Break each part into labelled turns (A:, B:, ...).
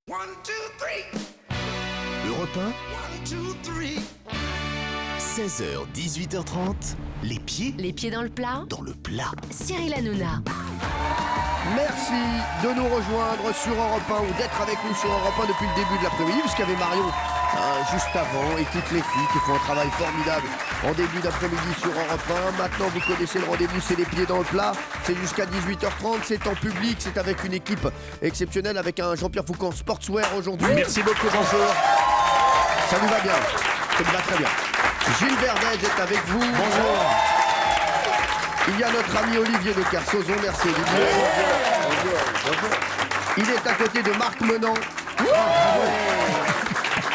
A: Europe 1, 16h, 18h30, les pieds
B: dans le plat.
A: dans le plat.
B: Cyril Hanouna.
C: Merci de nous rejoindre sur Europe 1 ou d'être avec nous sur Europe 1 depuis le début de l'après-midi, puisqu'il y avait Marion juste avant et toutes les filles qui font un travail formidable en début d'après-midi sur Europe 1. Maintenant, vous connaissez le rendez-vous, c'est les pieds dans le plat. C'est jusqu'à 18h30, c'est en public, c'est avec une équipe exceptionnelle, avec un Jean-Pierre Foucault Sportswear aujourd'hui.
D: Merci beaucoup, bonjour.
C: Ça vous va bien? Ça vous va très bien. Gilles Verdez est avec vous. Bonjour. Il y a notre ami Olivier de Kersauzon. Merci Olivier. Bonjour. Il est à côté de Marc Menant.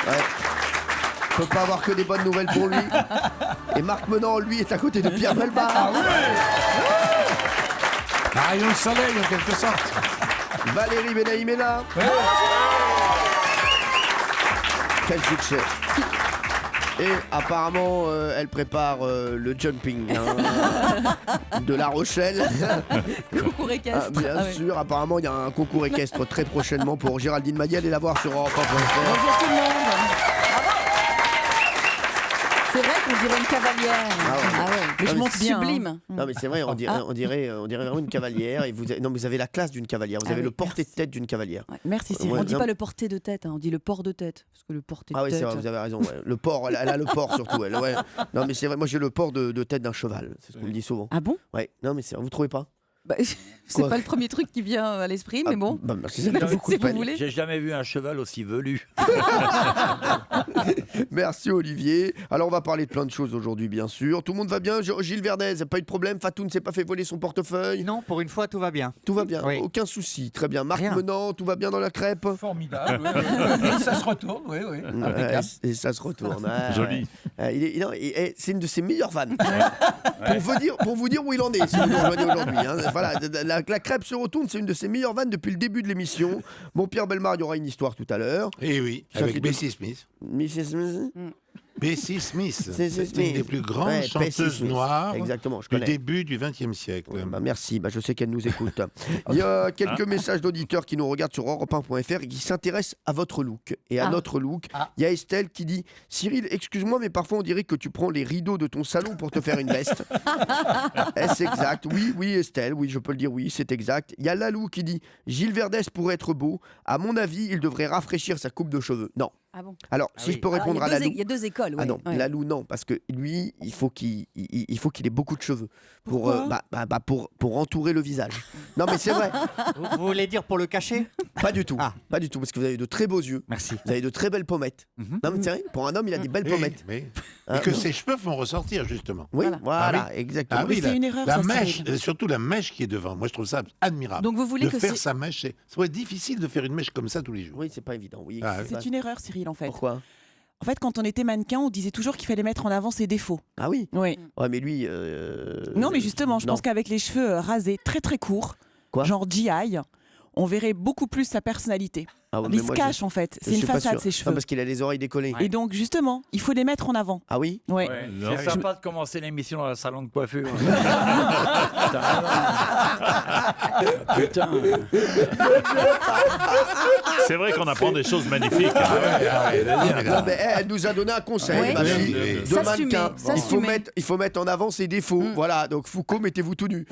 C: Ouais. Peut pas avoir que des bonnes nouvelles pour lui. Et Marc Menant, lui, est à côté de Pierre Bellemare.
D: Rayon de soleil, en quelque sorte.
C: Valérie Benaïm est là. Quel succès. Et apparemment, elle prépare le jumping de La Rochelle.
E: Concours équestre.
C: Bien sûr, apparemment, il y a un concours équestre très prochainement pour Géraldine Madier. Allez la voir sur Europe 1.fr.
E: Bonjour tout le monde. C'est vrai qu'on dirait une cavalière. Mais je monte bien. Sublime.
C: Non mais c'est vrai, on dirait vraiment une cavalière. Et vous avez la classe d'une cavalière. Vous avez le porté de tête d'une cavalière.
E: Ouais, merci Cyril. On dit pas le porté de tête, on dit le port de tête. Parce que le porté de tête.
C: Ah oui, c'est vrai, vous avez raison. Ouais. Le port, elle a le port surtout. Elle, ouais. Non mais c'est vrai, moi j'ai le port de tête d'un cheval. C'est ce qu'on me dit souvent.
E: Ah bon?
C: Ouais. Non mais c'est vrai, vous trouvez pas?
E: C'est pas le premier truc qui vient à l'esprit, mais bon.
C: Merci,
E: si vous voulez.
D: J'ai jamais vu un cheval aussi velu.
C: Merci Olivier. Alors on va parler de plein de choses aujourd'hui bien sûr. Tout le monde va bien? Gilles Verdez, pas eu de problème? Fatou ne s'est pas fait voler son portefeuille?
F: Non, pour une fois tout va bien.
C: Tout va bien,
F: Oui.
C: aucun souci. Très bien. Marc Menant, tout va bien dans la crêpe?
G: Formidable, oui. Ça se retourne, oui.
C: Et ça se retourne.
D: Joli.
C: C'est une de ses meilleures vannes. Pour vous dire où il en est, si vous nous rejoignez aujourd'hui. Voilà, la crêpe se retourne, c'est une de ses meilleures vannes depuis le début de l'émission. Bon, Pierre Bellemare, il y aura une histoire tout à l'heure.
H: Eh oui,
C: Ça fait
H: avec
C: de-
H: Bessie Smith.
C: Mrs. Smith.
H: Bessie Smith,
C: C'est
H: c'est une des plus grandes
C: Ouais, Bessie
H: chanteuses
C: Smith.
H: noires
C: Exactement, je
H: du
C: connais.
H: début du XXe siècle.
C: Merci, je sais qu'elle nous écoute. Il y a quelques messages d'auditeurs qui nous regardent sur Europe1.fr et qui s'intéressent à votre look et à notre look. Il y a Estelle qui dit « Cyril, excuse-moi, mais parfois on dirait que tu prends les rideaux de ton salon pour te faire une veste. » Est-ce exact? Oui Estelle, oui je peux le dire, oui c'est exact. Il y a Lalou qui dit « Gilles Verdez pourrait être beau. À mon avis, il devrait rafraîchir sa coupe de cheveux. » Non.
E: Ah bon?
C: Alors, si je peux répondre à Lalou...
E: Il y a deux écoles,
C: Ah non,
E: ouais.
C: Lalou non, parce que lui, il faut qu'il ait beaucoup de cheveux pour entourer le visage. Non mais c'est vrai,
F: Vous voulez dire pour le cacher?
C: pas du tout, pas du tout, parce que vous avez de très beaux yeux,
F: Merci.
C: vous avez de très belles pommettes. Non mais c'est vrai, pour un homme, il a des belles pommettes.
H: Et
C: Hein,
H: que
C: non.
H: ses cheveux font ressortir, justement.
C: Oui, voilà,
H: Ah
C: exactement.
H: oui,
E: c'est une erreur,
H: la
E: ça,
H: mèche,
E: Cyril.
H: surtout la mèche qui est devant. Moi, je trouve ça admirable.
E: Donc vous voulez
H: de
E: que
H: faire
E: c'est...
H: sa mèche, ça serait difficile de faire une mèche comme ça tous les jours.
C: Oui, c'est pas évident. Oui,
H: Ah,
E: C'est une erreur, Cyril, en fait.
C: Pourquoi?
E: En fait, quand on était mannequin, on disait toujours qu'il fallait mettre en avant ses défauts.
C: Ah oui.
E: Oui.
C: Ouais, mais lui.
E: Non, mais justement, je
C: non.
E: pense qu'avec les cheveux rasés très très courts,
C: Quoi
E: genre GI, on verrait beaucoup plus sa personnalité.
C: Ah ouais, mais
E: Il se
C: moi,
E: cache en fait,
C: je
E: c'est une
C: suis pas
E: façade
C: sûr.
E: ses
C: Non,
E: cheveux.
C: parce qu'il a les oreilles décollées.
E: Et donc justement, il faut les mettre en avant.
C: Ah oui.
E: Ouais.
D: C'est sympa de commencer l'émission dans la salon de coiffure. Putain.
I: C'est vrai qu'on apprend des choses magnifiques.
C: Non, mais elle nous a donné un conseil,
E: Ouais.
C: ma fille,
H: Oui.
C: de
E: S'assumer,
C: mannequin.
E: s'assumer.
C: Il faut mettre en avant ses défauts. Voilà, donc Foucault, mettez-vous tout nu.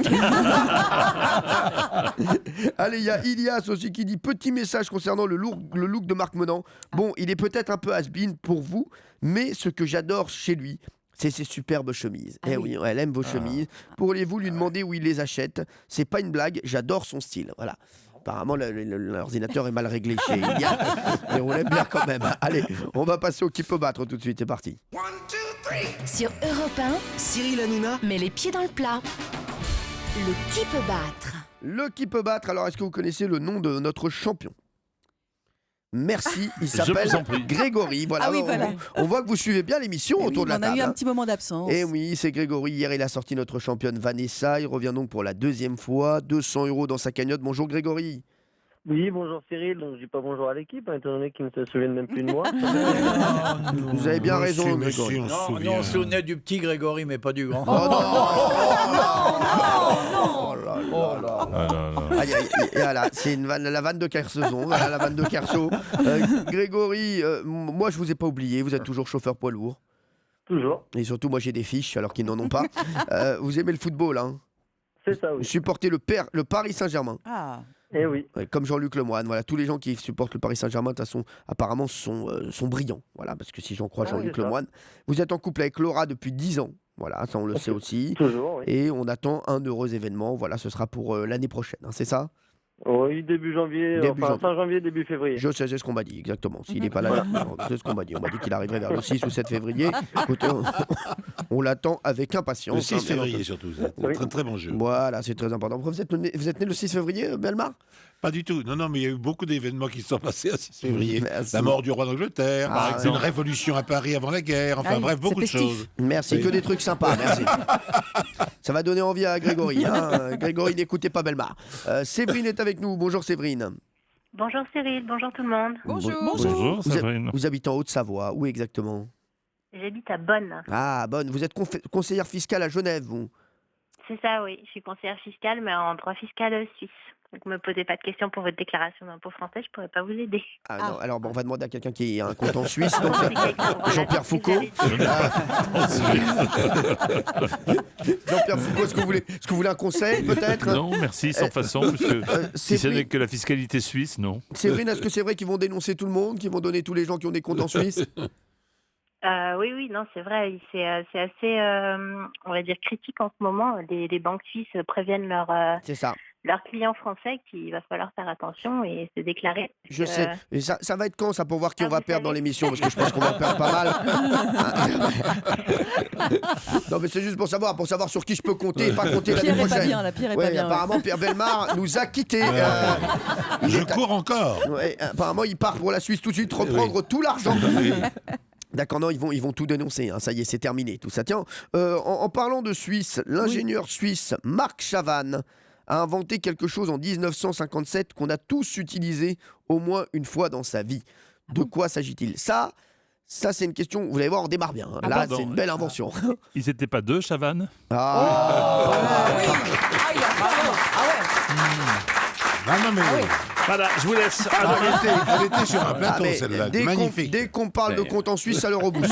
C: Allez, il y a Ilias aussi qui dit petit message concernant le look de Marc Menant. Bon, il est peut-être un peu has-been pour vous, mais ce que j'adore chez lui, c'est ses superbes chemises.
E: Ah oui.
C: Elle aime vos chemises. Pourriez-vous lui demander où il les achète? C'est pas une blague, j'adore son style. Voilà. Apparemment, l'ordinateur est mal réglé chez Ilias, mais on l'aime bien quand même. Allez, on va passer au qui peut battre tout de suite. C'est parti.
B: Sur Europe 1,
A: Cyril Hanouna,
B: mets les pieds dans le plat. Le qui peut battre.
C: Le qui peut battre. Alors, est-ce que vous connaissez le nom de notre champion? Merci, il s'appelle
I: vous en prie.
C: Grégory. Voilà,
E: Ah oui, voilà.
C: on voit que vous suivez bien l'émission autour de la
E: On a
C: table.
E: eu un
C: hein.
E: petit moment d'absence.
C: Et oui, c'est Grégory. Hier, il a sorti notre championne Vanessa. Il revient donc pour la deuxième fois. 200 € dans sa cagnotte. Bonjour Grégory.
J: Oui, bonjour Cyril. Donc, je dis pas bonjour à l'équipe, étant donné qu'ils ne se souviennent même plus de moi.
C: Vous avez bien raison,
H: Monsieur,
C: Grégory.
H: on se
D: Non,
H: souvient.
D: on se souvenait du petit Grégory, mais pas du grand.
C: Oh non,
B: Non,
C: oh là là là.
I: Ah, non, non.
C: Aïe, aïe, aïe, voilà, c'est la vanne de Kersozon, voilà la vanne de Kerso. Grégory, moi je vous ai pas oublié, vous êtes toujours chauffeur poids lourd.
J: Toujours.
C: Et surtout, moi j'ai des fiches alors qu'ils n'en ont pas. Vous aimez le football, hein?
J: C'est ça,
C: Vous
J: oui.
C: supportez le Paris Saint-Germain.
E: Ah.
J: Eh oui.
C: Ouais, comme Jean-Luc Lemoyne, voilà, tous les gens qui supportent le Paris Saint-Germain, de toute façon, apparemment, sont brillants. Voilà, parce que si j'en crois
J: Ah,
C: Jean-Luc
J: c'est ça.
C: Lemoyne, vous êtes en couple avec Laura depuis 10 ans. Voilà, ça on le sait aussi.
J: Toujours, oui.
C: Et on attend un heureux événement. Voilà, ce sera pour l'année prochaine, hein, c'est ça?
J: Oui, début janvier,
C: Début
J: enfin
C: janvier.
J: fin janvier, début février.
C: Je sais, c'est ce qu'on m'a dit, exactement. S'il n'est pas là, c'est ce qu'on m'a dit. On m'a dit qu'il arriverait vers le 6 ou 7 février. Écoutez, on l'attend avec impatience.
H: Le 6
C: hein, bien
H: février
C: entendu.
H: surtout. C'est un
J: Oui.
H: très très bon jeu.
C: Voilà, c'est très important. Vous êtes né le 6 février, Belmar?
H: Pas du tout. Non, non, mais il y a eu beaucoup d'événements qui se sont passés à 6 février.
C: Merci.
H: La mort du roi d'Angleterre,
C: Ah,
H: une révolution à Paris avant la guerre. Enfin
E: Ah oui,
H: bref, beaucoup de
E: c'est festif.
H: choses.
C: Merci,
H: Oui.
C: que des trucs sympas, merci. Ça va donner envie à Grégory. Hein. Grégory, n'écoutez pas Belmar. Séverine est avec nous. Bonjour Séverine.
K: Bonjour Cyril, bonjour tout le monde.
E: Bonjour.
I: Bonjour,
C: Vous,
I: Séverine.
C: vous habitez en Haute-Savoie. Où exactement?
K: J'habite à Bonn.
C: Ah, bonne. Vous êtes conseillère fiscale à Genève, vous?
K: C'est ça, oui. Je suis conseillère fiscale, mais en droit fiscal suisse. Donc, ne me posez pas de questions pour votre déclaration d'impôt français, je ne pourrais pas vous aider.
C: Ah, non, alors bon, on va demander à quelqu'un qui a un compte en Suisse. Donc,
K: C'est quelqu'un de relatif
C: Jean-Pierre Foucault. Jean-Pierre Foucault, est-ce que vous voulez un conseil, peut-être?
I: Non, merci, sans façon, puisque si ce n'est que la fiscalité suisse, non.
C: Séverine, est-ce que c'est vrai qu'ils vont dénoncer tout le monde, qu'ils vont donner tous les gens qui ont des comptes en Suisse?
K: Oui, non, c'est vrai. C'est assez, on va dire, critique en ce moment. Les banques suisses préviennent
C: C'est ça.
K: leurs clients français qu'il va falloir faire attention et se déclarer.
C: Je sais. Et ça va être quand, ça, pour voir qui
K: Ah,
C: on va
K: vous
C: perdre dans
K: savez.
C: l'émission? Parce que je pense qu'on va perdre pas mal. Non, mais c'est juste pour savoir sur qui je peux compter et pas compter l'année
E: Pierre est pas
C: prochaine.
E: bien, là, Pierre est
C: Ouais,
E: pas bien.
C: apparemment, Pierre Bellemare nous a quittés.
H: Je cours encore.
C: Ouais, apparemment, il part pour la Suisse tout de suite reprendre tout l'argent. D'accord, non, ils vont tout dénoncer. Hein. Ça y est, c'est terminé. Tout ça. Tiens, en parlant de Suisse, l'ingénieur suisse Marc Chavannes a inventé quelque chose en 1957 qu'on a tous utilisé au moins une fois dans sa vie. De quoi s'agit-il? Ça, c'est une question, vous allez voir, on démarre bien. Hein. Là,
I: pardon.
C: c'est une belle invention.
I: Ils n'étaient pas deux, Chavannes?
C: Ah,
H: Ah non, mais
I: Voilà, je vous laisse.
H: elle était sur un
C: Ah,
H: plateau,
C: mais
H: celle-là.
C: dès qu'on-
H: Magnifique.
C: Dès qu'on parle de compte en Suisse, ça le rebooste.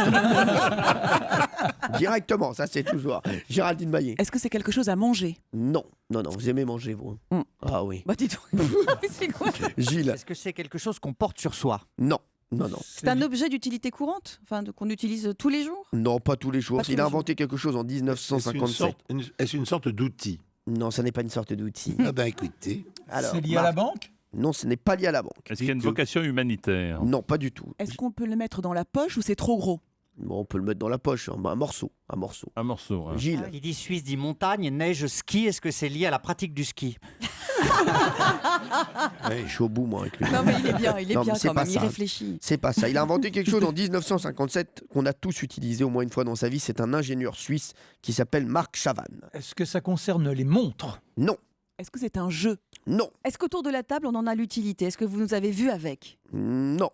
C: Directement, ça c'est toujours. Géraldine Maillet.
E: Est-ce que c'est quelque chose à manger?
C: Non, vous aimez manger, vous.
E: Mm.
C: Ah oui.
E: Bah dis donc. C'est quoi?
C: Gilles.
F: Est-ce que c'est quelque chose qu'on porte sur soi?
C: Non.
E: C'est un objet d'utilité courante, enfin qu'on utilise tous les jours?
C: Non, pas tous les jours.
E: Pas tous
C: Il
E: les
C: a
E: jours.
C: inventé quelque chose en 1957.
H: Est-ce une sorte d'outil?
C: Non, ça n'est pas une sorte d'outil.
H: Ah ben écoutez.
C: Alors,
G: C'est lié à la banque?
C: Non, ce n'est pas lié à la banque.
I: Est-ce qu'il y a une vocation humanitaire?
C: Non, pas du tout.
E: Est-ce qu'on peut le mettre dans la poche ou c'est trop gros?
C: Bon, on peut le mettre dans la poche, hein. Bah, un morceau.
I: Un morceau. Hein.
C: Gilles.
F: Il dit Suisse, dit montagne, neige, ski. Est-ce que c'est lié à la pratique du ski?
C: Je suis au bout, moi, avec lui.
E: Non mais il est bien
C: Non, mais c'est
E: quand
C: pas
E: même, il
C: ça.
E: réfléchit.
C: C'est pas ça. Il a inventé quelque chose en 1957 qu'on a tous utilisé au moins une fois dans sa vie. C'est un ingénieur suisse qui s'appelle Marc Chavannes.
G: Est-ce que ça concerne les montres?
C: Non,
E: Est-ce que c'est un jeu?
C: non,
E: Est-ce qu'autour de la table on en a l'utilité? Est-ce que vous nous avez vu avec?
C: non,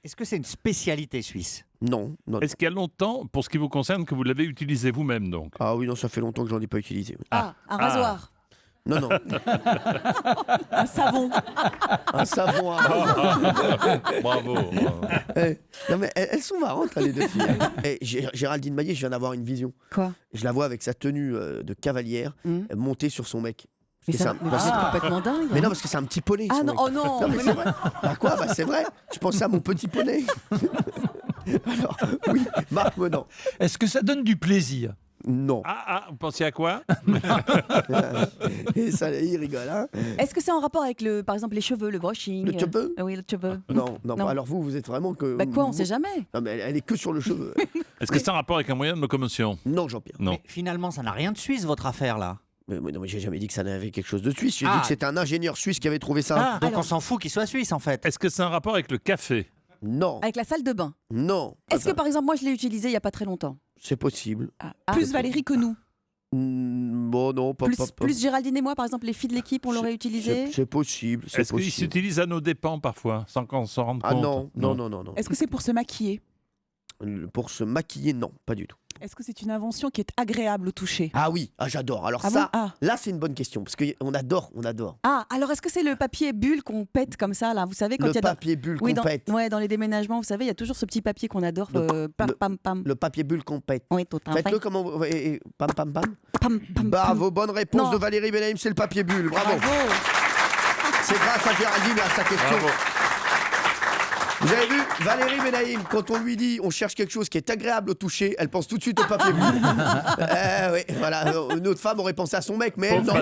F: Est-ce que c'est une spécialité suisse?
C: non.
I: Est-ce qu'il y a longtemps, pour ce qui vous concerne, que vous l'avez utilisé vous-même donc?
C: Ah oui, non, ça fait longtemps que j'en ai pas utilisé.
E: Un rasoir?
C: Non.
E: Un savon?
C: Un savon à
I: Bravo.
C: Non mais elles sont marrantes, là, les deux filles. Géraldine Maillet, je viens d'avoir une vision.
E: Quoi?
C: Je la vois avec sa tenue de cavalière montée sur son mec.
E: Mais
C: Parce que
E: c'est
C: c'est un-
E: complètement dingue.
C: Mais non, parce que c'est un petit poney.
E: Ah
C: son
E: non,
C: mec.
E: oh non,
C: Non, mais
E: mais
C: c'est
E: non.
C: vrai. Bah quoi? Bah c'est vrai. Je pensais à mon petit poney. Alors, oui, Marc Menant.
G: Est-ce que ça donne du plaisir?
C: Non.
I: Vous pensiez à quoi?
C: Et ça, il rigole, hein?
E: Est-ce que c'est en rapport avec par exemple les cheveux, le brushing?
C: Le cheveu?
E: Oui, le cheveu.
C: Non.
E: Non.
C: Alors vous êtes vraiment que...
E: Bah quoi, on sait jamais.
C: Non mais elle est que sur le cheveu.
I: Est-ce que c'est un rapport avec un moyen de locomotion?
C: Non, Jean-Pierre.
I: Non.
F: Mais finalement, ça n'a rien de suisse, votre affaire, là.
C: Mais non, mais j'ai jamais dit que ça n'avait quelque chose de suisse. J'ai dit
F: Ah.
C: que c'était un ingénieur suisse qui avait trouvé ça.
F: Donc on s'en fout qu'il soit suisse, en fait.
I: Est-ce que c'est un rapport avec le café?
C: Non.
E: Avec la salle de bain.
C: Non.
E: Est-ce que par exemple moi je l'ai utilisé il y a pas très longtemps?
C: C'est possible.
E: Plus Valérie que nous.
C: Bon, non, pas.
E: Plus Géraldine et moi, par exemple, les filles de l'équipe, on l'aurait utilisé.
C: C'est possible.
I: Est-ce qu'il s'utilise à nos dépens parfois, sans qu'on s'en rende compte?
C: Ah non.
L: Est-ce que c'est pour se maquiller?
C: Pour se maquiller, non, pas du tout.
L: Est-ce que c'est une invention qui est agréable au toucher?
C: Ah oui, j'adore. Alors là c'est une bonne question, parce qu'on adore.
E: Ah, alors est-ce que c'est le papier bulle qu'on pète comme ça, là? Vous savez, quand il y a
C: papier bulle qu'on pète.
E: Ouais, dans les déménagements, vous savez, il y a toujours ce petit papier qu'on adore. Pam.
C: Le papier bulle qu'on pète.
E: Oui, tout à fait.
C: Faites-le comment pam.
E: Pam.
C: Bravo, bonne réponse de Valérie Benaïm, c'est le papier bulle. Bravo. C'est grâce à Géraldine et à sa question.
I: Bravo.
C: Vous avez vu, Valérie Benaïm, quand on lui dit on cherche quelque chose qui est agréable au toucher, elle pense tout de suite au papier bulle. Oui, voilà. Une autre femme aurait pensé à son mec, mais elle, non.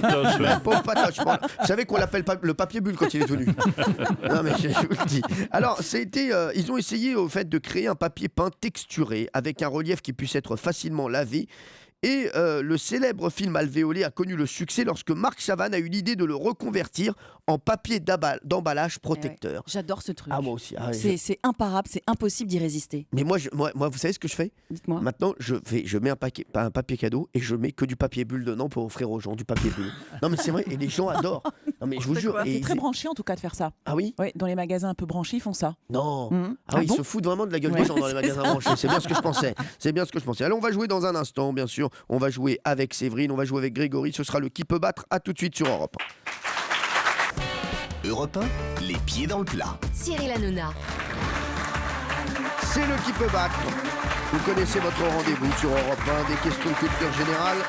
C: Pauvre patoche. Bon, vous savez qu'on l'appelle le papier bulle quand il est tout nu. Non, mais je vous le dis. Alors, ils ont essayé au fait de créer un papier peint texturé avec un relief qui puisse être facilement lavé. Et le célèbre film alvéolé a connu le succès lorsque Marc Chavannes a eu l'idée de le reconvertir en papier d'emballage protecteur.
E: Ouais. J'adore ce truc.
C: Ah, moi aussi.
E: C'est imparable, c'est impossible d'y résister.
C: Mais moi, vous savez ce que je fais?
E: Dites-moi.
C: Maintenant, je mets un papier cadeau et je mets que du papier bulle dedans pour offrir aux gens du papier bulle. Non, mais c'est vrai, et les gens adorent. Non, mais je vous jure.
L: C'est très branché en tout cas de faire ça.
C: Ah oui?
L: Oui, dans les magasins un peu branchés, ils font ça.
C: Non. Ah oui, ils se foutent vraiment de la gueule des gens dans les magasins branchés. C'est bien ce que je pensais. Alors, on va jouer dans un instant, bien sûr. On va jouer avec Séverine, on va jouer avec Grégory. Ce sera le qui peut battre. À tout de suite sur Europe
A: 1. Europe 1, les pieds dans le plat.
B: Cyril Hanouna.
C: C'est le qui peut battre. Vous connaissez votre rendez-vous sur Europe 1, des questions de culture générale.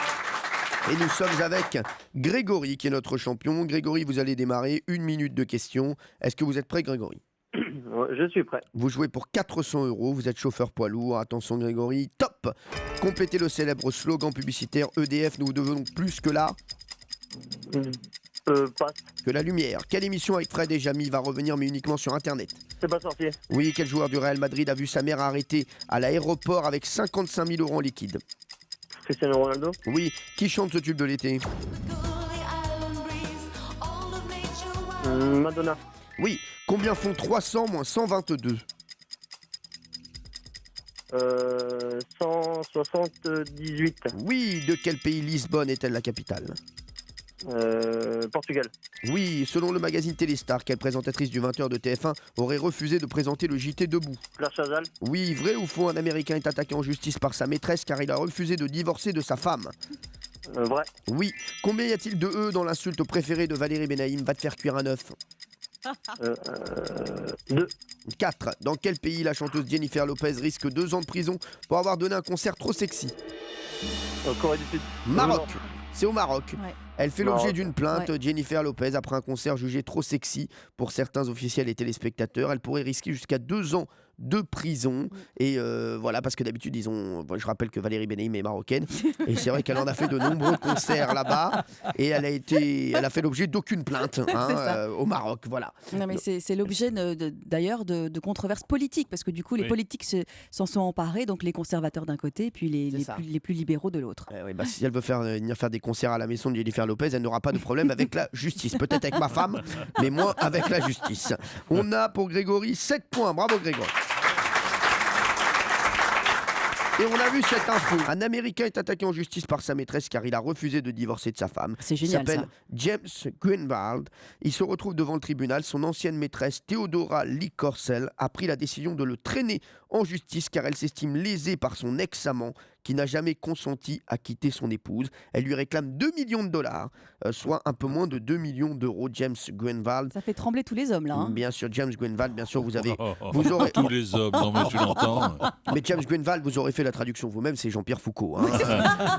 C: Et nous sommes avec Grégory qui est notre champion. Grégory, vous allez démarrer 1 minute de questions. Est-ce que vous êtes prêt, Grégory?
J: Je suis prêt.
C: Vous jouez pour 400 €, vous êtes chauffeur poids lourd. Attention Grégory, top. Complétez le célèbre slogan publicitaire EDF, nous devenons plus que la...
J: Passe.
C: Que la lumière. Quelle émission avec Fred et Jamy va revenir mais uniquement sur Internet?
J: C'est pas sorcier.
C: Oui, quel joueur du Real Madrid a vu sa mère arrêtée à l'aéroport avec 55 000 € en liquide?
J: Cristiano Ronaldo.
C: Oui, qui chante ce tube de l'été?
J: Madonna.
C: Oui, combien font 300 moins 122?
J: 178.
C: Oui, de quel pays Lisbonne est-elle la capitale?
J: Portugal.
C: Oui, selon le magazine Téléstar, quelle présentatrice du 20h de TF1 aurait refusé de présenter le JT debout?
J: Claire Chazal.
C: Oui, vrai ou faux, un Américain est attaqué en justice par sa maîtresse car il a refusé de divorcer de sa femme?
J: Vrai.
C: Oui, combien y a-t-il de E dans l'insulte préférée de Valérie Benaïm? Va te faire cuire un œuf.
J: 2.
C: 4. Dans quel pays la chanteuse Jennifer Lopez risque 2 ans de prison pour avoir donné un concert trop sexy?
J: Corée du Sud.
C: Maroc. C'est au Maroc.
E: Ouais.
C: Elle fait l'objet d'une plainte,
E: Ouais.
C: Jennifer Lopez, après un concert jugé trop sexy pour certains officiels et téléspectateurs. Elle pourrait risquer jusqu'à 2 ans de prison. Et voilà, parce que d'habitude, je rappelle que Valérie Benaïm est marocaine. Et c'est vrai qu'elle en a fait de nombreux concerts là-bas. Et elle a fait l'objet d'aucune plainte au Maroc. Voilà.
E: Non, mais c'est l'objet d'ailleurs de controverses politiques, parce que du coup, les politiques s'en sont emparés, donc les conservateurs d'un côté, puis les plus libéraux de l'autre.
C: Si elle veut venir faire des concerts à la maison de Jennifer Lopez, elle n'aura pas de problème avec la justice. Peut-être avec ma femme, mais moins avec la justice. On a pour Grégory 7 points. Bravo Grégory. Et on a vu cette info. Un Américain est attaqué en justice par sa maîtresse car il a refusé de divorcer de sa femme.
E: C'est génial,
C: il s'appelle James Greenwald. Il se retrouve devant le tribunal. Son ancienne maîtresse, Theodora Lee Corcel, a pris la décision de le traîner en justice car elle s'estime lésée par son ex-amant qui n'a jamais consenti à quitter son épouse. Elle lui réclame 2 millions de dollars, soit un peu moins de 2 millions d'euros. James Greenwald.
E: Ça fait trembler tous les hommes là. Hein.
C: Bien sûr, James Greenwald, bien sûr, vous aurez...
I: Tous les hommes, non mais tu l'entends.
C: Mais James Greenwald, vous aurez fait la traduction vous-même, c'est Jean-Pierre Foucault. Hein.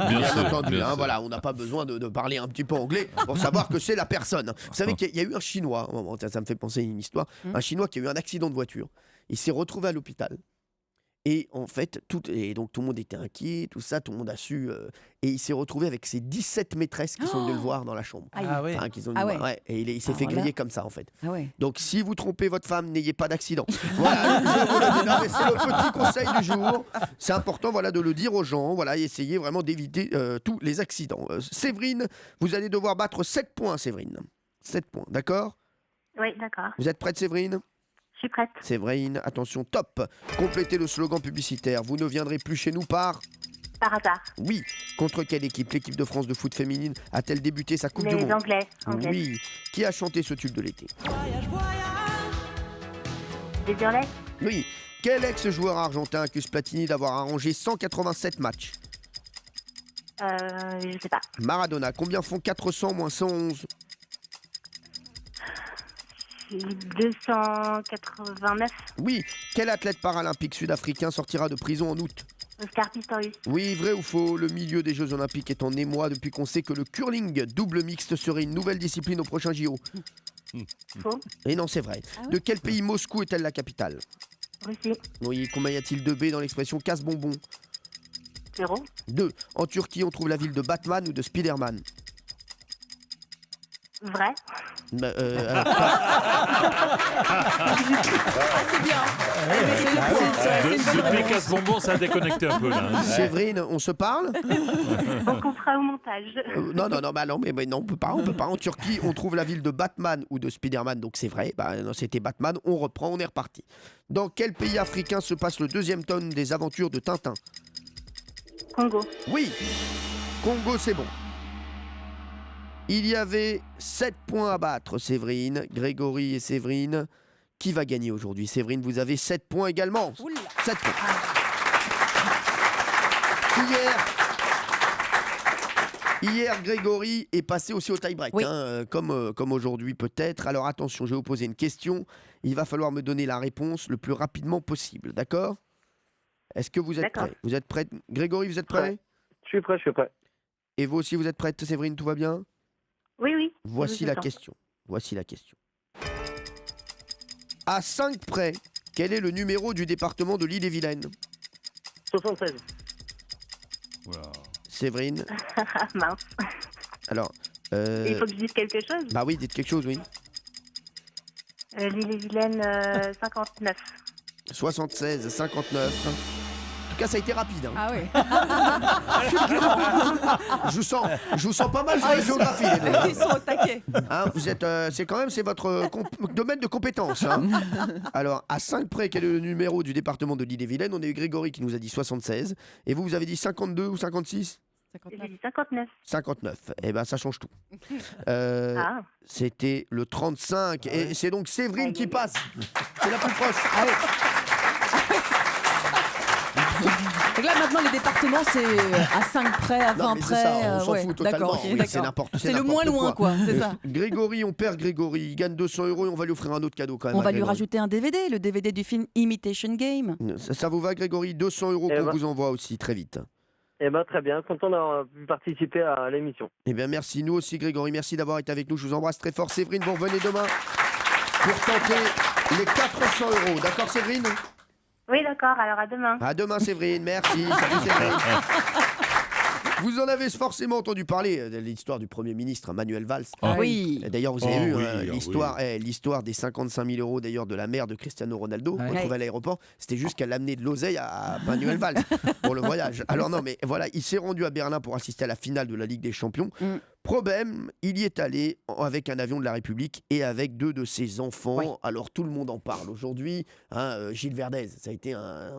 I: Bien sûr,
C: entendu,
I: bien sûr.
C: voilà, on n'a pas besoin de parler un petit peu anglais pour savoir que c'est la personne. Vous savez qu'il y a eu un Chinois, ça me fait penser à une histoire, un Chinois qui a eu un accident de voiture. Il s'est retrouvé à l'hôpital. Et en fait, tout le monde était inquiet, tout ça, tout le monde a su. Et il s'est retrouvé avec ses 17 maîtresses qui sont venues le voir dans la chambre.
G: Ah oui.
C: Enfin, et il s'est fait griller comme ça, en fait.
E: Ah ouais.
C: Donc, si vous trompez votre femme, n'ayez pas d'accident. Voilà, je vous le dis. Non, mais c'est le petit conseil du jour. C'est important, voilà, de le dire aux gens. Voilà, et essayez vraiment d'éviter tous les accidents. Séverine, vous allez devoir battre 7 points, Séverine. 7 points, d'accord?
K: Oui, d'accord.
C: Vous êtes prête, Séverine?
K: Je suis prête.
C: Séverine, attention, top. Complétez le slogan publicitaire. Vous ne viendrez plus chez nous par...
K: Par hasard.
C: Oui. Contre quelle équipe l'équipe de France de foot féminine a-t-elle débuté sa Coupe du
K: Les
C: Monde?
K: Anglais.
C: Oui. Qui a chanté ce tube de l'été?
K: Les Hurlets.
C: Oui. Quel ex-joueur argentin accuse Platini d'avoir arrangé 187 matchs?
K: Je sais pas.
C: Maradona. Combien font 400 moins 111?
K: 289.
C: Oui. Quel athlète paralympique sud-africain sortira de prison en août?
K: Oscar Pistorius.
C: Oui, vrai ou faux? Le milieu des Jeux Olympiques est en émoi depuis qu'on sait que le curling double mixte serait une nouvelle discipline au prochain JO.
K: Faux.
C: Et non, c'est vrai.
E: Ah ouais
C: De quel pays Moscou est-elle la capitale?
K: Russie.
C: Oui, combien y a-t-il de B dans l'expression casse-bonbon?
K: 0.
C: 2. En Turquie, on trouve la ville de Batman ou de Spider-Man?
K: Vrai.
C: Bah,
E: C'est bien. C'est une bonne
I: Depuis
E: réponse.
I: casse-bonbon, ça a déconnecté un peu là.
C: Séverine, on se parle?
K: On coupera au montage.
C: Non, mais non, on peut pas. En Turquie, on trouve la ville de Batman ou de Spider-Man, donc c'est vrai. Bah, non, c'était Batman, on reprend, on est reparti. Dans quel pays africain se passe le deuxième tome des aventures de Tintin?
K: Congo.
C: Oui, Congo, c'est bon. Il y avait 7 points à battre, Séverine, Grégory et Séverine. Qui va gagner aujourd'hui? Séverine, vous avez 7 points également.
E: Oula.
C: 7 points. Hier, Grégory est passé aussi au tie-break,
E: Oui.
C: comme aujourd'hui peut-être. Alors attention, je vais vous poser une question. Il va falloir me donner la réponse le plus rapidement possible, d'accord? Est-ce que vous êtes
K: D'accord.
C: prêt? Vous êtes prête? Grégory, vous êtes prêt?
J: Je suis prêt.
C: Et vous aussi, vous êtes prête, Séverine, tout va bien?
K: Oui, oui.
C: Voici
K: Je
C: la
K: t'entends.
C: question. Voici la question. À 5 près, quel est le numéro du département de l'Ille-et-Vilaine?
J: 76.
C: Séverine.
K: Mince.
C: Alors,
K: Il faut que je dise quelque chose.
C: bah oui, dites quelque chose, oui.
K: L'île-et-Vilaine, 59.
C: 76, 59. En tout cas, ça a été rapide. Hein.
E: Ah oui.
C: Je vous sens pas mal sur la géographie. Les deux, hein.
E: Ils sont au taquet.
C: Hein, vous êtes, c'est votre domaine de compétence. Hein. Alors, à 5 près, quel est le numéro du département de l'Ille-et-Vilaine? On a eu Grégory qui nous a dit 76. Et vous avez dit 52 ou 56?
K: J'ai dit 59.
C: 59. Eh ben, ça change tout.
K: Ah.
C: C'était le 35. Et c'est donc Séverine qui passe. C'est la plus proche.
E: Ah oui. Donc là, maintenant, les départements, c'est à 5 près, à 20
C: Non, mais c'est
E: près.
C: ça, on s'en
E: ouais.
C: fout totalement.
E: D'accord, ok,
C: Oui, c'est
E: d'accord.
C: n'importe
E: C'est le
C: n'importe
E: moins loin, quoi. C'est ça.
C: Grégory, on perd Grégory. Il gagne 200 € et on va lui offrir un autre cadeau quand même.
E: On
C: à
E: va lui
C: Grégory.
E: rajouter un DVD, le DVD du film Imitation Game.
C: Ça vous va, Grégory? 200 €
J: Eh
C: qu'on
J: ben.
C: vous envoie aussi très vite.
J: Eh ben très bien, content d'avoir pu participer à l'émission.
C: Eh bien, merci. Nous aussi, Grégory. Merci d'avoir été avec nous. Je vous embrasse très fort. Séverine, vous revenez demain pour tenter les 400 €. D'accord, Séverine?
K: Oui, d'accord. Alors, à demain.
C: À demain, Séverine. Merci. Salut, Séverine. Vous en avez forcément entendu parler de l'histoire du Premier ministre Manuel Valls.
E: Ah oui.
C: Et d'ailleurs, vous avez vu
H: oui,
C: hein,
H: ah
C: l'histoire des 55 000 € d'ailleurs de la mère de Cristiano Ronaldo
E: Ouais.
C: retrouvée à l'aéroport. C'était juste qu'elle amenait de l'oseille à Manuel Valls pour le voyage. Alors non, mais voilà, il s'est rendu à Berlin pour assister à la finale de la Ligue des Champions.
E: Mm.
C: Problème, il y est allé avec un avion de la République et avec 2 de ses enfants.
E: Ouais.
C: Alors tout le monde en parle aujourd'hui. Hein, Gilles Verdez, ça a été un...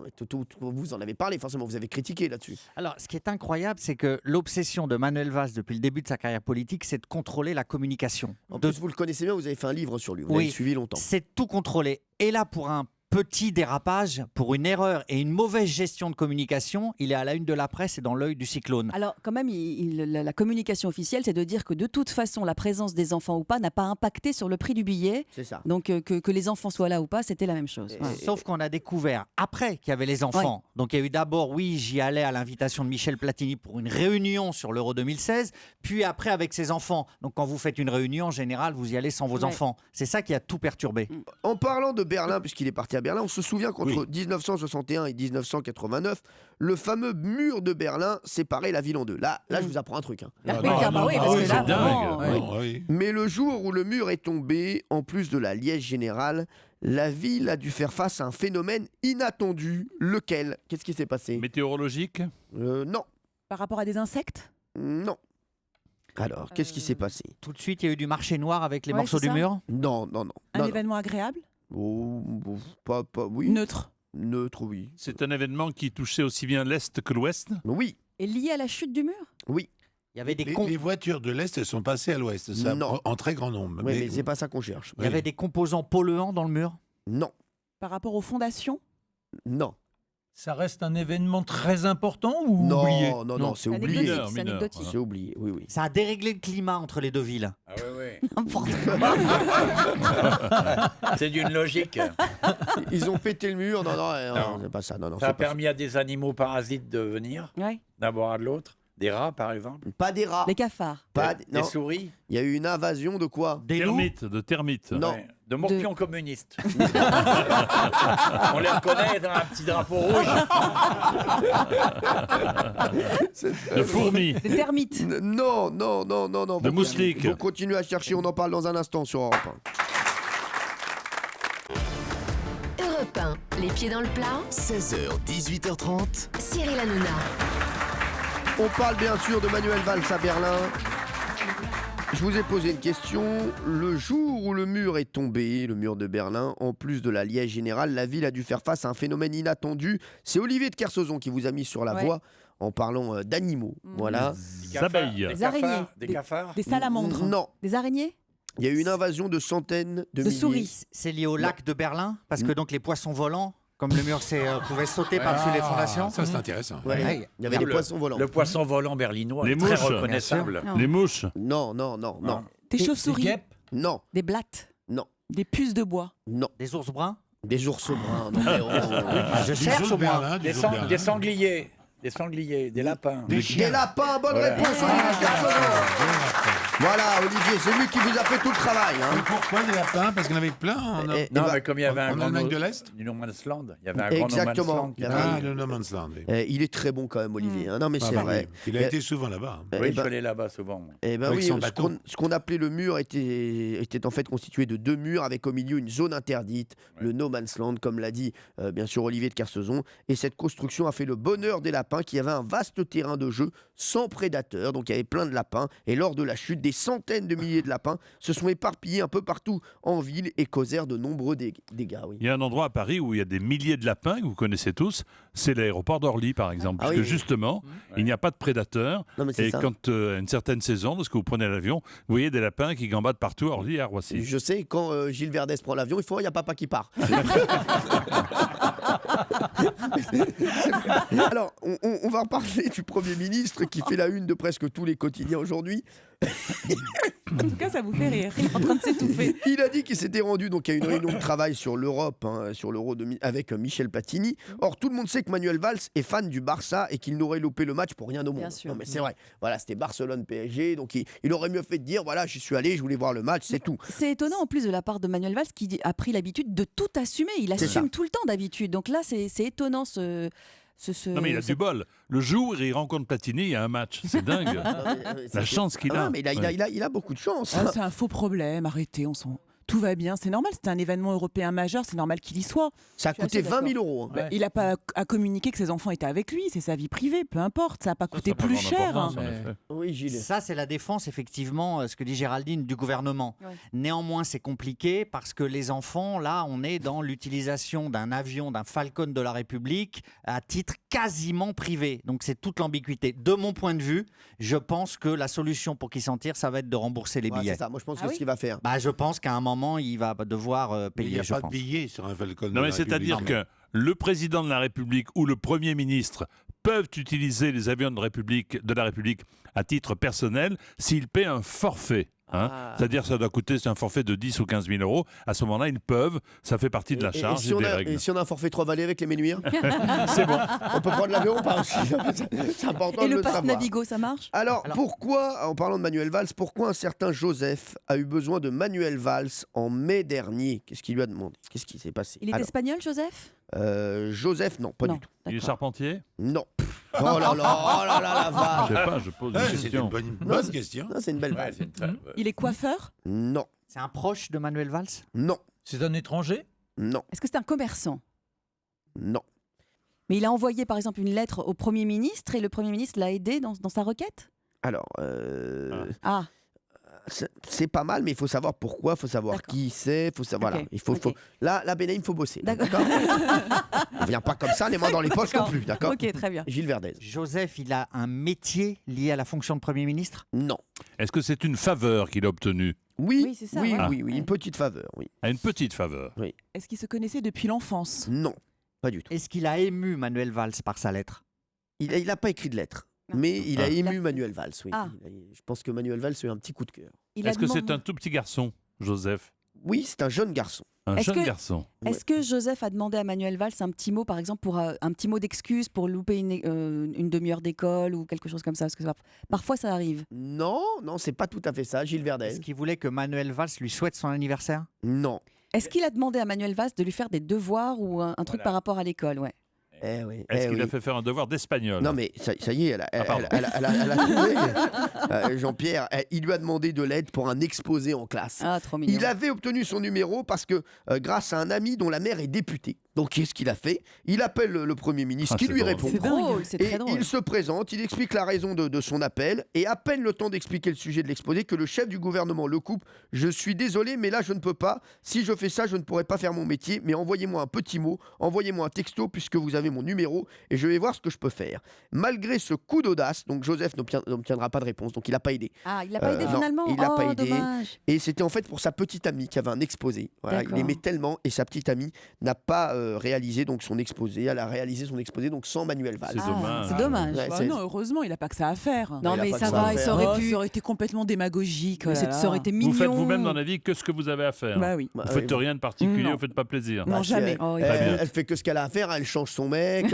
C: Vous en avez parlé forcément, vous avez critiqué là-dessus.
F: Alors, ce qui est incroyable, c'est que l'obsession de Manuel Valls depuis le début de sa carrière politique, c'est de contrôler la communication.
C: En
F: De-
C: plus, vous le connaissez bien, vous avez fait un livre sur lui, vous
F: Oui.
C: l'avez suivi longtemps.
F: C'est tout contrôler. Et là, pour un petit dérapage, pour une erreur et une mauvaise gestion de communication, il est à la une de la presse et dans l'œil du cyclone.
E: Alors, quand même, la communication officielle, c'est de dire que de toute façon, la présence des enfants ou pas n'a pas impacté sur le prix du billet.
C: C'est ça.
E: Donc, que les enfants soient là ou pas, c'était la même chose.
C: Et-
E: Voilà.
F: Sauf qu'on a découvert après qu'il y avait les enfants. Donc il y a eu d'abord, oui, j'y allais à l'invitation de Michel Platini pour une réunion sur l'Euro 2016, puis après avec ses enfants. Donc quand vous faites une réunion, en général, vous y allez sans vos
E: Ouais.
F: enfants. C'est ça qui a tout perturbé.
C: En parlant de Berlin, puisqu'il est parti à Berlin, on se souvient qu'entre
H: Oui.
C: 1961 et 1989, le fameux mur de Berlin séparait la ville en deux. Là, je vous apprends un truc. Hein.
E: Ah oui, parce que là,
I: c'est
E: vraiment,
I: dingue.
E: ouais.
H: Non, oui.
C: Mais le jour où le mur est tombé, en plus de la liesse générale, la ville a dû faire face à un phénomène inattendu. Lequel? Qu'est-ce qui s'est passé?
I: Météorologique.
C: Non,
L: Par rapport à des insectes?
C: non. Alors, qu'est-ce qui s'est passé?
F: Tout de suite, il y a eu du marché noir avec les
L: Ouais,
F: morceaux
L: c'est
F: du
L: ça.
F: mur.
C: Non, non, non.
L: Un
C: Non, non.
L: événement agréable?
C: Oh, pas, oui.
L: Neutre?
C: Neutre, oui.
I: C'est un événement qui touchait aussi bien l'Est que l'Ouest.
C: Oui,
E: est lié à la chute du mur?
C: Oui.
F: Il y avait des
H: les voitures de l'Est sont passées à l'Ouest, ça,
C: Non.
H: en très grand nombre.
C: Oui, mais c'est pas ça qu'on cherche.
F: Il y avait des composants polluants dans le mur?
C: Non.
L: Par rapport aux fondations?
C: Non.
G: Ça reste un événement très important ou
C: Non,
G: oublié?
C: non, c'est oublié.
E: Anecdotique, c'est anecdotique.
C: C'est oublié, oui, oui.
F: Ça a déréglé le climat entre les deux villes.
D: Ah oui,
E: N'importe
D: oui. C'est d'une logique.
C: Ils ont pété le mur. Non, c'est pas ça. Non,
D: Ça a
C: c'est pas
D: permis à des animaux parasites de venir,
E: Ouais.
D: d'un bord à de l'autre. Des rats, par exemple.
C: Pas des rats.
E: Les cafards.
D: Des
C: Non.
D: souris.
C: Il y a eu une invasion de quoi?
F: Des loups?
I: De termites.
C: Non.
D: Ouais. De morpions communistes. On les reconnaît dans un petit drapeau rouge.
I: De fourmis.
E: Des termites.
C: Non.
I: De moustiques.
C: Vous continuez à chercher, on en parle dans un instant sur Europe 1.
B: Europe 1, les pieds dans le plat.
A: 16h, 18h30.
B: Cyril Hanouna.
C: On parle bien sûr de Manuel Valls à Berlin. Je vous ai posé une question. Le jour où le mur est tombé, le mur de Berlin, en plus de la liesse générale, la ville a dû faire face à un phénomène inattendu. C'est Olivier de Kersauzon qui vous a mis sur la voie en parlant d'animaux. Voilà.
I: Des abeilles.
E: Des araignées.
D: Des cafards.
L: Des salamandres?
C: Non.
E: Des araignées?
C: Il y a eu une invasion de centaines de
E: De
C: milliers.
E: souris.
F: C'est lié au lac de Berlin? Parce que donc les poissons volants, comme le mur pouvait sauter par-dessus les fondations?
H: Ça, c'est intéressant.
C: Ouais.
F: Ouais.
C: Il y avait des poissons volants.
D: Le poisson volant berlinois.
I: Les
D: est très
I: mouches.
D: reconnaissable.
E: Non.
I: Les mouches.
C: Non.
L: Des chauves-souris?
G: Des guêpes?
C: Non.
E: Des blattes.
L: Des puces de bois?
C: Non.
F: Des ours bruns?
C: Des ours bruns. Non, mais
F: Je
H: Du
F: cherche
H: jour
F: au
H: de
F: moins.
H: Berlin, du
D: Des,
H: jour de Berlin.
D: des sangliers. Des sangliers, des lapins.
H: Des chiens.
C: Des lapins, bonne
D: Voilà.
C: réponse, Olivier Kersauzon. Voilà, Olivier, c'est lui qui vous a fait tout le travail.
H: Et pourquoi des lapins? Parce qu'il y en avait plein
D: Non,
C: bah,
D: mais comme il y avait un
H: en
D: grand
H: Allemagne de l'Est.
D: du No Man's Land, il y avait un grand No
C: Exactement.
D: Man's Land.
C: Il y avait-
H: Le No Man's Land. Oui.
C: il est très bon quand même, Olivier. hein. Non, mais
H: Ah,
C: c'est
H: bah
C: vrai.
H: oui. Il a été souvent là-bas.
C: Eh
D: Oui, je
C: ben-
D: suis allé là-bas souvent.
C: Eh ben
H: Avec
C: oui,
H: son
C: ce
H: bateau.
C: qu'on appelait le mur était en fait constitué de 2 murs avec au milieu une zone interdite, le No Man's Land, comme l'a dit bien sûr Olivier de Kersauzon. Et cette construction a fait le bonheur des lapins qui avaient un vaste terrain de jeu sans prédateurs. Donc il y avait plein de lapins. Et lors de la chute, des centaines de milliers de lapins se sont éparpillés un peu partout en ville et causèrent de nombreux dégâts. Oui.
I: Il y a un endroit à Paris où il y a des milliers de lapins que vous connaissez tous. C'est l'aéroport d'Orly, par exemple.
C: Ah
I: Parce que
C: oui.
I: justement, il n'y a pas de prédateurs.
C: Non, mais c'est
I: Et
C: ça.
I: quand, à une certaine saison, lorsque vous prenez l'avion, vous voyez des lapins qui gambadent partout à Orly et à Roissy.
C: Je sais, quand Gilles Verdès prend l'avion, il y a papa qui part. Alors, on va reparler du Premier ministre qui fait la une de presque tous les quotidiens aujourd'hui.
L: En tout cas, ça vous fait rire. Il est en train de s'étouffer.
C: Il a dit qu'il s'était rendu donc à une réunion de travail sur l'Europe, sur l'Euro avec Michel Platini. Or, tout le monde sait que Manuel Valls est fan du Barça et qu'il n'aurait loupé le match pour rien au monde.
E: Bien sûr.
C: Non, mais c'est vrai. Voilà, c'était Barcelone-PSG, donc il aurait mieux fait de dire voilà, j'y suis allé, je voulais voir le match, c'est tout.
E: C'est étonnant en plus de la part de Manuel Valls qui a pris l'habitude de tout assumer. Il
C: C'est
E: assume
C: ça.
E: tout le temps d'habitude. Donc là, c'est étonnant
I: Non, mais il a du bol. Le jour où il rencontre Platini, il y a un match. C'est dingue. La chance qu'il a.
C: Ah, mais il a beaucoup de chance.
L: Ah, c'est un faux problème. Arrêtez, tout va bien. C'est normal. C'est un événement européen majeur. C'est normal qu'il y soit.
C: Ça a
L: Je suis
C: coûté
L: assez
C: 20
L: d'accord.
C: 000 euros.
L: Bah, il n'a pas à communiquer que ses enfants étaient avec lui. C'est sa vie privée. Peu importe. Ça n'a pas coûté
I: Ça n'a pas
L: plus
I: grande
L: cher.
I: importance, en effet.
C: Oui, Gilles.
F: Ça, c'est la défense, effectivement, ce que dit Géraldine, du gouvernement.
E: Ouais.
F: Néanmoins, c'est compliqué parce que les enfants, là, on est dans l'utilisation d'un avion, d'un Falcon de la République à titre quasiment privé. Donc, c'est toute l'ambiguïté. De mon point de vue, je pense que la solution pour qu'ils s'en tirent, ça va être de rembourser les
C: Ouais,
F: billets.
C: c'est ça. Moi, je pense
E: Ah
C: que
E: oui
C: ce qu'il va faire.
F: Bah, je pense qu'à un moment, il va devoir
H: Mais il n'y
F: payer,
H: a
F: je
H: pas
F: pense.
H: de billets sur un Falcon.
I: Non, mais c'est-à-dire que le président de la République ou le Premier ministre peuvent utiliser les avions de la République à titre personnel s'ils paient un forfait. C'est-à-dire ça doit coûter un forfait de 10 ou 15 000 euros. À ce moment-là, ils peuvent. Ça fait partie de la charge
C: si
I: et
C: on
I: des
C: a,
I: règles.
C: et si on a un forfait 3 vallées avec les Ménuires,
I: C'est bon.
C: on peut prendre l'avion ou pas aussi. C'est important
E: Et
C: de
E: le
C: le
E: pass
C: savoir.
E: Navigo, ça marche?
C: Alors, pourquoi, en parlant de Manuel Valls, pourquoi un certain Joseph a eu besoin de Manuel Valls en mai dernier? Qu'est-ce qu'il lui a demandé? Qu'est-ce qui s'est passé?
E: Il est espagnol, Joseph?
C: Joseph, non, pas
E: Non,
C: du tout.
I: Il est
E: d'accord.
I: charpentier?
C: Non. Oh là là, la vache.
I: Je sais pas, je pose une
H: C'est
I: question.
H: une bonne question.
C: Non, c'est une belle
D: Ouais,
C: balle.
D: c'est une très-
L: Il est coiffeur?
C: Non,
F: C'est un proche de Manuel Valls?
C: non,
G: C'est un étranger?
C: non,
E: Est-ce que c'est un commerçant?
C: non.
E: Mais il a envoyé par exemple une lettre au Premier ministre et le Premier ministre l'a aidé dans sa requête?
C: Alors,
E: Ah,
C: c'est pas mal, mais il faut savoir pourquoi, il faut savoir qui c'est, faut savoir.
E: Ok,
C: Voilà, il faut,
E: ok.
C: là, Benaïm, il faut bosser.
E: D'accord.
C: On vient pas comme ça, les mains dans les poches non plus, d'accord.
E: Ok, très bien.
C: Gilles Verdez.
F: Joseph, il a un métier lié à la fonction de Premier ministre?
C: Non.
I: Est-ce que c'est une faveur qu'il a obtenue?
C: Oui,
E: c'est ça,
C: oui,
E: ouais.
C: oui, une petite faveur, oui.
I: À une petite faveur.
C: Oui.
L: Est-ce qu'ils se connaissaient depuis l'enfance?
C: Non, pas du tout.
F: Est-ce qu'il a ému Manuel Valls par sa lettre?
C: Il n'a pas écrit de lettre,
E: Non.
C: mais il a
I: Ah.
C: ému Manuel Valls, oui.
E: Ah.
C: Je pense que Manuel Valls a eu un petit coup de cœur.
E: Il a
I: Est-ce que c'est
E: demandé-
I: un tout petit garçon, Joseph?
C: Oui, c'est un jeune garçon.
I: Un
E: Est-ce
I: jeune
E: que-
I: garçon.
E: Est-ce que Joseph a demandé à Manuel Valls un petit mot, par exemple, pour un petit mot d'excuse pour louper une demi-heure d'école ou quelque chose comme ça? Parce que parfois, ça arrive.
C: Non, c'est pas tout à fait ça, Gilles Verdez.
F: Est-ce qu'il voulait que Manuel Valls lui souhaite son anniversaire?
C: Non.
E: Est-ce qu'il a demandé à Manuel Valls de lui faire des devoirs ou un truc par rapport à l'école? Ouais.
I: Est-ce qu'il a fait faire un devoir d'espagnol?
C: Non, mais ça y est, elle a
I: pardon.
C: trouvé. Jean-Pierre, il lui a demandé de l'aide pour un exposé en classe.
E: Ah, trop mignon.
C: Il avait obtenu son numéro parce que, grâce à un ami dont la mère est députée. Donc, qu'est-ce qu'il a fait? Il appelle le Premier ministre
I: Ah,
C: qui
I: c'est
C: lui
I: drôle.
C: répond.
E: C'est drôle, c'est
C: Et
E: très drôle.
C: il se présente, il explique la raison de son appel, et à peine le temps d'expliquer le sujet de l'exposé que le chef du gouvernement le coupe. Je suis désolé, mais là je ne peux pas. Si je fais ça, je ne pourrai pas faire mon métier, mais envoyez-moi un petit mot, envoyez-moi un texto puisque vous avez mon numéro, et je vais voir ce que je peux faire. Malgré ce coup d'audace, donc Joseph n'obtiendra pas de réponse, donc il n'a pas aidé.
E: Ah, il l'a pas aidé
C: non,
E: finalement?
C: il l'a
E: Oh,
C: pas aidé.
E: dommage.
C: Et c'était en fait pour sa petite amie qui avait un exposé. Voilà, il
E: D'accord.
C: aimait tellement, et sa petite amie n'a pas réalisé donc son exposé. Elle a réalisé son exposé donc sans Manuel Valls.
I: C'est dommage.
E: C'est dommage.
C: Ouais,
L: Bah
C: c'est-
L: non, heureusement, il n'a pas que ça à faire.
E: Non,
C: Il a
E: mais
C: pas
E: ça
C: que ça à
E: va, il
C: faire.
E: aurait pu.
L: Ça aurait été complètement démagogique. oh là là.
E: Ça aurait été mignon.
I: Vous faites vous-même dans la vie que ce que vous avez à faire.
L: Bah oui.
C: Bah,
I: Vous faites
C: oui.
I: rien de particulier,
L: Non.
I: vous faites pas plaisir.
L: Non,
C: si
L: jamais.
C: Elle,
E: Oh, il
I: Très bien.
C: elle fait que ce qu'elle a à faire, elle change son mec.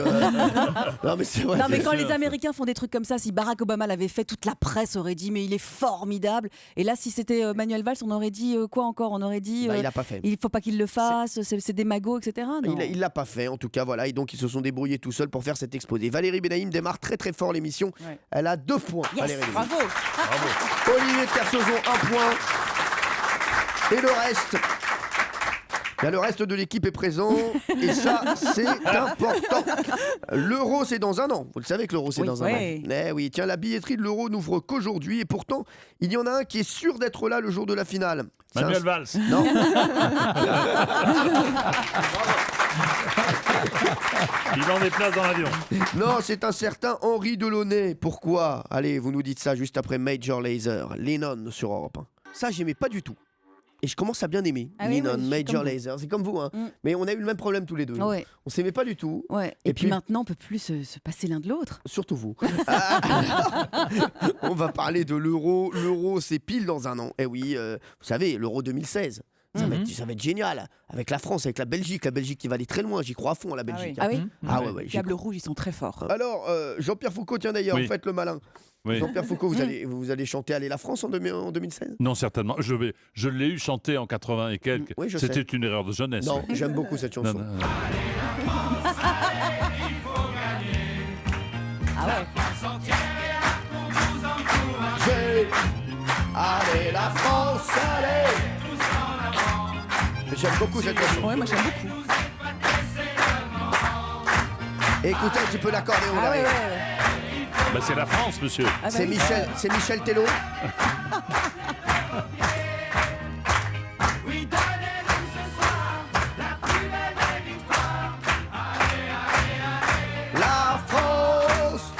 C: Non, mais c'est vrai.
E: Non, mais
I: bien
E: quand
I: sûr.
E: les Américains font des trucs comme ça, si Barack Obama l'avait fait, toute la presse aurait dit mais il est formidable. Et là, si c'était Manuel Valls, on aurait dit quoi encore? On aurait dit
C: Bah, il n'a pas fait.
E: il faut pas qu'il le fasse, c'est des magots, etc. Non.
C: Il l'a pas fait, en tout cas, voilà. Et donc, ils se sont débrouillés tout seuls pour faire cet exposé. Valérie Benaïm démarre très très fort l'émission.
L: Ouais.
C: Elle a 2 points.
E: Yes,
C: Valérie Benaïm.
L: Bravo.
C: Olivier de Kersauzon, 1 point. Et le reste. Bien, le reste de l'équipe est présent. Et ça, c'est important. L'euro, c'est dans un an. Vous le savez que l'euro, c'est
E: Oui.
C: dans un
L: Ouais.
C: an. Eh oui, tiens, la billetterie de l'euro n'ouvre qu'aujourd'hui. Et pourtant, il y en a un qui est sûr d'être là le jour de la finale. C'est un-
I: Manuel Valls.
C: Non.
I: Il en déplace dans l'avion.
C: Non, c'est un certain Henri Delaunay. Pourquoi? Allez, vous nous dites ça juste après Major Lazer, Lennon sur Europe 1. Ça, j'aimais pas du tout. Et je commence à bien aimer
E: Ah oui,
C: Lennon,
E: oui, je suis
C: Major
E: comme vous.
C: Lazer. C'est comme vous, hein.
E: Mm.
C: Mais on a eu le même problème tous les deux.
E: Ouais.
C: On s'aimait pas du tout.
E: Ouais.
C: Et
E: Et, puis
C: puis-
E: maintenant, on peut plus se passer l'un de l'autre.
C: Surtout vous. Ah. On va parler de l'euro. L'euro, c'est pile dans un an. Eh oui, vous savez, l'euro 2016. Ça va être génial. Avec la France, avec la Belgique. La Belgique qui va aller très loin. J'y crois à fond, la Belgique.
E: Ah oui.
C: Ah ouais, j'y
L: Diable Rouge, ils sont très forts.
C: Alors, Jean-Pierre Foucault, tiens d'ailleurs,
I: Oui.
C: vous faites le malin.
I: Oui.
C: Jean-Pierre Foucault, vous allez chanter Aller la France en 2016?
I: Non, certainement. Je l'ai eu chanté en 80 et quelques.
C: Oui, je
I: C'était
C: sais.
I: une erreur de jeunesse.
C: Non, j'aime beaucoup cette chanson.
I: Non, non, non.
E: Ah ouais.
C: Allez la France, allez. J'aime beaucoup cette chanson.
L: Ouais, moi j'aime beaucoup.
C: Écoutez un petit peu l'accordéon
E: Ah ouais,
C: derrière.
E: ouais, ouais.
I: Bah, c'est la France, monsieur.
E: Ah bah
C: C'est
E: oui.
C: Michel Tello. La France.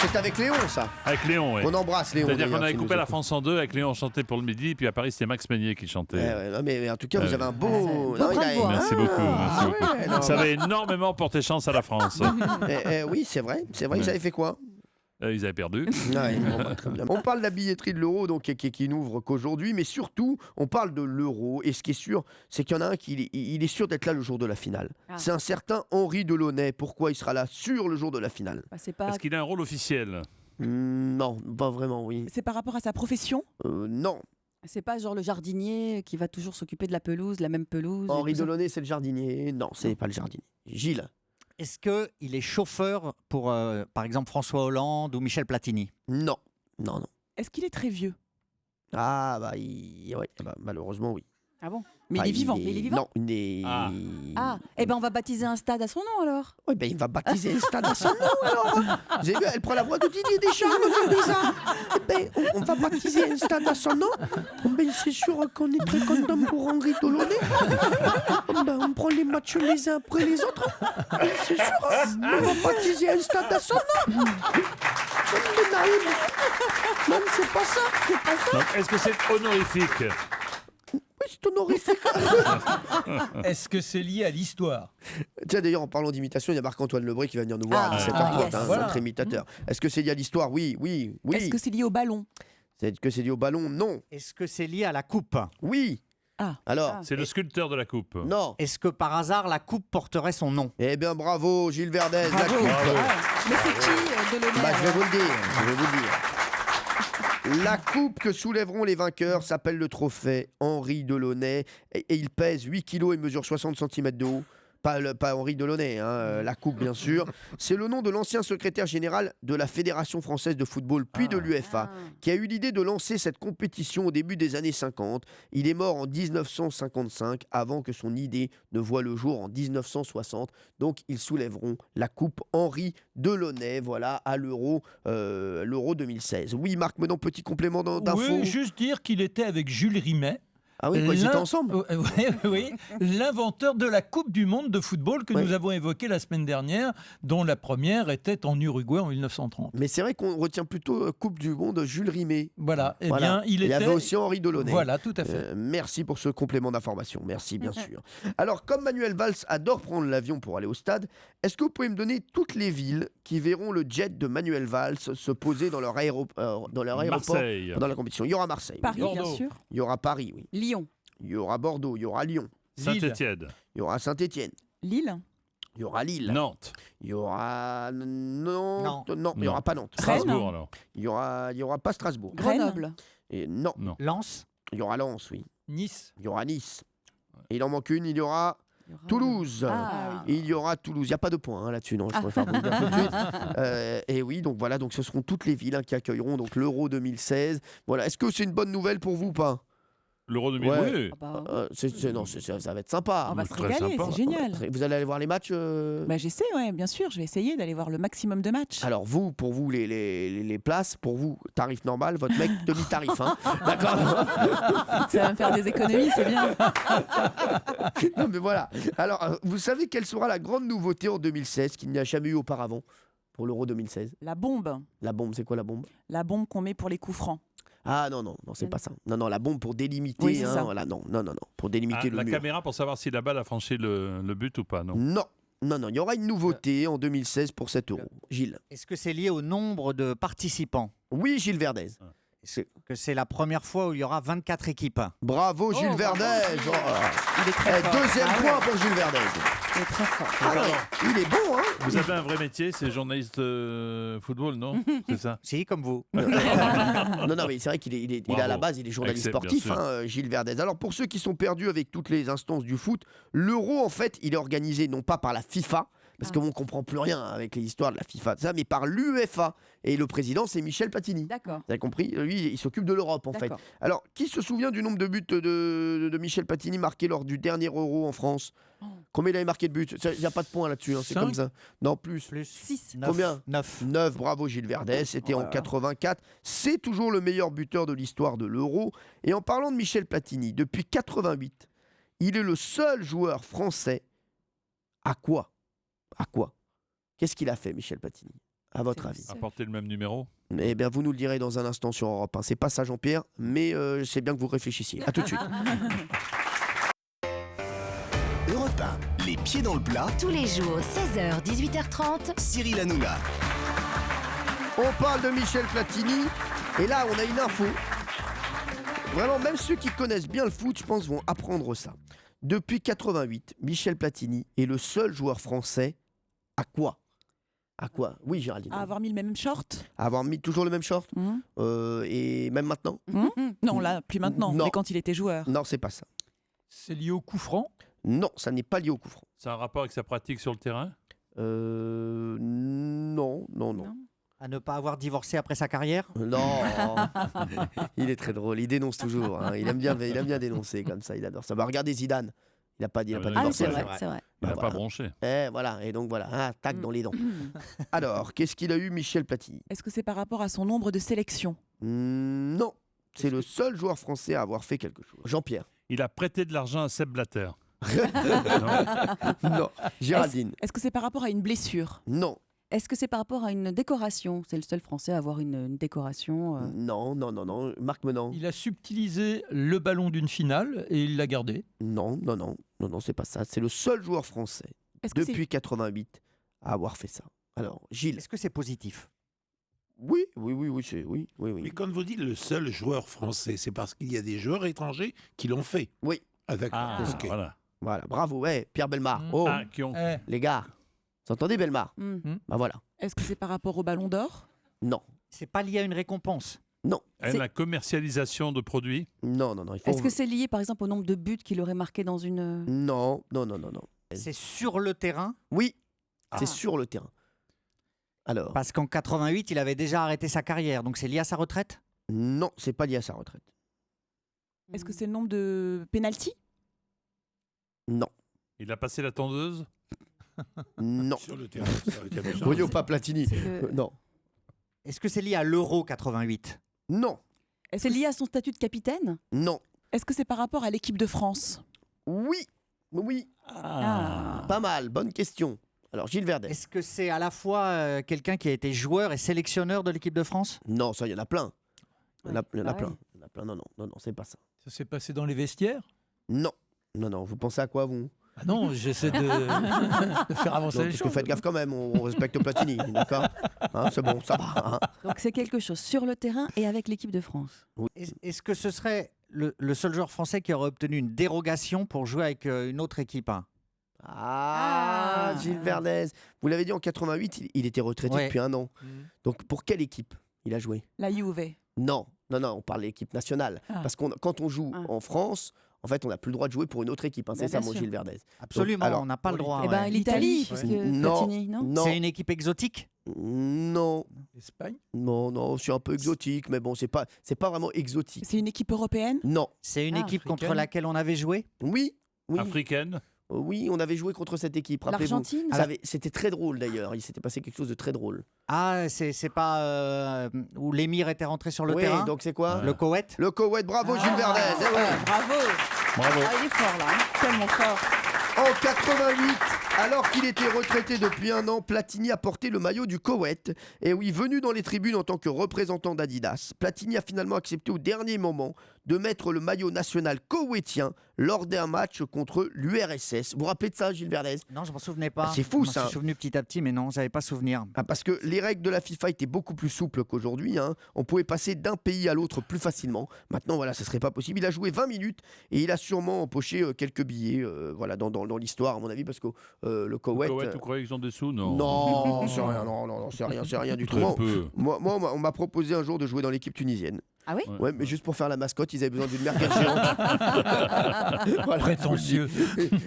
C: C'est avec Léon, ça.
I: Avec Léon, oui.
C: On embrasse Léon.
I: C'est-à-dire
C: d'ailleurs,
I: qu'on avait
C: qui
I: coupé
C: nous
I: la
C: écoute.
I: France en deux, avec Léon chantait pour le midi, puis à Paris, c'était Max Meignier qui chantait.
C: Ouais, non, mais en tout cas, vous avez un beau.
E: beau
C: Non, il
E: bras
C: a-
E: de voix,
I: Merci beaucoup. Merci beaucoup.
C: ouais, non.
I: Ça avait énormément porté chance à la France.
C: Oui, c'est vrai.
I: Ouais.
C: Ils avaient fait quoi?
I: Ils avaient perdu.
C: Ouais, bon, bah, très bien. On parle de la billetterie de l'euro donc qui n'ouvre qu'aujourd'hui, mais surtout on parle de l'euro. Et ce qui est sûr, c'est qu'il y en a un qui il est sûr d'être là le jour de la finale.
E: Ah.
C: C'est un certain Henri Delaunay. Pourquoi il sera là sur le jour de la finale?
E: Bah, c'est pas.
I: Est-ce qu'il a un rôle officiel?
C: Non, pas vraiment. Oui.
L: C'est par rapport à sa profession?
C: Non.
E: C'est pas genre le jardinier qui va toujours s'occuper de la pelouse, la même pelouse. et
C: Henri
E: tout ça.
C: Delaunay, c'est le jardinier. Non, c'est pas le jardinier. Gilles.
F: Est-ce qu'il est chauffeur pour, par exemple, François Hollande ou Michel Platini?
C: Non. Non, non.
L: Est-ce qu'il est très vieux?
C: Ah bah, ouais, bah, malheureusement oui.
E: Ah bon?
L: Mais il est vivant.
C: Non, il est.
E: Ah, eh ben on va baptiser un stade à son nom alors.
C: Oui, ben il va baptiser un stade à son nom alors. Vous avez vu, elle prend la voix de Didier Deschamps, regardez ça. Eh ben, on va baptiser un stade à son nom. Ben, c'est sûr qu'on est très content pour Henri Delaunay. Ben, on prend les matchs les uns après les autres. Ben, c'est sûr, on va baptiser un stade à son nom. Mais Naïm, non, c'est pas ça, c'est pas ça.
I: Donc, est-ce que c'est honorifique?
C: Oui, c'est honorifique.
G: Est-ce que c'est lié à l'histoire?
C: Tiens, d'ailleurs, en parlant d'imitation, il y a Marc-Antoine Lebré qui va venir nous voir à 17h30,
E: yes.
C: hein, notre imitateur. Est-ce que c'est lié à l'histoire? Oui.
L: Est-ce que c'est lié au ballon?
C: Est-ce que c'est lié au ballon? Non.
F: Est-ce que c'est lié à la coupe?
C: Oui. Alors?
I: C'est le sculpteur de la coupe.
C: Non.
F: Est-ce que par hasard la coupe porterait son nom?
C: Eh bien, bravo, Gilles Verdez, la coupe.
E: Mais c'est qui Delaunay?
C: Bah, je vais vous le dire. La coupe que soulèveront les vainqueurs s'appelle le trophée Henri Delaunay et il pèse 8 kg et mesure 60 cm de haut. Pas Henri Delaunay, hein, la coupe bien sûr. C'est le nom de l'ancien secrétaire général de la Fédération française de football, puis de l'UEFA, qui a eu l'idée de lancer cette compétition au début des années 50. Il est mort en 1955, avant que son idée ne voie le jour en 1960. Donc ils soulèveront la coupe Henri Delaunay, voilà, à l'Euro 2016. Oui, Marc, maintenant petit complément d'info.
G: Oui, juste dire qu'il était avec Jules Rimet.
C: Ah oui, ils étaient ensemble.
G: Oui, l'inventeur de la Coupe du Monde de football que nous avons évoquée la semaine dernière, dont la première était en Uruguay en 1930.
C: Mais c'est vrai qu'on retient plutôt Coupe du Monde Jules Rimet.
G: Voilà, bien, il
C: y avait aussi Henri Delaunay.
G: Voilà, tout à fait.
C: Merci pour ce complément d'information. Merci, bien sûr. Alors, comme Manuel Valls adore prendre l'avion pour aller au stade, est-ce que vous pouvez me donner toutes les villes qui verront le jet de Manuel Valls se poser dans leur aéroport
I: Marseille.
C: pendant la compétition? Il y aura Marseille.
E: Paris,
C: oui.
E: bien sûr.
C: Il y aura Paris, oui.
E: Lyon.
C: Il y aura Bordeaux, il y aura Lyon.
I: Saint-Étienne.
C: Il y aura Saint-Étienne.
L: Lille.
C: Il y aura Lille.
I: Nantes.
C: Il y aura non, il n'y aura pas Nantes.
I: Strasbourg alors.
C: Il y aura pas Strasbourg.
E: Grenoble.
C: Et non.
F: Lens.
C: Il y aura Lens, oui.
G: Nice.
C: Il y aura Nice. Et il en manque une, il y aura Toulouse. Il y aura Toulouse. Il n'y a pas de point là-dessus, non, je préfère vous le dire tout de suite. Et oui, donc voilà, donc ce seront toutes les villes qui accueilleront donc l'Euro 2016. Voilà. Est-ce que c'est une bonne nouvelle pour vous ou pas?
I: L'Euro 2016.
C: Oui. Ça va être sympa.
L: On va se régaler, c'est génial.
C: Vous allez aller voir les matchs
L: J'essaie, bien sûr. Je vais essayer d'aller voir le maximum de matchs.
C: Alors pour vous, les places, pour vous, tarif normal, votre mec, demi-tarif. Hein. D'accord.
L: Ça va me faire des économies, c'est bien.
C: Non, mais voilà. Alors, vous savez quelle sera la grande nouveauté en 2016 qu'il n'y a jamais eu auparavant pour l'Euro 2016?
L: La bombe.
C: La bombe, c'est quoi la bombe?
L: La bombe qu'on met pour les coups francs.
C: Ah non, c'est pas ça. Non, la bombe pour délimiter.
L: Oui, c'est ça.
C: Voilà, non, pour délimiter le
I: la
C: mur.
I: caméra pour savoir si la balle a franchi le but ou pas, non?
C: Non, il y aura une nouveauté en 2016 pour cet Euro. Gilles.
F: Est-ce que c'est lié au nombre de participants?
C: Oui, Gilles Verdez.
F: Est-ce que c'est la première fois où il y aura 24 équipes?
C: Bravo, Gilles Verdez.
L: Il est très fort.
C: Deuxième point pour Gilles Verdez.
L: Il est très fort.
C: Il est bon, hein?
I: Vous avez un vrai métier, c'est journaliste football, non? C'est ça?
F: Si, comme vous.
C: Non, mais c'est vrai qu'il est
I: Bravo.
C: à la base, il est journaliste
I: Excellent,
C: sportif,
I: bien sûr.
C: Gilles Verdez. Alors, pour ceux qui sont perdus avec toutes les instances du foot, l'Euro, en fait, il est organisé non pas par la FIFA, parce qu'on ne comprend plus rien avec l'histoire de la FIFA, mais par l'UEFA. Et le président, c'est Michel Platini.
E: D'accord.
C: Vous avez compris? Lui, il s'occupe de l'Europe, en fait.
E: D'accord.
C: Alors, qui se souvient du nombre de buts de Michel Platini marqués lors du dernier Euro en France? Combien il avait marqué de buts? Il n'y a pas de point là-dessus, c'est
G: 5?
C: comme ça. Non, plus.
E: 6.
C: Combien?
F: 9.
C: 9, bravo Gilles Verdez, c'était en 84. C'est toujours le meilleur buteur de l'histoire de l'Euro. Et en parlant de Michel Platini, depuis 88, il est le seul joueur français. À quoi? Qu'est-ce qu'il a fait, Michel Platini, à votre avis?
I: Apporter le même numéro?
C: Eh bien, vous nous le direz dans un instant sur Europe 1. C'est pas ça, Jean-Pierre, mais c'est bien que vous réfléchissiez. À tout de suite.
A: Europe 1, les pieds dans le plat.
B: Tous les jours, 16h, 18h30.
A: Cyril Hanouna.
C: On parle de Michel Platini, et là, on a une info. Vraiment, même ceux qui connaissent bien le foot, je pense, vont apprendre ça. Depuis 88, Michel Platini est le seul joueur français à quoi? Oui, Géraldine.
L: À avoir mis le même short.
C: À avoir mis toujours le même short et même maintenant?
L: Non, là, plus maintenant,
C: Non.
L: mais quand il était joueur.
C: Non, c'est pas ça.
G: C'est lié au coup franc?
C: Non, ça n'est pas lié au coup franc.
I: C'est un rapport avec sa pratique sur le terrain?
C: Non.
F: À ne pas avoir divorcé après sa carrière?
C: Non. Il est très drôle, il dénonce toujours. Hein. Il aime bien dénoncer comme ça, il adore ça. Bah, regardez Zidane. Il n'a pas dit, divorcé.
E: c'est vrai, c'est vrai.
I: Il n'a
C: voilà.
I: pas bronché.
C: Voilà, et donc voilà, tac dans les dents. Alors, qu'est-ce qu'il a eu, Michel Platini?
L: Est-ce que c'est par rapport à son nombre de sélections?
C: Non, c'est le seul joueur français à avoir fait quelque chose. Jean-Pierre.
I: Il a prêté de l'argent à Sepp Blatter.
C: Non. Géraldine.
L: Est-ce que c'est par rapport à une blessure?
C: Non.
E: Est-ce que c'est par rapport à une décoration? C'est le seul Français à avoir une décoration.
C: Non. Marc Menant.
G: Il a subtilisé le ballon d'une finale et il l'a gardé.
C: Non, c'est pas ça. C'est le seul joueur français depuis 88 à avoir fait ça. Alors, Gilles.
F: Est-ce que c'est positif?
C: Oui.
H: Mais quand vous dites le seul joueur français, c'est parce qu'il y a des joueurs étrangers qui l'ont fait.
C: Oui.
H: Ah d'accord.
I: Ah,
H: Ok.
C: Voilà, bravo, Pierre Bellemare. Oh,
I: qui ont...
C: les gars, vous entendez Bellemare? Bah voilà.
L: Est-ce que c'est par rapport au Ballon d'Or?
C: Non.
F: C'est pas lié à une récompense?
C: Non.
I: La commercialisation de produits?
C: Non.
E: Est-ce que c'est lié par exemple au nombre de buts qu'il aurait marqué dans une...
C: Non.
F: C'est sur le terrain?
C: Oui, c'est sur le terrain. Alors.
F: Parce qu'en 88, il avait déjà arrêté sa carrière, donc c'est lié à sa retraite?
C: Non, c'est pas lié à sa retraite.
L: Est-ce que c'est le nombre de pénaltys?
C: Non.
I: Il a passé la tondeuse?
C: Non.
H: Sur le terrain. ça aurait été méchant.
C: Voyons pas Platini. Non.
F: Est-ce que c'est lié à l'Euro 88?
C: Non.
E: C'est lié à son statut de capitaine?
C: Non.
L: Est-ce que c'est par rapport à l'équipe de France?
C: Oui. Pas mal, bonne question. Alors, Gilles Verdez.
F: Est-ce que c'est à la fois quelqu'un qui a été joueur et sélectionneur de l'équipe de France?
C: Non, ça, il y en a plein. Il y en a
E: Ah
C: plein. Non, c'est pas ça.
G: Ça s'est passé dans les vestiaires?
C: Non. Vous pensez à quoi, vous?
G: Ah non, j'essaie de faire avancer les
C: parce que
G: choses.
C: faites gaffe quand même, on respecte Platini, d'accord? Hein, c'est bon, ça va. Hein.
E: Donc c'est quelque chose sur le terrain et avec l'équipe de France.
F: Est-ce que ce serait le seul joueur français qui aurait obtenu une dérogation pour jouer avec une autre équipe?
C: Gilles Verdez. Vous l'avez dit, en 88, il était retraité depuis un an. Donc pour quelle équipe il a joué?
L: La Juve.
C: Non, on parle de l'équipe nationale. Parce que quand on joue en France, en fait, on n'a plus le droit de jouer pour une autre équipe. Hein. C'est ça, mon Gilles Verdez.
F: Absolument,
C: Donc, alors,
F: on n'a pas le droit.
E: Eh ben, l'Italie, parce que Platini, non?
F: C'est une équipe exotique?
C: Non.
G: L'Espagne?
C: Non, c'est un peu exotique, mais bon, c'est pas vraiment exotique.
L: C'est une équipe européenne?
C: Non.
F: C'est une équipe
G: africaine.
F: contre laquelle on avait joué?
C: Oui.
I: Africaine?
C: Oui, on avait joué contre cette équipe, rappelez-vous.
E: L'Argentine?
C: C'était très drôle d'ailleurs, il s'était passé quelque chose de très drôle.
F: Ah, c'est pas où l'émir était rentré sur le
C: Oui,
F: terrain?
C: donc c'est quoi?
F: Le Koweït?
C: Le Koweït, bravo Gilles Verdez. Eh ouais.
L: Bravo.
E: Il est fort là, hein. Tellement fort.
C: En 88, alors qu'il était retraité depuis un an, Platini a porté le maillot du Koweït. Et oui, venu dans les tribunes en tant que représentant d'Adidas, Platini a finalement accepté au dernier moment de mettre le maillot national koweïtien lors d'un match contre l'URSS. Vous vous rappelez de ça, Gilles Verdez?
F: Non, je m'en souvenais pas.
C: C'est fou,
F: Je
C: ça.
F: m'en suis souvenu petit à petit, mais non, j'avais pas souvenir.
C: Parce que les règles de la FIFA étaient beaucoup plus souples qu'aujourd'hui. Hein. On pouvait passer d'un pays à l'autre plus facilement. Maintenant, voilà, ça serait pas possible. Il a joué 20 minutes et il a sûrement empoché quelques billets dans l'histoire, à mon avis, parce que le Koweït...
I: Le Koweït, vous croyez qu'ils ont des sous? Non.
C: Non, c'est rien, c'est rien du tout.
I: Très peu.
C: Moi, on m'a proposé un jour de jouer dans l'équipe tunisienne.
E: Ah oui?
C: Ouais, mais juste pour faire la mascotte, ils avaient besoin d'une merguez géante. Voilà.
G: Prétentieux.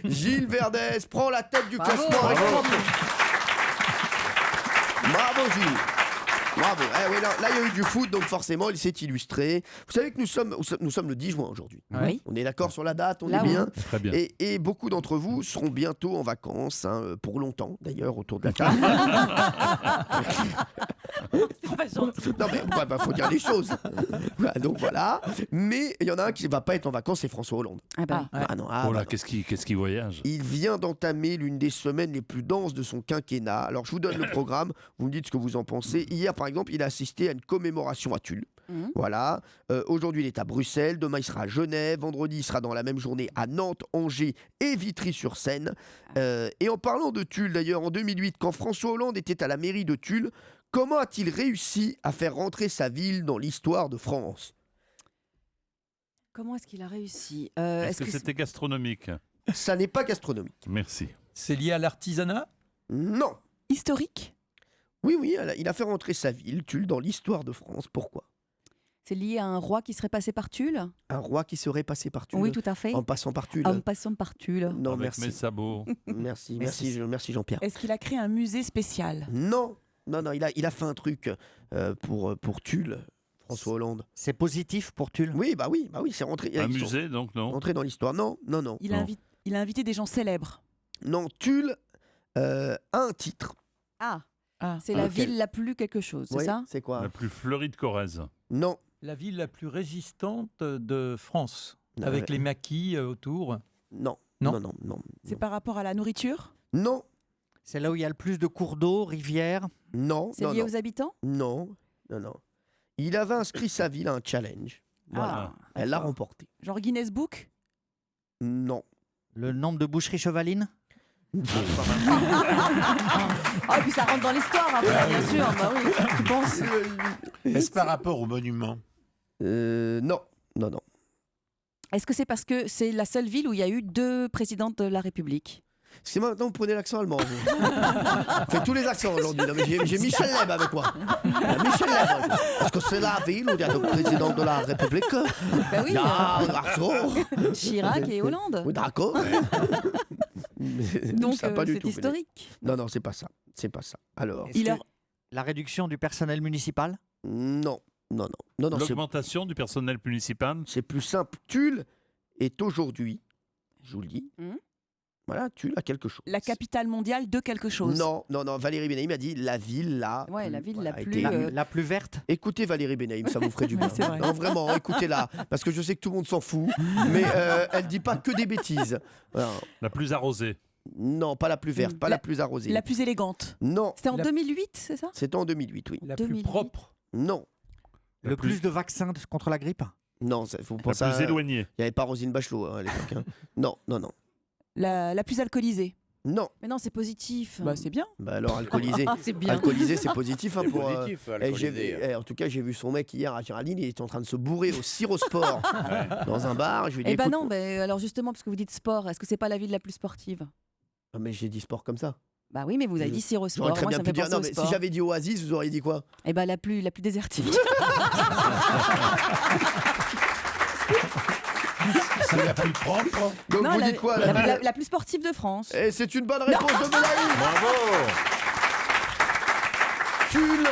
C: Gilles Verdez prend la tête du
E: Bravo.
C: classement. avec 3 points. Bravo Gilles. Bravo. Oui, là, il y a eu du foot, donc forcément, il s'est illustré. Vous savez que nous sommes le 10 juin aujourd'hui.
E: Oui.
C: On est d'accord sur la date, on
E: Là,
C: est bien.
I: Très bien.
C: Et beaucoup d'entre vous seront bientôt en vacances, hein, pour longtemps d'ailleurs, autour de la table.
E: C'est pas gentil.
C: Non mais faut dire les choses. Voilà, donc voilà. Mais il y en a un qui ne va pas être en vacances, c'est François Hollande.
E: Ah bah.
I: Oh là, qu'est-ce qui voyage?
C: Il vient d'entamer l'une des semaines les plus denses de son quinquennat. Alors je vous donne le programme, vous me dites ce que vous en pensez. Hier par exemple, il a assisté à une commémoration à Tulle. Voilà. Aujourd'hui, il est à Bruxelles. Demain, il sera à Genève. Vendredi, il sera dans la même journée à Nantes, Angers et Vitry-sur-Seine. Et en parlant de Tulle, d'ailleurs, en 2008, quand François Hollande était à la mairie de Tulle, comment a-t-il réussi à faire rentrer sa ville dans l'histoire de France?
E: Comment est-ce qu'il a réussi?
I: Est-ce que c'était gastronomique?
C: Ça n'est pas gastronomique.
I: Merci.
G: C'est lié à l'artisanat?
C: Non.
L: Historique?
C: Oui, il a fait rentrer sa ville, Tulle, dans l'histoire de France. Pourquoi?
E: C'est lié à un roi qui serait passé par Tulle?
C: Un roi qui serait passé par Tulle?
E: Oui, tout à fait.
C: En passant par Tulle?
E: En passant par Tulle.
C: Non,
I: Avec
C: merci.
I: mes sabots.
C: Merci Jean-Pierre.
L: Est-ce qu'il a créé un musée spécial?
C: Non. non, il a fait un truc pour Tulle, François Hollande.
F: C'est positif pour Tulle?
C: Oui, c'est rentré.
I: Un musée, donc non.
C: Rentré dans l'histoire. Non.
L: Il a invité des gens célèbres.
C: Non, Tulle a un titre.
E: C'est la ville la plus quelque chose, c'est ça?
C: C'est quoi?
I: La plus fleurie de Corrèze.
C: Non.
G: La ville la plus résistante de France, avec les maquis autour.
C: Non.
L: C'est par rapport à la nourriture?
C: Non.
F: C'est là où il y a le plus de cours d'eau, rivières?
C: Non.
E: C'est lié aux habitants?
C: Non. Il avait inscrit sa ville à un challenge. Voilà. Elle l'a remporté.
L: Genre Guinness Book?
C: Non.
F: Le nombre de boucheries chevalines?
E: Ah, et puis ça rentre dans l'histoire après, bien sûr. Bah oui, tu penses.
H: Est-ce par rapport au monument?
C: Non.
E: Est-ce que c'est parce que c'est la seule ville où il y a eu 2 présidents de la République?
C: C'est maintenant vous prenez l'accent allemand. Vous. Faites tous les accents aujourd'hui. Non, mais j'ai Michel Leb avec moi. Michel Leb. Est-ce que c'est la ville où il y a le président de la République?
E: Ben oui. Chirac et Hollande.
C: Oui, d'accord.
E: Donc
C: pas du
E: c'est
C: tout,
E: historique.
C: Non, c'est pas ça. Alors.
F: La réduction du personnel municipal?
C: Non.
I: L'augmentation du personnel municipal?
C: C'est plus simple. Tulle est aujourd'hui, je vous le dis. Voilà, Tulle a quelque chose.
L: La capitale mondiale de quelque chose.
C: Non. Valérie Benaïm a dit la ville là.
E: Ouais, la ville la plus.
F: La plus verte?
C: Écoutez Valérie Benaïm, ça vous ferait du bien.
L: C'est vrai.
C: Non, vraiment, écoutez-la. Parce que je sais que tout le monde s'en fout. Mais elle dit pas que des bêtises. Voilà.
I: La plus arrosée?
C: Non, pas la plus verte, pas la plus arrosée.
L: La plus élégante?
C: Non.
E: C'était en 2008, c'est ça?
C: C'était en 2008, oui.
G: La plus propre?
C: Non.
F: Le plus de vaccins contre la grippe?
C: Non, faut penser
I: la plus éloignée?
C: Il n'y avait pas Roselyne Bachelot à l'époque. Hein. Non.
L: La plus alcoolisée?
C: Non.
E: Mais non, c'est positif.
L: Bah c'est bien.
C: Bah alors alcoolisé.
E: C'est bien.
C: Alcoolisé, c'est positif hein, pour.
D: Positif, alcoolisé.
C: En tout cas, j'ai vu son mec hier à Géraldine, il était en train de se bourrer au Sirosport dans un bar. Je lui ai dit,
E: Eh ben
C: écoute,
E: non, mais alors justement, parce que vous dites sport, est-ce que c'est pas la ville la plus sportive?
C: Ah, mais j'ai dit sport comme ça.
E: Bah oui, mais vous avez dit Sirosport.
C: J'aurais très
E: Moi,
C: bien
E: ça me
C: pu
E: fait
C: dire.
E: penser
C: Non,
E: au
C: mais
E: sport.
C: si j'avais dit Oasis, vous auriez dit quoi?
E: Eh ben la plus désertique.
H: C'est la plus propre.
C: Donc
E: Non,
C: vous dites quoi
E: la plus sportive de France.
C: Et c'est une bonne réponse de Benaïm.
I: Bravo!
C: Tulle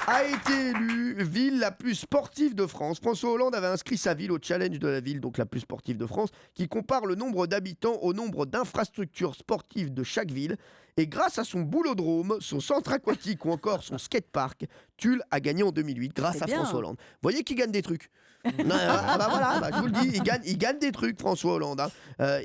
C: a été élue ville la plus sportive de France. François Hollande avait inscrit sa ville au challenge de la ville, donc la plus sportive de France, qui compare le nombre d'habitants au nombre d'infrastructures sportives de chaque ville. Et grâce à son boulodrome, son centre aquatique ou encore son skatepark, Tulle a gagné en 2008 grâce à
E: bien.
C: François Hollande. Vous voyez qui gagne des trucs. Non, voilà, je vous le dis, il gagne des trucs, François Hollande. Hein.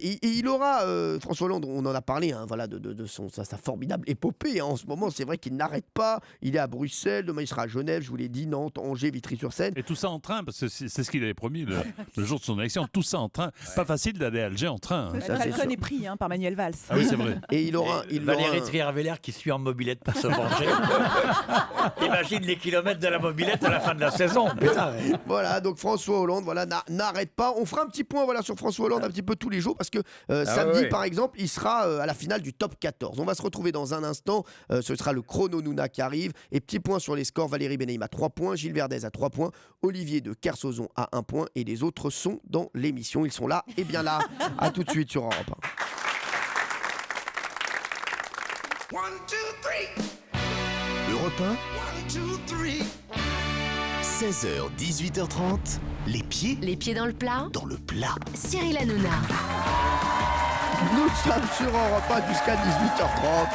C: Il aura, François Hollande, on en a parlé, hein, voilà, de sa formidable épopée. Hein. En ce moment, c'est vrai qu'il n'arrête pas. Il est à Bruxelles, demain il sera à Genève, je vous l'ai dit, Nantes, Angers, Vitry-sur-Seine.
I: Et tout ça en train, parce que c'est ce qu'il avait promis le jour de son élection. Tout ça en train. Pas facile d'aller à Alger en train. Hein.
L: Falcon est pris par Manuel Valls.
I: Ah oui, c'est vrai.
C: Et il aura
D: Valérie Trier-Vélaire qui suit en mobilette pas se venger. Imagine les kilomètres de la mobilette à la fin de la saison. Putain.
C: Voilà, donc François Hollande, voilà, n'arrête pas. On fera un petit point sur François Hollande un petit peu tous les jours parce que samedi, par exemple, il sera à la finale du top 14. On va se retrouver dans un instant. Ce sera le chrono Nouna qui arrive. Et petit point sur les scores. Valérie Benaïm à 3 points, Gilles Verdez à 3 points, Olivier de Kersauzon à 1 point et les autres sont dans l'émission. Ils sont là et bien là. À tout de suite sur Europe 1.
A: 1, 2, 3. Europe 1. 1, 2, 3. 16h, 18h30. Les pieds
B: dans le plat.
A: Dans le plat.
B: Cyril Hanouna.
C: Nous sommes sur Europe 1 jusqu'à 18h30.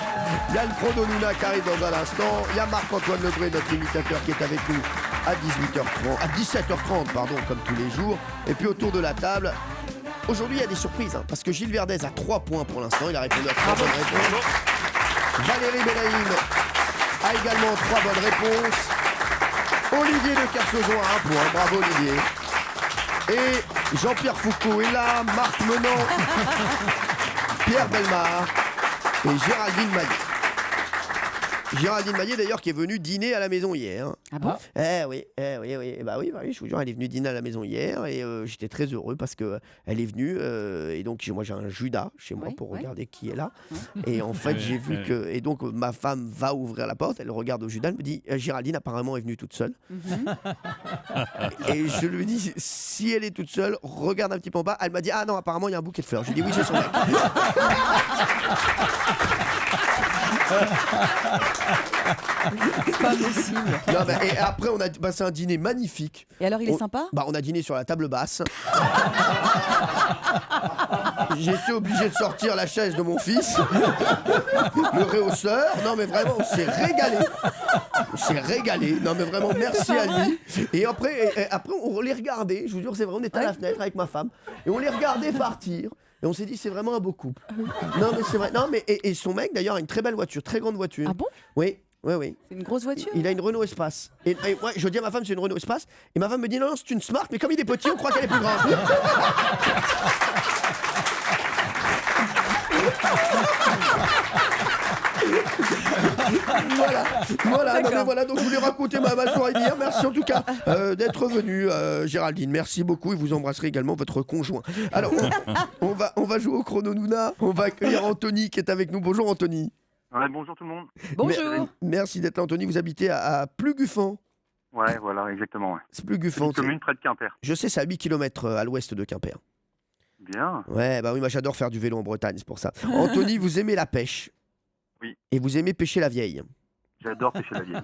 C: Il y a le chrono Nouna qui arrive dans un instant. Il y a Marc-Antoine Lebré, notre imitateur, qui est avec nous à 17h30, pardon, comme tous les jours. Et puis autour de la table, aujourd'hui il y a des surprises, hein, parce que Gilles Verdez a 3 points pour l'instant. Il a répondu à 3 bonnes réponses. Valérie Benaïm a également 3 bonnes réponses. Olivier de Kersauzon a 1 point. Bravo Olivier. Et Jean-Pierre Foucault est là, Marc Menant, Pierre Bellemare et Géraldine Maillet. Géraldine Maillet d'ailleurs qui est venue dîner à la maison hier.
E: Ah bon?
C: Oui, je vous jure, elle est venue dîner à la maison hier et j'étais très heureux parce que elle est venue et donc moi j'ai un Judas chez moi pour regarder qui est là. Et en fait j'ai vu que et donc ma femme va ouvrir la porte, elle regarde au Judas, elle me dit Géraldine apparemment est venue toute seule. Et je lui dis si elle est toute seule, regarde un petit peu en bas. Elle m'a dit ah non apparemment il y a un bouquet de fleurs. Je lui dis oui c'est son mec.
E: C'est pas possible.
C: Non, et après, on a passé un dîner magnifique.
E: Et alors, il est sympa ?
C: On a dîné sur la table basse. J'ai été obligé de sortir la chaise de mon fils, le réhausseur. Non, mais vraiment, on s'est régalé. On s'est régalé. Non, mais vraiment, merci à lui. Et après, on les regardait. Je vous jure, c'est vrai, on était à la fenêtre avec ma femme. Et on les regardait partir. Et on s'est dit, c'est vraiment un beau couple. Non, mais c'est vrai. Non, mais et son mec, d'ailleurs, a une très belle voiture, très grande voiture.
E: Ah bon ?
C: Oui.
E: C'est une grosse voiture ?
C: Il a une Renault Espace. Et moi, je dis à ma femme, c'est une Renault Espace. Et ma femme me dit, non, c'est une Smart, mais comme il est petit, on croit qu'elle est plus grande. Voilà, donc je voulais raconter ma soirée d'hier. Merci en tout cas d'être venu, Géraldine. Merci beaucoup et vous embrasserez également votre conjoint. Alors, on va jouer au chrono Nouna. On va accueillir Anthony qui est avec nous. Bonjour Anthony.
M: Ouais, bonjour tout le monde.
E: Bonjour.
C: Merci d'être là Anthony. Vous habitez à Pluguffan.
M: Ouais, voilà, exactement. Ouais.
C: C'est Pluguffan.
M: Une commune près de Quimper.
C: Je sais, c'est à 8 km à l'ouest de Quimper.
M: Bien.
C: Ouais, bah oui, moi j'adore faire du vélo en Bretagne, c'est pour ça. Anthony, vous aimez la pêche.
M: Oui.
C: Et vous aimez pêcher la vieille.
M: J'adore pêcher la vieille.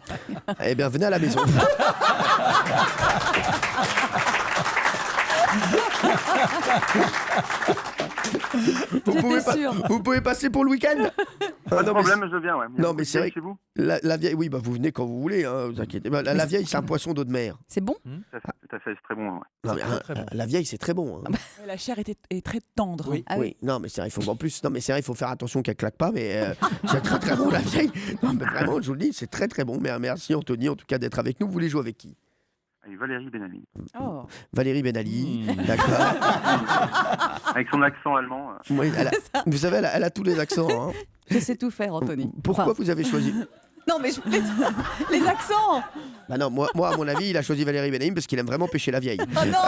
C: Eh bien, venez à la maison. Vous pouvez passer pour le week-end.
M: Pas de problème, je viens. Ouais.
C: Non, mais c'est vrai.
M: Chez vous
C: La vieille, oui, bah vous venez quand vous voulez, hein, vous inquiétez. Bah, la vieille, c'est un poisson d'eau de mer.
E: C'est bon ?
M: Tout à fait, c'est très bon. Ouais.
C: Non, mais, la vieille, c'est très bon. Hein.
L: La chair est très tendre.
C: Oui. Non, mais c'est vrai, il faut en plus. Non, mais c'est vrai, il faut faire attention qu'elle claque pas. Mais c'est très très bon la vieille. Non, mais vraiment, je vous le dis, c'est très très bon. Mais merci Anthony, en tout cas, d'être avec nous. Vous voulez jouer avec qui ?
M: Avec Valérie Benali.
E: Oh.
C: Valérie Benali, d'accord.
M: Avec son accent allemand.
C: Oui, vous savez, elle a tous les accents. Hein.
E: Je sais tout faire, Anthony.
C: Pourquoi vous avez choisi
E: Non, mais les accents.
C: Bah non, moi, à mon avis, il a choisi Valérie Benahim parce qu'il aime vraiment pêcher la vieille.
E: Oh non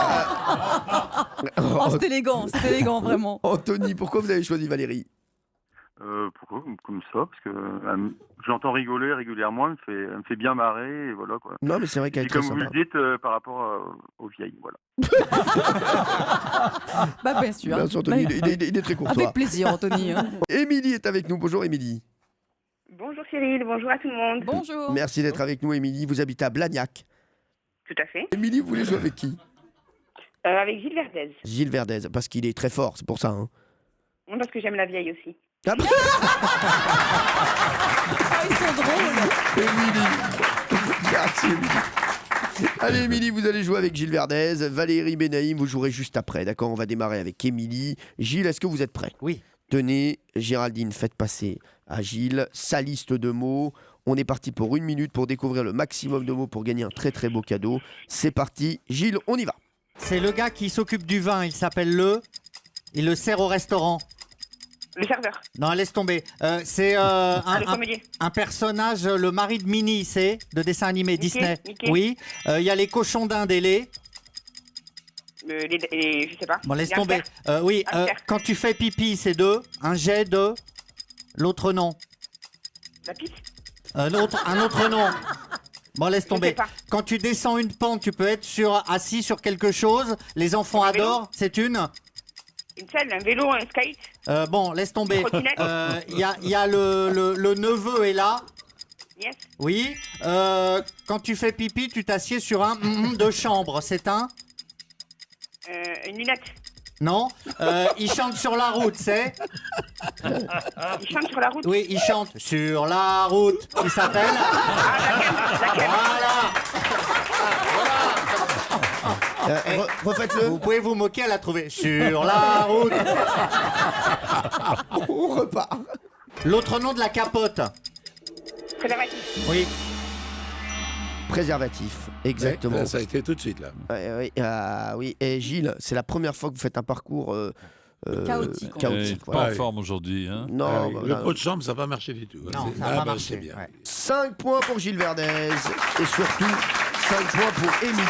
E: Oh, c'est élégant, vraiment.
C: Anthony, pourquoi vous avez choisi Valérie ?
M: Pourquoi comme ça? Parce que j'entends rigoler régulièrement, elle me fait bien marrer, et voilà quoi.
C: Non, mais c'est vrai qu'elle est très
M: comme
C: sympa.
M: vous le dites, par rapport aux vieilles, voilà.
E: Bah bien sûr.
C: Bien sûr, Anthony, il est très courtois.
E: Avec plaisir, Anthony. Hein.
C: Émilie est avec nous. Bonjour, Émilie.
N: Bonjour Cyril, bonjour à tout le monde.
E: Bonjour.
C: Merci d'être avec nous, Émilie. Vous habitez à Blagnac.
N: Tout à fait.
C: Émilie, vous voulez jouer avec qui?
N: Avec Gilles Verdez.
C: Gilles Verdez, parce qu'il est très fort, c'est pour ça. Hein.
N: Non, parce que j'aime la vieille aussi.
C: Ah, bah...
E: ils sont drôles.
C: Émilie. Merci, Émilie. Allez, Émilie, vous allez jouer avec Gilles Verdez. Valérie Benahim, vous jouerez juste après. D'accord, on va démarrer avec Émilie. Gilles, est-ce que vous êtes prêt?
F: Oui.
C: Tenez, Géraldine, faites passer à Gilles sa liste de mots. On est parti pour 1 minute pour découvrir le maximum de mots pour gagner un très très beau cadeau. C'est parti, Gilles, on y va.
F: C'est le gars qui s'occupe du vin, il s'appelle il le sert au restaurant.
N: Le serveur.
F: Non, laisse tomber. C'est un personnage, le mari de Minnie, c'est de dessin animé Disney.
N: Mickey.
F: Oui. Il y a les cochons d'Inde et les...
N: je sais pas.
F: Bon, laisse tomber. Oui, quand tu fais pipi, c'est un jet de... L'autre nom.
N: La pisse.
F: Un autre nom. Bon, laisse tomber. Quand tu descends une pente, tu peux être assis sur quelque chose. Les enfants adorent. C'est une
N: selle, un vélo, un skate.
F: Bon, laisse tomber. Il y a le neveu est là.
N: Yes.
F: Oui. Quand tu fais pipi, tu t'assieds sur un de chambre. C'est
N: une lunette.
F: Non. Il chante sur la route, c'est
N: Il chante sur la route.
F: Oui, il chante sur la route. Il s'appelle Voilà.
C: Refaites-le.
F: Vous pouvez vous moquer, elle a trouvé sur la route.
C: On repart.
F: L'autre nom de la capote.
N: Préservatif.
F: Oui.
C: Préservatif, exactement.
H: Ouais, ça a été tout de suite là.
C: Oui. Et Gilles, c'est la première fois que vous faites un parcours chaotique.
I: Pas en forme aujourd'hui. Hein.
C: Non,
H: le pot de chambre, ça n'a pas marché du tout.
F: Non, ça n'a pas marché.
H: Bien.
F: Ouais.
C: 5 points pour Gilles Verdez et surtout 5 points pour Émilie.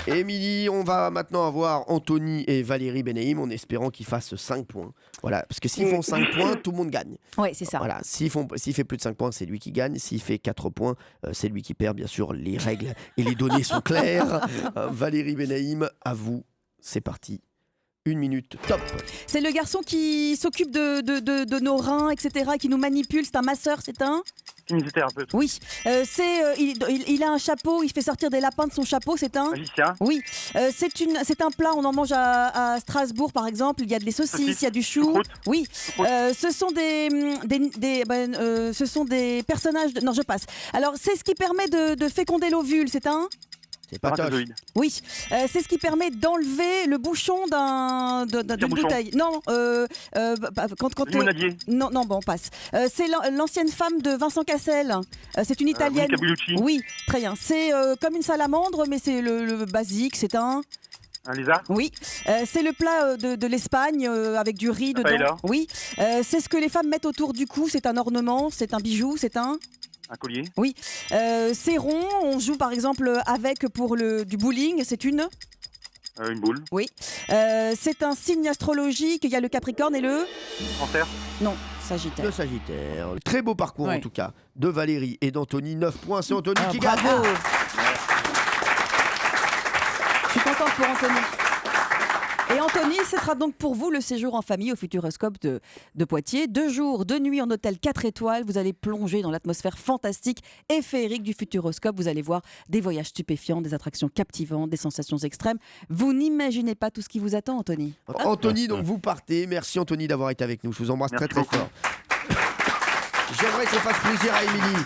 C: Émilie, on va maintenant avoir Anthony et Valérie Benahim en espérant qu'ils fassent 5 points. Voilà, parce que s'ils font 5 points, tout le monde gagne.
E: Oui, c'est ça.
C: Voilà, s'il fait plus de 5 points, c'est lui qui gagne. S'il fait 4 points, c'est lui qui perd. Bien sûr, les règles et les données sont claires. Valérie Benahim, à vous, c'est parti. 1 minute, top.
E: C'est le garçon qui s'occupe de nos reins, etc., qui nous manipule. C'est un masseur, c'est un
M: Kinésithérapeute.
E: Oui. Il a un chapeau, il fait sortir des lapins de son chapeau, c'est un
M: Magicien.
E: Oui. C'est un plat, on en mange à Strasbourg, par exemple. Il y a des saucisses, il y a du chou. Oui. Ce sont des personnages... Non, je passe. Alors, c'est ce qui permet de féconder l'ovule, c'est un
C: C'est pas toche.
E: Oui, c'est ce qui permet d'enlever le bouchon d'une bouteille. Non,
M: Limonadier.
E: Non, bon, on passe. C'est l'ancienne femme de Vincent Cassel. C'est une italienne.
M: Monica Bellucci.
E: Oui, très bien. C'est comme une salamandre, mais c'est le basique. C'est un
M: lézard.
E: Oui. C'est le plat de l'Espagne avec du riz dedans.
M: Paella.
E: Oui. C'est ce que les femmes mettent autour du cou. C'est un ornement, c'est un bijou, c'est un
M: collier.
E: Oui. C'est rond. On joue par exemple avec pour du bowling. C'est une
M: boule.
E: Oui. C'est un signe astrologique. Il y a le Capricorne et le
M: Cancer.
E: Non, Sagittaire.
C: Le Sagittaire. Très beau parcours en tout cas de Valérie et d'Anthony. 9 points, c'est Anthony qui
E: bravo.
C: gagne.
E: Je suis contente pour Anthony. Et Anthony, ce sera donc pour vous le séjour en famille au Futuroscope de Poitiers. 2 jours, 2 nuits en hôtel 4 étoiles. Vous allez plonger dans l'atmosphère fantastique et féerique du Futuroscope. Vous allez voir des voyages stupéfiants, des attractions captivantes, des sensations extrêmes. Vous n'imaginez pas tout ce qui vous attend, Anthony.
C: Anthony, donc vous partez. Merci Anthony d'avoir été avec nous. Je vous embrasse très très fort. J'aimerais qu'on fasse plaisir à Émilie.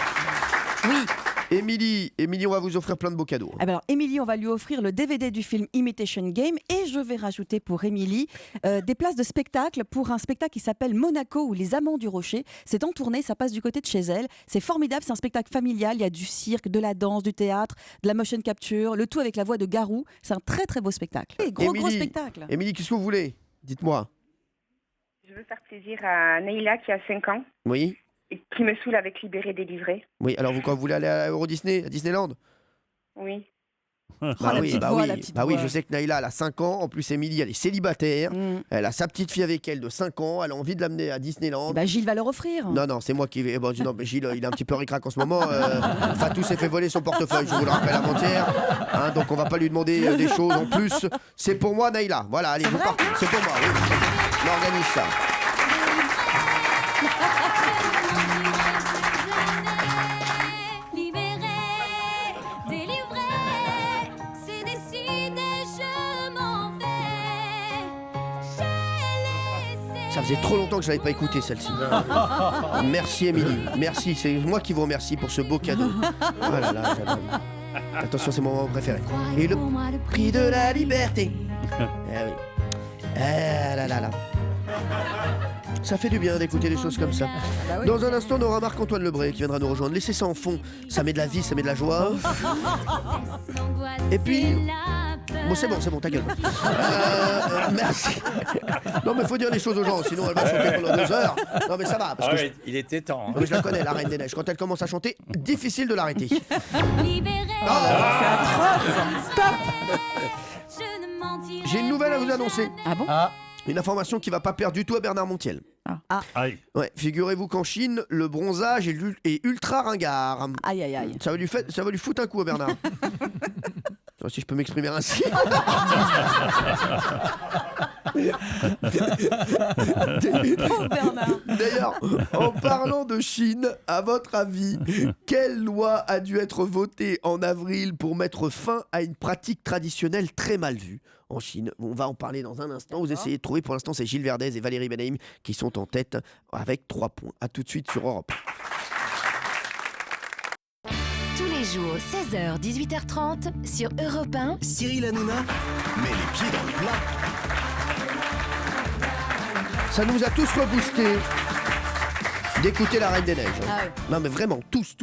E: Oui.
C: Émilie, on va vous offrir plein de beaux cadeaux.
E: Alors, Émilie, on va lui offrir le DVD du film Imitation Game et je vais rajouter pour Émilie des places de spectacle pour un spectacle qui s'appelle Monaco ou Les Amants du Rocher. C'est en tournée, ça passe du côté de chez elle. C'est formidable, c'est un spectacle familial. Il y a du cirque, de la danse, du théâtre, de la motion capture, le tout avec la voix de Garou. C'est un très très beau spectacle. Et gros spectacle.
C: Émilie, qu'est-ce que vous voulez? Dites-moi.
N: Je veux faire plaisir à Neila qui a 5 ans.
C: Oui.
N: Et qui me saoule avec Libéré, délivré.
C: Oui, alors vous voulez aller à Euro Disney, à Disneyland?
N: Oui.
C: Bah oui, je sais que Naïla elle a 5 ans. En plus, Émilie, elle est célibataire. Elle a sa petite fille avec elle de 5 ans. Elle a envie de l'amener à Disneyland.
E: Gilles va leur offrir.
C: Non, c'est moi qui vais. Non, mais Gilles, il est un petit peu ric-rac en ce moment. Fatou s'est fait voler son portefeuille, je vous le rappelle avant-hier. Donc on va pas lui demander des choses en plus. C'est pour moi, Naïla. Voilà, allez, vous partez. C'est pour moi, oui. On organise ça. Ça faisait trop longtemps que je l'avais pas écouté celle-ci. Merci Émilie, merci, c'est moi qui vous remercie pour ce beau cadeau. Oh là là, j'adore. Attention, c'est mon moment préféré. Et le prix de la liberté. Ah oui. Ah là là là. Ça fait du bien d'écouter des choses comme ça. Dans un instant, on aura Marc-Antoine Lebré qui viendra nous rejoindre. Laissez ça en fond, ça met de la vie, ça met de la joie. Et puis... Bon, c'est bon, ta gueule. Merci. Non, mais faut dire les choses aux gens, sinon elle va chanter pendant 2 heures. Non, mais ça va. Parce que
D: il était temps.
C: mais je la connais, la Reine des Neiges. Quand elle commence à chanter, difficile de l'arrêter.
L: C'est atroce. Stop.
C: J'ai une nouvelle à vous annoncer.
E: Ah bon?
C: Une information qui va pas perdre du tout à Bernard Montiel.
I: Aïe.
C: Ouais, figurez-vous qu'en Chine, le bronzage est ultra ringard.
E: Aïe, aïe, aïe.
C: Ça va lui foutre un coup à Bernard. Si je peux m'exprimer ainsi. D'ailleurs, en parlant de Chine, à votre avis, quelle loi a dû être votée en avril pour mettre fin à une pratique traditionnelle très mal vue en Chine? On va en parler dans un instant. Vous essayez de trouver. Pour l'instant, c'est Gilles Verdez et Valérie Benaïm qui sont en tête avec 3 points. A tout de suite sur Europe.
B: Tous les jours, 16h, 18h30, sur Europe 1.
A: Cyril Hanouna met les pieds dans le plat.
C: Ça nous a tous reboosté d'écouter la Reine des Neiges.
E: Ah ouais.
C: Non mais vraiment, tous,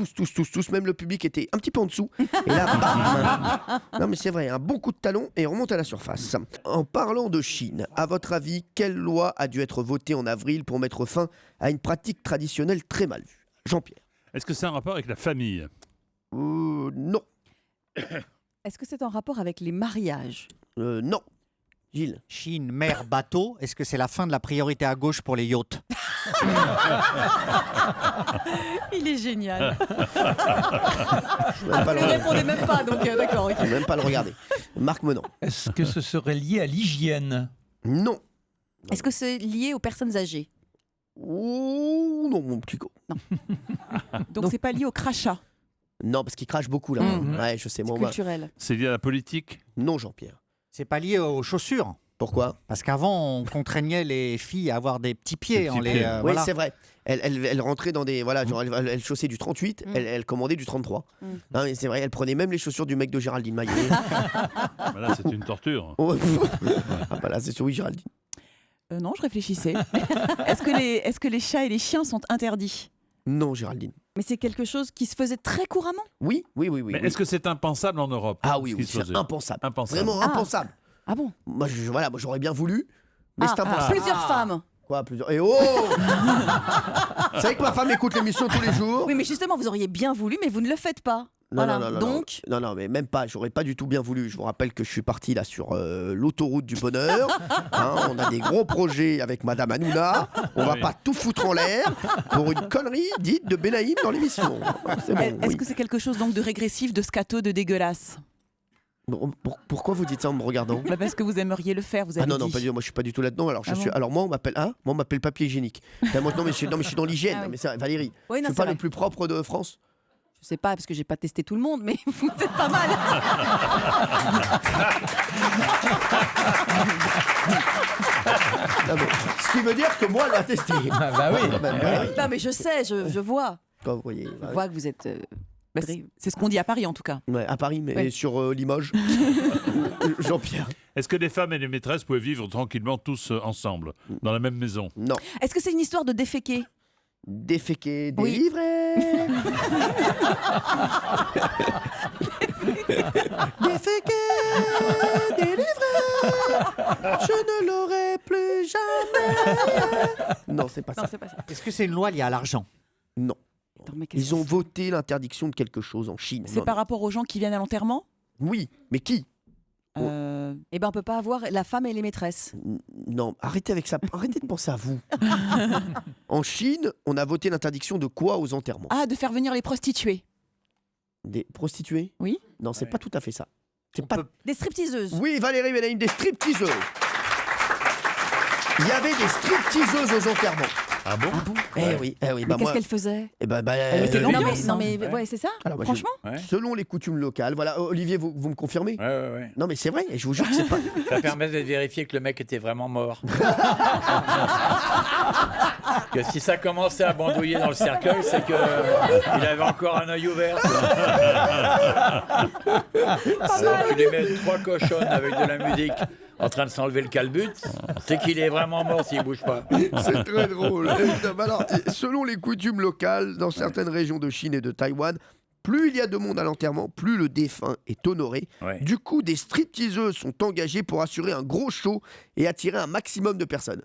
C: même le public était un petit peu en dessous. Et là, bam. Non mais c'est vrai, un bon coup de talon et on remonte à la surface. En parlant de Chine, à votre avis, quelle loi a dû être votée en avril pour mettre fin à une pratique traditionnelle très mal vue? Jean-Pierre.
I: Est-ce que c'est un rapport avec la famille?
C: Non.
E: Est-ce que c'est en rapport avec les mariages?
C: Non. Gilles.
F: Chine, mer, bateau. Est-ce que c'est la fin de la priorité à gauche pour les yachts?
E: Il est génial.
C: Je ne
E: répondais même pas, donc d'accord.
C: Même pas le regarder. Marc Menon.
G: Est-ce que ce serait lié à l'hygiène?
C: Non.
E: Est-ce que c'est lié aux personnes âgées?
C: Oh non, mon petit go.
L: Donc c'est pas lié au crachat.
C: Non, parce qu'il crache beaucoup là. Ouais, je sais, moi.
E: Culturel.
I: C'est lié à la politique?
C: Non, Jean-Pierre.
F: C'est pas lié aux chaussures.
C: Pourquoi?
F: Parce qu'avant, on contraignait les filles à avoir des petits pieds.
C: Oui,
F: voilà.
C: c'est vrai. Elle rentrait dans des. Voilà, genre, elle chaussait du 38, elle commandait du 33. Non, mais c'est vrai, elle prenait même les chaussures du mec de Géraldine Maillet.
I: Là, c'est une torture.
C: Ah, bah là, c'est sur oui, Géraldine.
L: Non, je réfléchissais. Est-ce que les chats et les chiens sont interdits?
C: Non, Géraldine.
E: Mais c'est quelque chose qui se faisait très couramment.
C: Oui.
I: Mais est-ce que c'est impensable en Europe?
C: Ah oui, c'est impensable. Vraiment impensable.
E: Ah bon?
C: Moi, j'aurais bien voulu, mais c'est impossible.
E: Plusieurs femmes.
C: Quoi, plusieurs? Et oh Vous savez que ma femme écoute l'émission tous les jours.
E: Oui, mais justement, vous auriez bien voulu, mais vous ne le faites pas.
C: Non, mais même pas, j'aurais pas du tout bien voulu. Je vous rappelle que je suis parti là sur l'autoroute du bonheur. On a des gros projets avec Madame Hanouna. On va pas tout foutre en l'air pour une connerie dite de Benaïm dans l'émission.
L: Est-ce que c'est quelque chose donc de régressif, de scato, de dégueulasse?
C: Pourquoi vous dites ça en me regardant?
L: Parce que vous aimeriez le faire, vous avez
C: non,
L: dit.
C: pas du tout, moi je suis pas du tout là-dedans. Alors, moi on m'appelle papier hygiénique. Non, mais je suis dans l'hygiène.
E: Ah oui.
C: Mais ça, Valérie,
E: Oui, non,
C: je suis
E: c'est
C: pas
E: vrai.
C: le plus propre de France.
E: Je sais pas, parce que j'ai pas testé tout le monde, mais vous êtes pas mal.
C: Ce qui veut dire que moi, elle l'a testé.
G: Bah oui.
E: Non, mais je sais, je vois.
C: Vous voyez,
E: Je vois que vous êtes.
L: C'est ce qu'on dit à Paris en tout cas.
C: Ouais, à Paris, mais sur Limoges. Jean-Pierre.
I: Est-ce que les femmes et les maîtresses pouvaient vivre tranquillement tous ensemble, dans la même maison?
C: Non.
E: Est-ce que c'est une histoire de déféquer?
C: Déféquer,
E: Oui.
C: délivrer. Déféquer, délivrer. Je ne l'aurai plus jamais. Non, c'est pas ça.
F: Est-ce que c'est une loi liée à l'argent?
C: Non. Ils ont voté l'interdiction de quelque chose en Chine.
L: C'est par rapport aux gens qui viennent à l'enterrement?
C: Oui, mais qui?
E: Eh ben, on peut pas avoir la femme et les maîtresses.
C: Non, arrêtez avec ça. Arrêtez de penser à vous. En Chine, on a voté l'interdiction de quoi aux enterrements?
L: Ah, de faire venir les prostituées.
C: Des prostituées?
L: Oui.
C: Non, c'est pas tout à fait ça. C'est pas...
E: Des stripteaseuses.
C: Oui, Valérie Benaïm, des stripteaseuses. Il y avait des stripteaseuses aux enterrements.
I: Ah bon?
C: Eh oui.
E: Mais qu'est-ce qu'elle faisait?
C: Elle
L: était
E: Non,
L: l'ambiance,
E: mais ouais, c'est ça.
C: Alors, moi,
E: Franchement.
C: selon les coutumes locales, voilà, Olivier, vous me confirmez?
D: Ouais.
C: Non, mais c'est vrai, je vous jure que c'est pas.
D: Ça permet de vérifier que le mec était vraiment mort. Que si ça commençait à bandouiller dans le cercueil, c'est qu'il avait encore un œil ouvert. Tu lui mets 3 cochonnes avec de la musique en train de s'enlever le calbut, c'est qu'il est vraiment mort s'il bouge pas.
C: C'est très drôle. Alors, selon les coutumes locales, dans certaines régions de Chine et de Taïwan, plus il y a de monde à l'enterrement, plus le défunt est honoré.
D: Ouais.
C: Du coup, des stripteaseuses sont engagées pour assurer un gros show et attirer un maximum de personnes.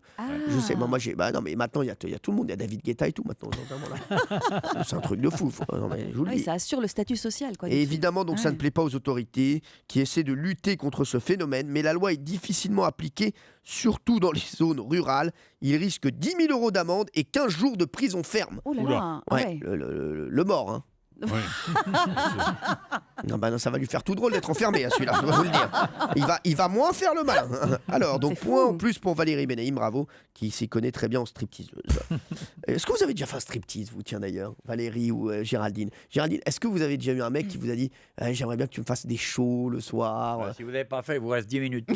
C: Je sais, moi j'ai... Bah non, mais maintenant, il y a tout le monde. Il y a David Guetta et tout, maintenant. Là. C'est un truc de fou. Non, mais je vous le dis.
E: Ça assure le statut social. Quoi,
C: Et évidemment, donc, ça ne plaît pas aux autorités qui essaient de lutter contre ce phénomène, mais la loi est difficilement appliquée, surtout dans les zones rurales. Il risque 10 000 € d'amende et 15 jours de prison ferme.
E: Oh là là.
C: Ouais, le mort, hein. Non, ça va lui faire tout drôle d'être enfermé, hein, celui-là, je vais vous le dire. Il va moins faire le malin. Alors, donc, point en plus pour Valérie Benaïm, bravo, qui s'y connaît très bien en stripteaseuse. Est-ce que vous avez déjà fait un striptease, vous, tiens d'ailleurs, Valérie ou Géraldine? Géraldine, est-ce que vous avez déjà eu un mec qui vous a dit j'aimerais bien que tu me fasses des shows le soir?
D: Si vous n'avez pas fait, il vous reste 10 minutes.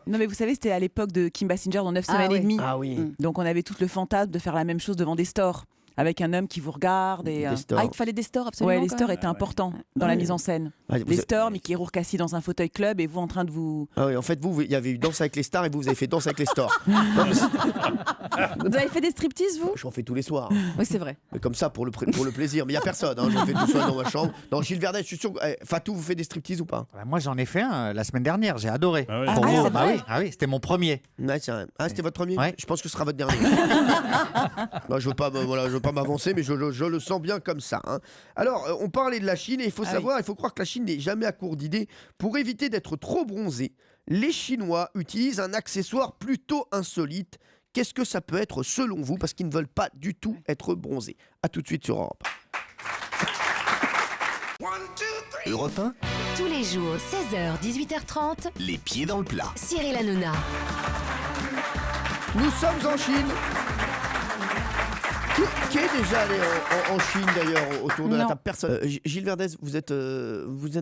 L: Non, mais vous savez, c'était à l'époque de Kim Basinger dans 9 semaines et demie.
C: Ah oui.
L: Donc on avait tout le fantasme de faire la même chose devant des stores. Avec un homme qui vous regarde. Et,
C: Des stores.
E: Il te fallait des stores, absolument.
L: Ouais, les
E: quand
L: stores
E: même.
L: étaient importants dans la mise en scène. Les stores, Mickey Rourke assis dans un fauteuil club et vous en train de vous...
C: Ah oui, en fait, il y avait eu Danse avec les stars et vous avez fait Danse avec les stores.
E: Vous avez fait des striptease, vous?
C: J'en fais tous les soirs.
E: Oui, c'est vrai.
C: Mais comme ça, pour le plaisir. Mais il n'y a personne. Hein. J'en fais tout seul dans ma chambre. Non, Gilles Verdet, je suis sûr. Fatou, vous faites des striptease ou pas?
F: Moi, j'en ai fait un la semaine dernière. J'ai adoré.
I: Ah oui.
F: Pour
E: Ah,
F: vous,
E: c'est vrai
F: oui, c'était mon premier.
C: Ouais, c'est vrai. Ah, c'était votre premier?
F: Ouais.
C: Je pense que ce sera votre dernier. Moi, je veux pas m'avancer, mais je le sens bien comme ça. Hein. Alors, on parlait de la Chine et il faut savoir, il faut croire que la Chine n'est jamais à court d'idées. Pour éviter d'être trop bronzé, les Chinois utilisent un accessoire plutôt insolite. Qu'est-ce que ça peut être selon vous? Parce qu'ils ne veulent pas du tout être bronzés. A tout de suite sur Europe.
A: Europe 1,
B: Tous les jours, 16h, 18h30,
A: les pieds dans le plat.
B: Cyril Hanouna.
C: Nous sommes en Chine. Qui est déjà allé en Chine d'ailleurs autour de la
E: Non.
C: table? Personne. Gilles Verdez, vous êtes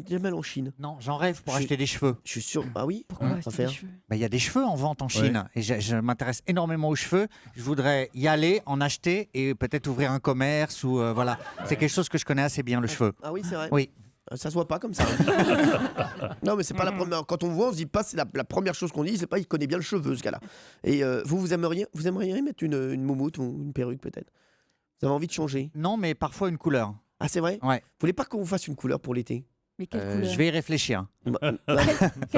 C: jamais allé en Chine?
F: Non, j'en rêve pour acheter des cheveux.
C: Je suis sûr. Ah oui.
E: Pourquoi acheter des cheveux
F: Bah, il y a des cheveux en vente en Chine et je m'intéresse énormément aux cheveux. Je voudrais y aller, en acheter et peut-être ouvrir un commerce ou voilà. C'est quelque chose que je connais assez bien, le cheveu.
C: Ah oui, c'est vrai.
F: Oui.
C: Ça se voit pas comme ça. Non, mais c'est pas la première. Quand on voit, on se dit pas. C'est la première chose qu'on dit. C'est pas il connaît bien le cheveu, ce gars-là. Et vous aimeriez mettre une moumoute ou une perruque peut-être? Vous avez envie de changer?
F: Non, mais parfois une couleur.
C: Ah, c'est vrai?
F: Ouais.
C: Vous voulez pas qu'on vous fasse une couleur pour l'été?
E: Mais quelle couleur?
F: Je vais y réfléchir.
I: Ça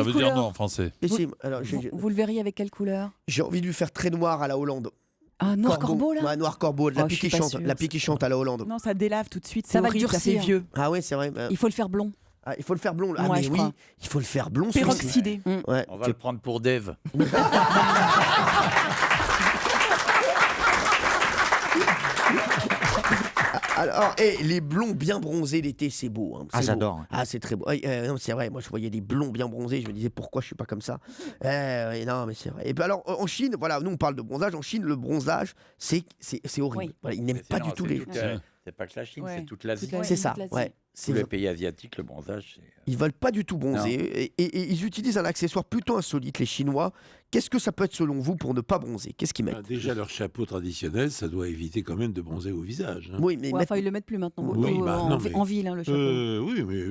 I: veut dire
E: couleur
I: non en français.
C: Mais si, alors,
E: Vous le verriez avec quelle couleur?
C: j'ai envie de lui faire très noir à la Hollande.
E: Ah, noir corbeau là?
C: Ouais, noir corbeau, la
E: Oh,
C: pique
E: je suis
C: qui
E: pas
C: chante,
E: sûre,
C: la pique qui chante à la Hollande.
L: Non, ça délave tout de suite.
E: Ça
L: C'est
E: va
L: horrible, ça fait
E: durcir.
L: vieux.
C: Ah ouais, c'est vrai.
E: Il faut le faire blond.
C: Ah, il faut le faire blond. Ah,
E: Ouais,
C: mais
E: je
C: oui,
E: crois.
C: il faut le faire blond. celui-ci.
L: Peroxydé.
C: Ouais.
D: On va le prendre pour Dave.
C: Alors, les blonds bien bronzés l'été, c'est beau. Hein,
F: Ah,
C: c'est
F: j'adore.
C: beau. Ah, c'est très beau. Non, c'est vrai, moi je voyais des blonds bien bronzés, je me disais pourquoi je suis pas comme ça. Non, mais c'est vrai. Et puis alors, en Chine, voilà, nous on parle de bronzage. En Chine, le bronzage, c'est horrible.
E: Oui.
C: Voilà, ils n'aiment pas du tout les.
D: C'est pas que la Chine,
E: Ouais.
D: c'est toute l'Asie.
E: Toute
C: C'est ça,
E: toute l'Asie.
C: ouais.
D: Tous les pays asiatiques, le bronzage, c'est...
C: Ils veulent pas du tout bronzer et ils utilisent un accessoire plutôt insolite, les Chinois. Qu'est-ce que ça peut être selon vous pour ne pas bronzer? Qu'est-ce qu'ils mettent?
H: Déjà, leur chapeau traditionnel, ça doit éviter quand même de bronzer au visage. Hein.
C: Oui, mais
E: Ouais, enfin, ils le mettent plus maintenant.
H: Oui, bah,
E: en,
H: non, mais-
E: en ville, hein, le chapeau.
H: Oui, mais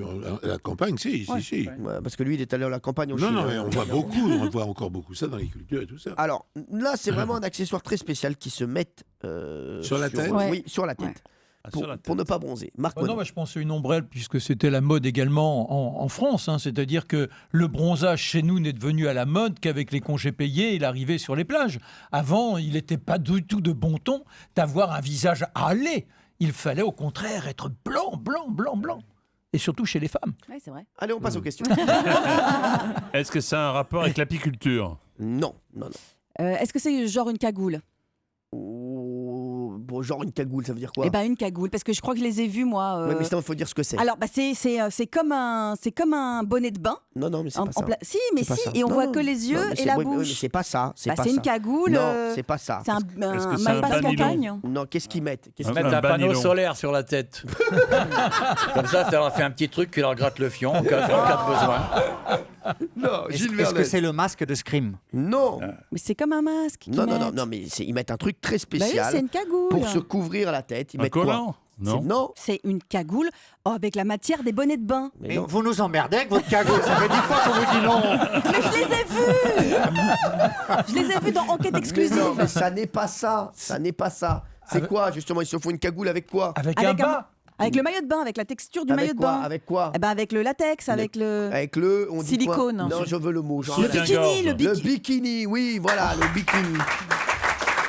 H: à la campagne, si.
C: Ouais, parce que lui, il est allé à la campagne en
H: Non,
C: Chine.
H: non, mais on voit beaucoup, on voit encore beaucoup ça dans les cultures et tout ça.
C: Alors là, c'est vraiment un accessoire très spécial qui se met
H: Sur la tête.
C: Oui, sur la tête.
E: Ouais.
C: Pour ne pas bronzer. Marc
G: Non,
C: Monod.
G: moi, je pense à une ombrelle, puisque c'était la mode également en France. Hein. C'est-à-dire que le bronzage chez nous n'est devenu à la mode qu'avec les congés payés et l'arrivée sur les plages. Avant, il n'était pas du tout de bon ton d'avoir un visage hâlé. Il fallait au contraire être blanc, blanc, blanc, blanc. Et surtout chez les femmes.
E: Ouais, c'est vrai.
C: Allez, on passe aux questions.
I: Est-ce que ça a un rapport avec l'apiculture?
C: Non.
E: Est-ce que c'est genre une cagoule?
C: Bon, genre une cagoule, ça veut dire quoi?
E: Eh ben une cagoule, parce que je crois que je les ai vus moi.
C: Ouais, mais sinon, il faut dire ce que c'est.
E: Alors, bah, c'est comme un bonnet de bain.
C: Non, mais c'est pas ça.
E: Si, mais
C: C'est pas
E: si,
C: ça.
E: et on
C: Non,
E: voit
C: non.
E: que les yeux
C: Non, mais
E: et la
C: oui, mais
E: bouche.
C: c'est pas ça. C'est pas
E: C'est
C: ça.
E: une cagoule.
C: Non, c'est pas ça.
E: C'est un
I: Est-ce que c'est un
E: passe-campagne.
C: Non, qu'est-ce qu'ils mettent?
D: Ils mettent un panneau solaire sur la tête. Comme ça leur fait un petit truc qui leur gratte le fion en cas de besoin.
C: Non,
F: Est-ce que c'est le masque de Scream?
C: Non.
E: Mais c'est comme un masque. qu'ils mettent.
C: Non, mais ils mettent un truc très
E: Bah oui,
C: spécial
E: c'est une cagoule.
C: pour se couvrir la tête. Ils
I: Un
C: mettent quoi?
I: collant? Non.
C: Non.
E: C'est une cagoule avec la matière des bonnets de bain.
C: Mais
F: Mais
C: non.
F: vous nous emmerdez avec votre cagoule, ça fait 10 fois qu'on vous dit non.
E: Mais je les ai vus. Je les ai vus dans Enquête
C: Mais
E: exclusive.
C: non, mais ça n'est pas ça. Ça n'est pas ça. C'est quoi, justement? Ils se font une cagoule avec quoi?
G: Avec un
E: Avec
G: bas.
E: Avec le maillot de bain, avec la texture du maillot
C: Avec
E: de
C: quoi?
E: bain.
C: Avec quoi?
E: Eh ben avec le latex, avec le.
C: Avec le. On dit
L: Silicone.
C: quoi? Non, je veux le mot. genre-
E: Le bikini, le
C: Le
E: bikini.
C: bikini, oui, voilà, le bikini.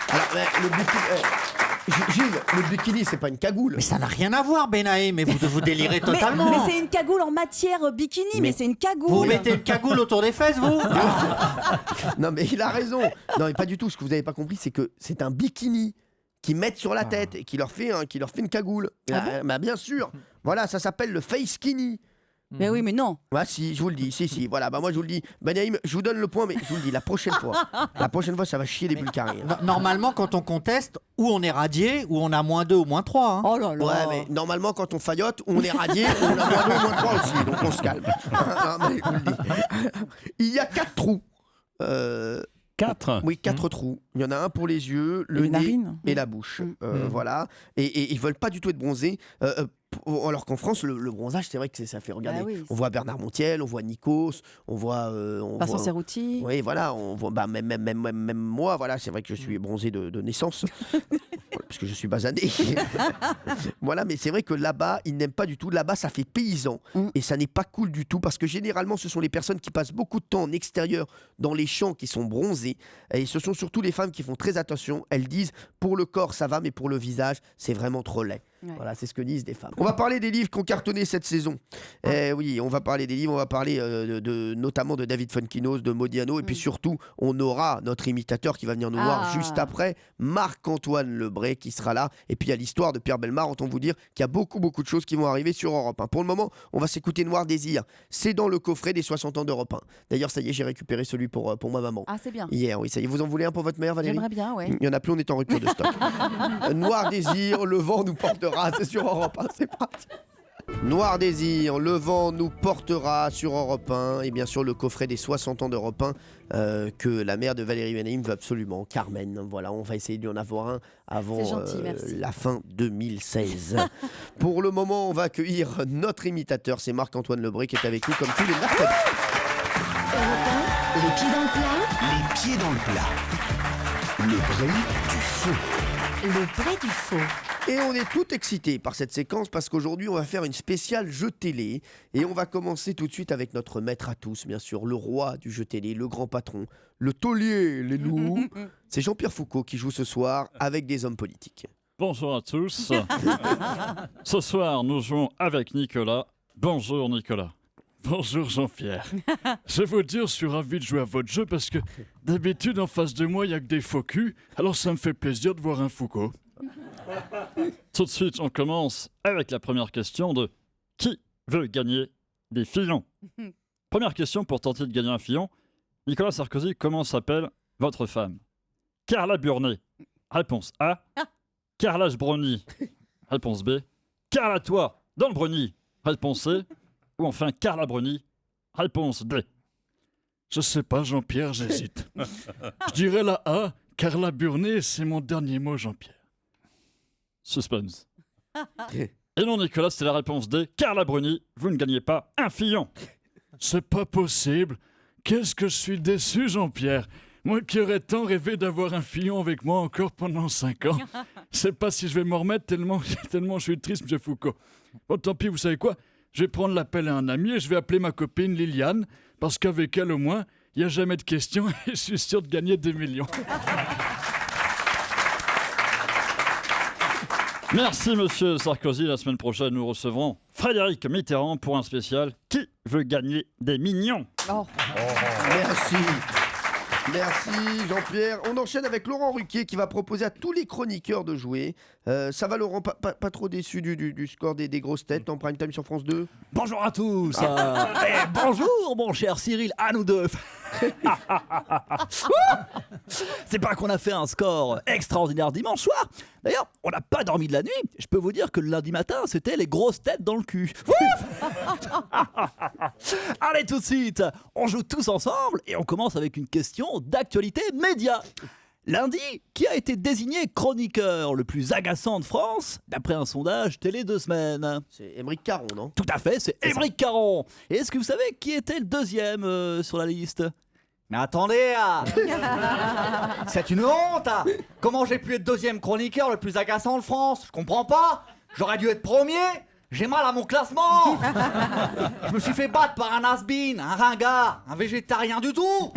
C: Alors, le bikini. Gilles, le bikini, c'est pas une cagoule.
F: Mais ça n'a rien à voir, Benaïm, mais vous délirez totalement.
E: Mais c'est une cagoule en matière bikini, mais c'est une cagoule.
F: Vous mettez une cagoule autour des fesses, vous?
C: Non, mais il a raison. Non, mais pas du tout. Ce que vous n'avez pas compris, c'est que c'est un bikini qu'ils mettent sur la tête et qui leur fait une cagoule. Bah, bien sûr. Voilà, ça s'appelle le face skinny.
E: Mais oui, mais non.
C: Ouais, si, je vous le dis. Si. Voilà, bah moi je vous le dis. Benaïm, je vous donne le point, mais je vous le dis, la prochaine fois, ça va chier les bulles carrées. hein.
F: Normalement, quand on conteste, ou on est radié, ou on a -2 ou -3. Hein.
E: Oh là là.
C: Ouais, mais normalement, quand on faillote, on est radié, on a -2 ou -3 aussi, donc on se calme. Non, mais je vous le dis. Il y a 4 trous.
I: 4?
C: Oui, 4 trous. Il y en a un pour les yeux, le
L: les
C: nez
L: narines.
C: et la bouche. Voilà. Et ils veulent pas du tout être bronzés. Alors qu'en France, le bronzage, c'est vrai que ça fait regarder.
E: Ah oui.
C: On voit Bernard Montiel, on voit Nikos, on voit.
E: Vincent Cerruti.
C: Oui, voilà. On voit, même moi, voilà, c'est vrai que je suis bronzé de naissance. Parce que je suis basané. Voilà, mais c'est vrai que là-bas, ils n'aiment pas du tout. Là-bas, ça fait paysan. Et ça n'est pas cool du tout. Parce que généralement, ce sont les personnes qui passent beaucoup de temps en extérieur, dans les champs, qui sont bronzées. Et ce sont surtout les femmes qui font très attention. Elles disent, pour le corps, ça va, mais pour le visage, c'est vraiment trop laid.
E: Ouais.
C: Voilà, c'est ce que disent des femmes. On va parler des livres qui ont cartonné cette saison. Oui, on va parler des livres, on va parler notamment de David Fonkinos, de Modiano, et puis surtout, on aura notre imitateur qui va venir nous voir juste après, Marc-Antoine Lebré qui sera là. Et puis il y a l'histoire de Pierre Bellemare, autant vous dire qu'il y a beaucoup de choses qui vont arriver sur Europe 1. Pour le moment, on va s'écouter Noir Désir. C'est dans le coffret des 60 ans d'Europe 1. D'ailleurs, ça y est, j'ai récupéré celui pour ma maman.
E: Ah, c'est bien.
C: Hier, oui, ça y est. Vous en voulez un pour votre mère, Valérie?
E: J'aimerais bien, oui.
C: Il y en a plus, on est en rupture de stock. Noir Désir, le vent nous portera, c'est sur Europe 1, c'est parti. Noir Désir, le vent nous portera sur Europe 1, et bien sûr le coffret des 60 ans d'Europe 1 que la mère de Valérie Benaïm veut absolument, Carmen. Voilà, on va essayer de lui en avoir un avant la fin 2016. Pour le moment, on va accueillir notre imitateur, c'est Marc-Antoine Lebré qui est avec nous comme tous les mercredis.
B: Les pieds dans le plat.
A: Les pieds dans le plat. Le bruit du feu.
B: Le bruit du faux.
C: Et on est tout excités par cette séquence parce qu'aujourd'hui on va faire une spéciale jeu télé et on va commencer tout de suite avec notre maître à tous, bien sûr, le roi du jeu télé, le grand patron, le taulier, les loups. C'est Jean-Pierre Foucault qui joue ce soir avec des hommes politiques.
O: Bonjour à tous. Ce soir nous jouons avec Nicolas. Bonjour Nicolas. Bonjour Jean-Pierre. Je vais vous dire, je suis ravi de jouer à votre jeu parce que d'habitude en face de moi il n'y a que des faux culs, alors ça me fait plaisir de voir un Foucault. Tout de suite, on commence avec la première question de qui veut gagner des fillons? Première question pour tenter de gagner un fillon. Nicolas Sarkozy, comment s'appelle votre femme? Carla Burnet. Réponse A. Carla Bruni. Réponse B. Carla Toi, dans le Bruni. Réponse C. Ou enfin Carla Bruni. Réponse D. Je sais pas, Jean-Pierre, j'hésite. Je dirais la A. Carla Burnet, c'est mon dernier mot, Jean-Pierre. Suspense. Et non, Nicolas, c'est la réponse D. Carla Bruni, vous ne gagnez pas un fillon. C'est pas possible. Qu'est-ce que je suis déçu, Jean-Pierre. Moi qui aurais tant rêvé d'avoir un fillon avec moi encore pendant 5 ans. Je sais pas si je vais m'en remettre tellement je suis triste, M. Foucault. Bon, tant pis, vous savez quoi? Je vais prendre l'appel à un ami et je vais appeler ma copine Liliane, parce qu'avec elle, au moins, il n'y a jamais de questions et je suis sûr de gagner 2 millions. Merci, monsieur Sarkozy. La semaine prochaine, nous recevrons Frédéric Mitterrand pour un spécial Qui veut gagner des millions?
C: Merci. Merci Jean-Pierre. On enchaîne avec Laurent Ruquier qui va proposer à tous les chroniqueurs de jouer. Ça va Laurent, pas trop déçu du score des grosses têtes en prime time sur France 2?
P: Bonjour à tous. Et bonjour mon cher Cyril, à nous deux. C'est pas qu'on a fait un score extraordinaire dimanche soir. D'ailleurs, on n'a pas dormi de la nuit. Je peux vous dire que le lundi matin, c'était les grosses têtes dans le cul. Allez, tout de suite, on joue tous ensemble et on commence avec une question d'actualité média. Lundi, qui a été désigné chroniqueur le plus agaçant de France, d'après un sondage télé 2 semaines?
C: C'est Émeric Caron, non?
P: Tout à fait, c'est Émeric Caron. Et est-ce que vous savez qui était le deuxième sur la liste? Mais attendez, c'est une honte. Comment j'ai pu être deuxième chroniqueur le plus agaçant de France? Je comprends pas. J'aurais dû être premier. J'ai mal à mon classement. Je me suis fait battre par un has-been, un ringard, un végétarien du tout.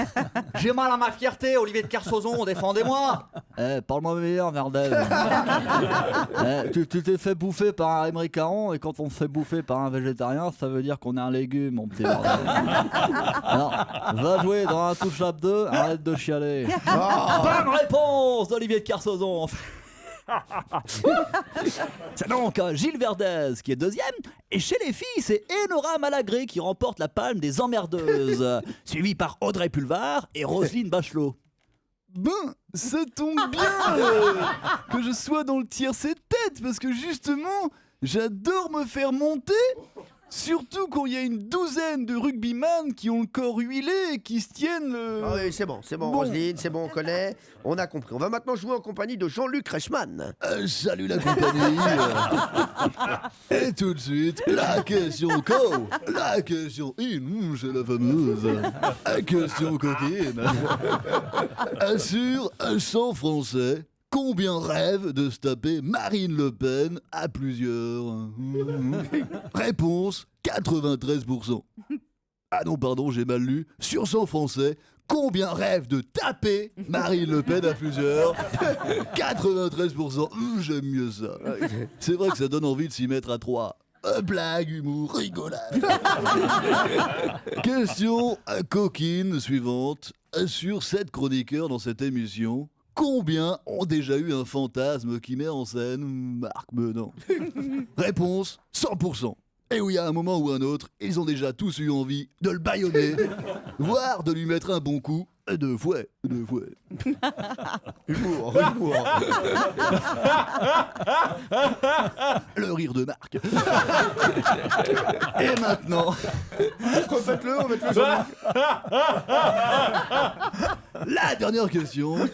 P: J'ai mal à ma fierté, Olivier de Kersauzon, défendez-moi. Parle-moi meilleur, Verdel. Tu t'es fait bouffer par un Émeric Caron, et quand on se fait bouffer par un végétarien, ça veut dire qu'on est un légume, mon petit Verdel. Alors, va jouer dans un touche-up 2, arrête de chialer. Bonne réponse d'Olivier de Kersauzon. C'est donc Gilles Verdez qui est deuxième, et chez les filles c'est Enora Malagré qui remporte la palme des emmerdeuses, suivie par Audrey Pulvar et Roselyne Bachelot. Ben, ça tombe bien que je sois dans le tiercé tête, parce que justement j'adore me faire monter. Surtout quand il y a une douzaine de rugbyman qui ont le corps huilé et qui se tiennent le...
C: Ah oui, c'est bon, Roselyne, c'est bon, on connaît, on a compris. On va maintenant jouer en compagnie de Jean-Luc Reichmann.
Q: Salut la compagnie. Et tout de suite, la question co. La question in, c'est la fameuse. La question coquine. Sur 100 Français, combien rêvent de se taper Marine Le Pen à plusieurs? Réponse 93%. Ah non, pardon, j'ai mal lu. Sur 100 Français, Combien rêve de taper Marine Le Pen à plusieurs? 93%. J'aime mieux ça. C'est vrai que ça donne envie de s'y mettre à 3. Blague, humour, rigolade. Question coquine suivante. Sur 7 chroniqueurs dans cette émission, combien ont déjà eu un fantasme qui met en scène Marc Menon? Réponse 100%. Et oui, à un moment ou un autre, ils ont déjà tous eu envie de le bâillonner, voire de lui mettre un bon coup de fouet. Humour. Le rire de Marc. Et maintenant... Refaites-le, La dernière question.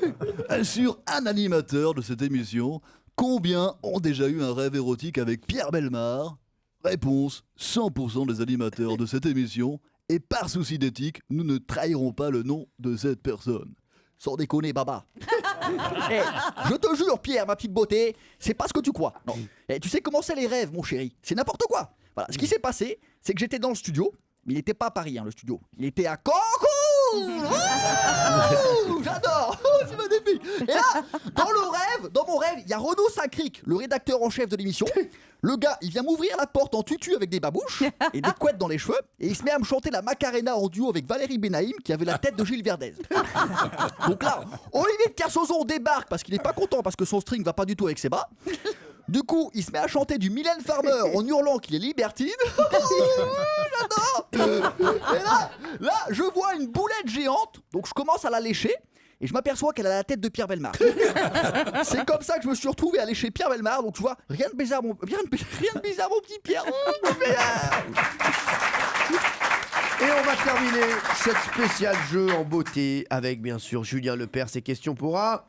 Q: Sur un animateur de cette émission, combien ont déjà eu un rêve érotique avec Pierre Bellemare? Réponse 100% des animateurs de cette émission. Et par souci d'éthique, nous ne trahirons pas le nom de cette personne. Sans déconner, baba. Je te jure, Pierre, ma petite beauté, c'est pas ce que tu crois. Non. Tu sais comment c'est les rêves, mon chéri? C'est n'importe quoi. Voilà. Ce qui s'est passé, c'est que j'étais dans le studio, mais il n'était pas à Paris, le studio. Il était à Cancun. J'adore. C'est magnifique. Et là, dans mon rêve, il y a Renaud Saint-Cric, le rédacteur en chef de l'émission. Le gars, il vient m'ouvrir la porte en tutu avec des babouches et des couettes dans les cheveux, et il se met à me chanter la Macarena en duo avec Valérie Benaïm, qui avait la tête de Gilles Verdez. Donc là, Olivier de Kersauzon débarque parce qu'il est pas content parce que son string va pas du tout avec ses bras. Du coup, il se met à chanter du Mylène Farmer en hurlant qu'il est libertine. J'adore. Et là, je vois une boulette géante, donc je commence à la lécher. Et je m'aperçois qu'elle a la tête de Pierre Bellemare. C'est comme ça que je me suis retrouvé à lécher Pierre Bellemare. Donc tu vois, rien de bizarre mon petit Pierre.
C: Et on va terminer cette spéciale jeu en beauté avec bien sûr Julien Lepers. Ces questions pourra.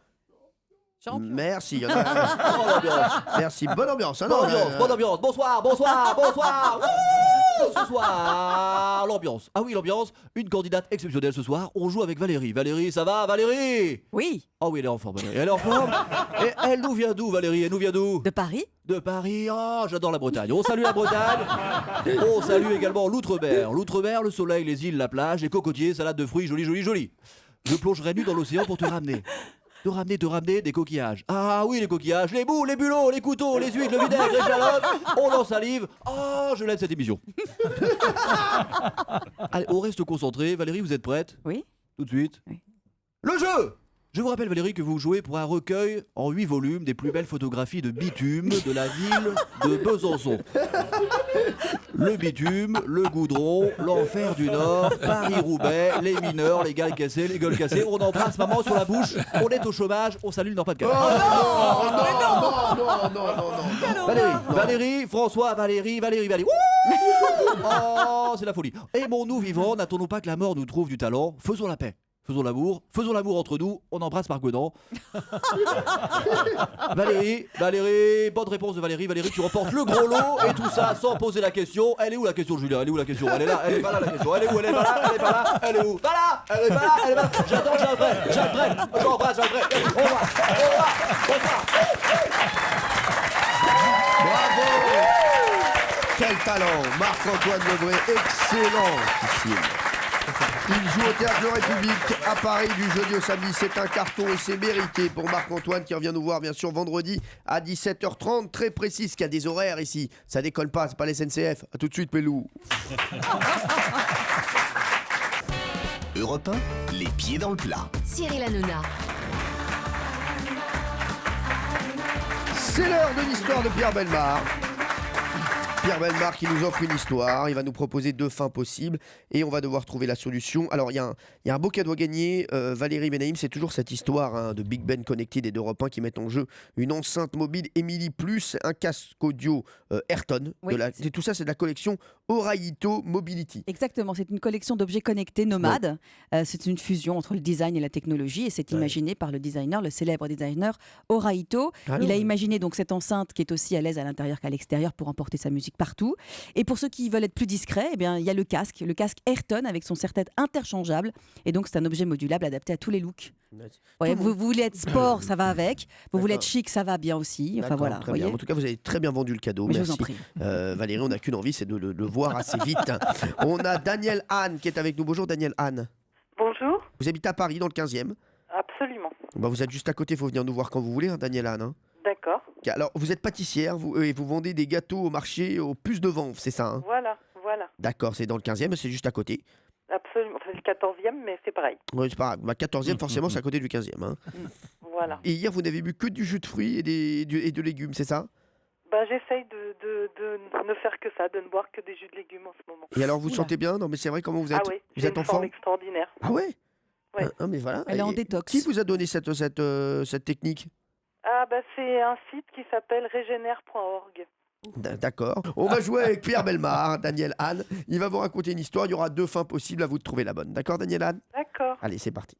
C: Merci. Il y en a... Merci. Bonne ambiance.
P: Bonne ambiance. Bonsoir. Wouh, ce soir, l'ambiance. Ah oui, l'ambiance. Une candidate exceptionnelle ce soir. On joue avec Valérie. Valérie, ça va, Valérie?
E: Oui.
P: Oh oui, elle est en forme, Valérie. Elle est en forme. Et elle nous vient d'où, Valérie? Elle nous vient d'où?
E: De Paris.
P: De Paris. Oh, j'adore la Bretagne. On salue la Bretagne. On salue également l'Outre-mer. L'Outre-mer, le soleil, les îles, la plage, les cocotiers, salade de fruits, joli. Je plongerai nu dans l'océan pour te ramener. Te ramener des coquillages. Ah oui, les coquillages, les boules, les bulots, les couteaux, les huîtres, le vinaigre, les échalotes. On en salive. Oh, je l'aime cette émission. Allez, on reste concentré. Valérie, vous êtes prête?
E: Oui.
P: Tout de suite.
E: Oui.
P: Le jeu! Je vous rappelle, Valérie, que vous jouez pour un recueil en 8 volumes des plus belles photographies de bitume de la ville de Besançon. Le bitume, le goudron, l'enfer du Nord, Paris-Roubaix, les mineurs, les gueules cassées. On embrasse maman sur la bouche, on est au chômage, on salue le Nord-Pas-de-Calais.
C: Non.
P: Valérie, François, Valérie. Wouh! Oh, c'est la folie. Aimons-nous vivants, n'attendons pas que la mort nous trouve du talent, faisons la paix. Faisons l'amour entre nous, on embrasse Marc Godin. Valérie, bonne réponse de Valérie. Valérie, tu remportes le gros lot et tout ça sans poser la question. Elle est où la question, Julien? Elle est où la question? Elle est là, elle est pas là la question. Elle est où? Elle est pas là, elle est où? Pas là, elle est pas là. J'attends, j'embrasse. On va.
C: Bravo. Quel talent. Marc-Antoine Lebré, excellent. Il joue au Théâtre Le République à Paris du jeudi au samedi. C'est un carton et c'est mérité pour Marc-Antoine qui revient nous voir bien sûr vendredi à 17h30. Très précis, qu'il y a des horaires ici. Ça décolle pas, c'est pas les SNCF. A tout de suite, Pelou.
A: Europe 1, les pieds dans le plat.
B: Cyril Hanouna.
C: C'est l'heure de l'histoire de Pierre Bellemare. Pierre Bellemare qui nous offre une histoire, il va nous proposer 2 fins possibles et on va devoir trouver la solution. Alors il y a un beau cadeau à gagner, Valérie Benaïm, c'est toujours cette histoire de Big Ben Connected et d'Europe 1 qui mettent en jeu une enceinte mobile Emily Plus, un casque audio Ayrton.
E: Oui,
C: tout ça c'est de la collection Oraito Mobility.
E: Exactement, c'est une collection d'objets connectés nomades. C'est une fusion entre le design et la technologie et c'est imaginé par le célèbre designer Oraito. Il a imaginé donc cette enceinte qui est aussi à l'aise à l'intérieur qu'à l'extérieur pour emporter sa musique partout. Et pour ceux qui veulent être plus discrets, il y a le casque Ayrton avec son serre-tête interchangeable. Et donc c'est un objet modulable adapté à tous les looks. Ouais, vous voulez être sport, ça va avec. Vous voulez être chic, ça va bien aussi. Enfin voilà.
C: Très bien. En tout cas, vous avez très bien vendu le cadeau.
E: Mais
C: merci.
E: je vous en prie.
C: Valérie, on n'a qu'une envie, c'est de le voir assez vite. On a Daniel Anne qui est avec nous. Bonjour Daniel Anne.
N: Bonjour.
R: bonjour.
C: Vous habitez à Paris, dans le 15e.
R: Absolument.
C: Bah, vous êtes juste à côté, il faut venir nous voir quand vous voulez, hein, Daniel Anne. Hein.
R: D'accord.
C: Alors, vous êtes pâtissière et vous vendez des gâteaux au marché aux puces de Vanves, c'est ça hein?
R: Voilà.
C: D'accord, c'est dans le 15e, c'est juste à côté.
R: Absolument. Enfin, c'est le 14e, mais c'est pareil.
C: Oui, c'est pas grave. Bah, 14e, forcément, c'est à côté du 15e. Hein.
R: Voilà.
C: Et hier, vous n'avez bu que du jus de fruits et de légumes, c'est ça?
R: Bah, j'essaye de ne faire que ça, de ne boire que des jus de légumes en ce moment.
C: Et alors, vous sentez bien? Non, mais c'est vrai, comment vous êtes?
R: Ah oui,
C: vous
R: j'ai
C: êtes
R: une
C: en
R: forme
C: forme?
R: extraordinaire.
C: Ah ouais?
R: Ouais.
C: Ah, mais voilà.
E: Elle est en
C: Et
E: détox.
C: Qui vous a donné cette technique?
R: Ah bah c'est un site qui s'appelle régénère.org.
C: D'accord. On va jouer avec Pierre Bellemare, Daniel Anne. Il va vous raconter une histoire. Il y aura 2 fins possibles, à vous de trouver la bonne. D'accord, Daniel Anne?
R: D'accord.
C: Allez, c'est parti.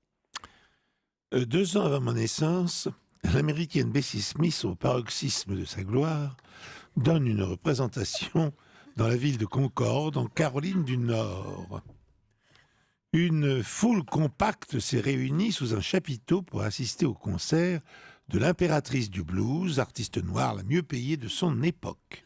H: 2 ans avant mon naissance, l'américaine Bessie Smith, au paroxysme de sa gloire, donne une représentation dans la ville de Concorde, en Caroline du Nord. Une foule compacte s'est réunie sous un chapiteau pour assister au concert de l'impératrice du blues, artiste noire la mieux payée de son époque.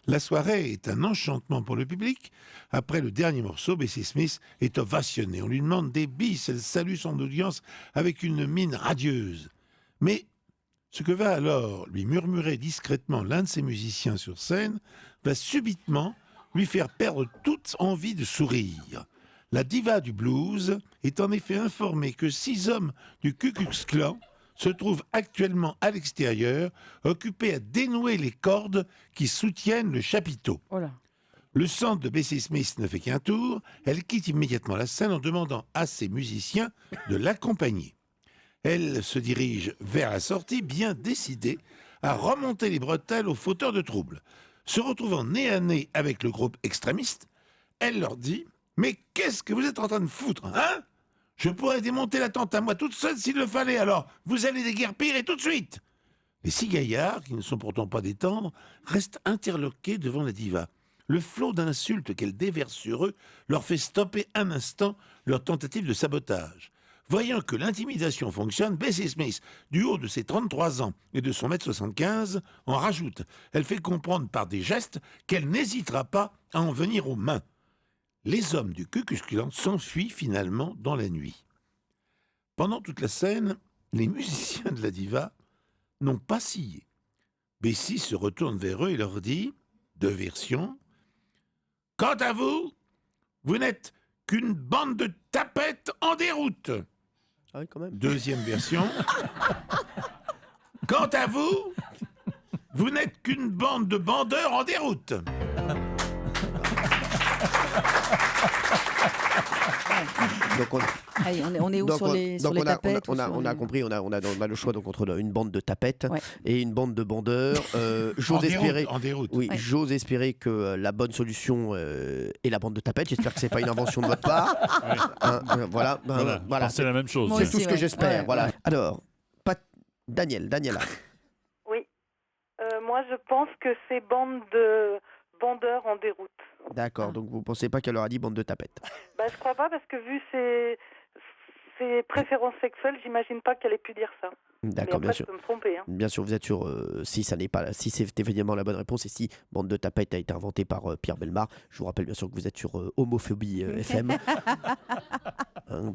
H: La soirée est un enchantement pour le public. Après le dernier morceau, Bessie Smith est ovationnée. On lui demande des bis, elle salue son audience avec une mine radieuse. Mais ce que va alors lui murmurer discrètement l'un de ses musiciens sur scène va subitement lui faire perdre toute envie de sourire. La diva du blues est en effet informée que 6 hommes du Ku Klux Klan se trouvent actuellement à l'extérieur, occupés à dénouer les cordes qui soutiennent le chapiteau.
E: Oh là.
H: Le sang de Bessie Smith ne fait qu'un tour, elle quitte immédiatement la scène en demandant à ses musiciens de l'accompagner. Elle se dirige vers la sortie, bien décidée à remonter les bretelles aux fauteurs de troubles. Se retrouvant nez à nez avec le groupe extrémiste, elle leur dit « Mais qu'est-ce que vous êtes en train de foutre, hein ? Je pourrais démonter la tente à moi toute seule s'il le fallait, alors vous allez déguerpir et tout de suite !» Les 6 gaillards, qui ne sont pourtant pas des tendres, restent interloqués devant la diva. Le flot d'insultes qu'elle déverse sur eux leur fait stopper un instant leur tentative de sabotage. Voyant que l'intimidation fonctionne, Bessie Smith, du haut de ses 33 ans et de son 1m75, en rajoute. Elle fait comprendre par des gestes qu'elle n'hésitera pas à en venir aux mains. Les hommes du Ku Klux Klan s'enfuient finalement dans la nuit. Pendant toute la scène, les musiciens de la diva n'ont pas scié. Bessie se retourne vers eux et leur dit, 2 versions, « Quant à vous, vous n'êtes qu'une bande de tapettes en déroute. »
C: Ah oui, quand même.
H: 2e version, « Quant à vous, vous n'êtes qu'une bande de bandeurs en déroute. »
C: Donc
E: on est où sur les tapettes
C: on a compris, on a le choix donc entre une bande de tapettes et une bande de bandeurs. J'ose espérer, j'ose espérer que la bonne solution est la bande de tapettes. J'espère que c'est pas une invention de votre part. Voilà.
I: C'est la même chose.
C: C'est tout ce que j'espère. Voilà. Alors, Daniela.
R: Oui. Moi, je pense que c'est bande de bandeurs en déroute.
C: D'accord, donc vous pensez pas qu'elle leur a dit bande de tapettes?
R: Bah, je crois pas, parce que vu ses préférences sexuelles, j'imagine pas qu'elle ait pu dire ça.
C: D'accord,
R: bien sûr. Je peux me tromper. Hein.
C: Bien sûr, vous êtes sûr, si c'est évidemment la bonne réponse et si bande de tapettes a été inventée par Pierre Bellemare, je vous rappelle bien sûr que vous êtes sur Homophobie FM.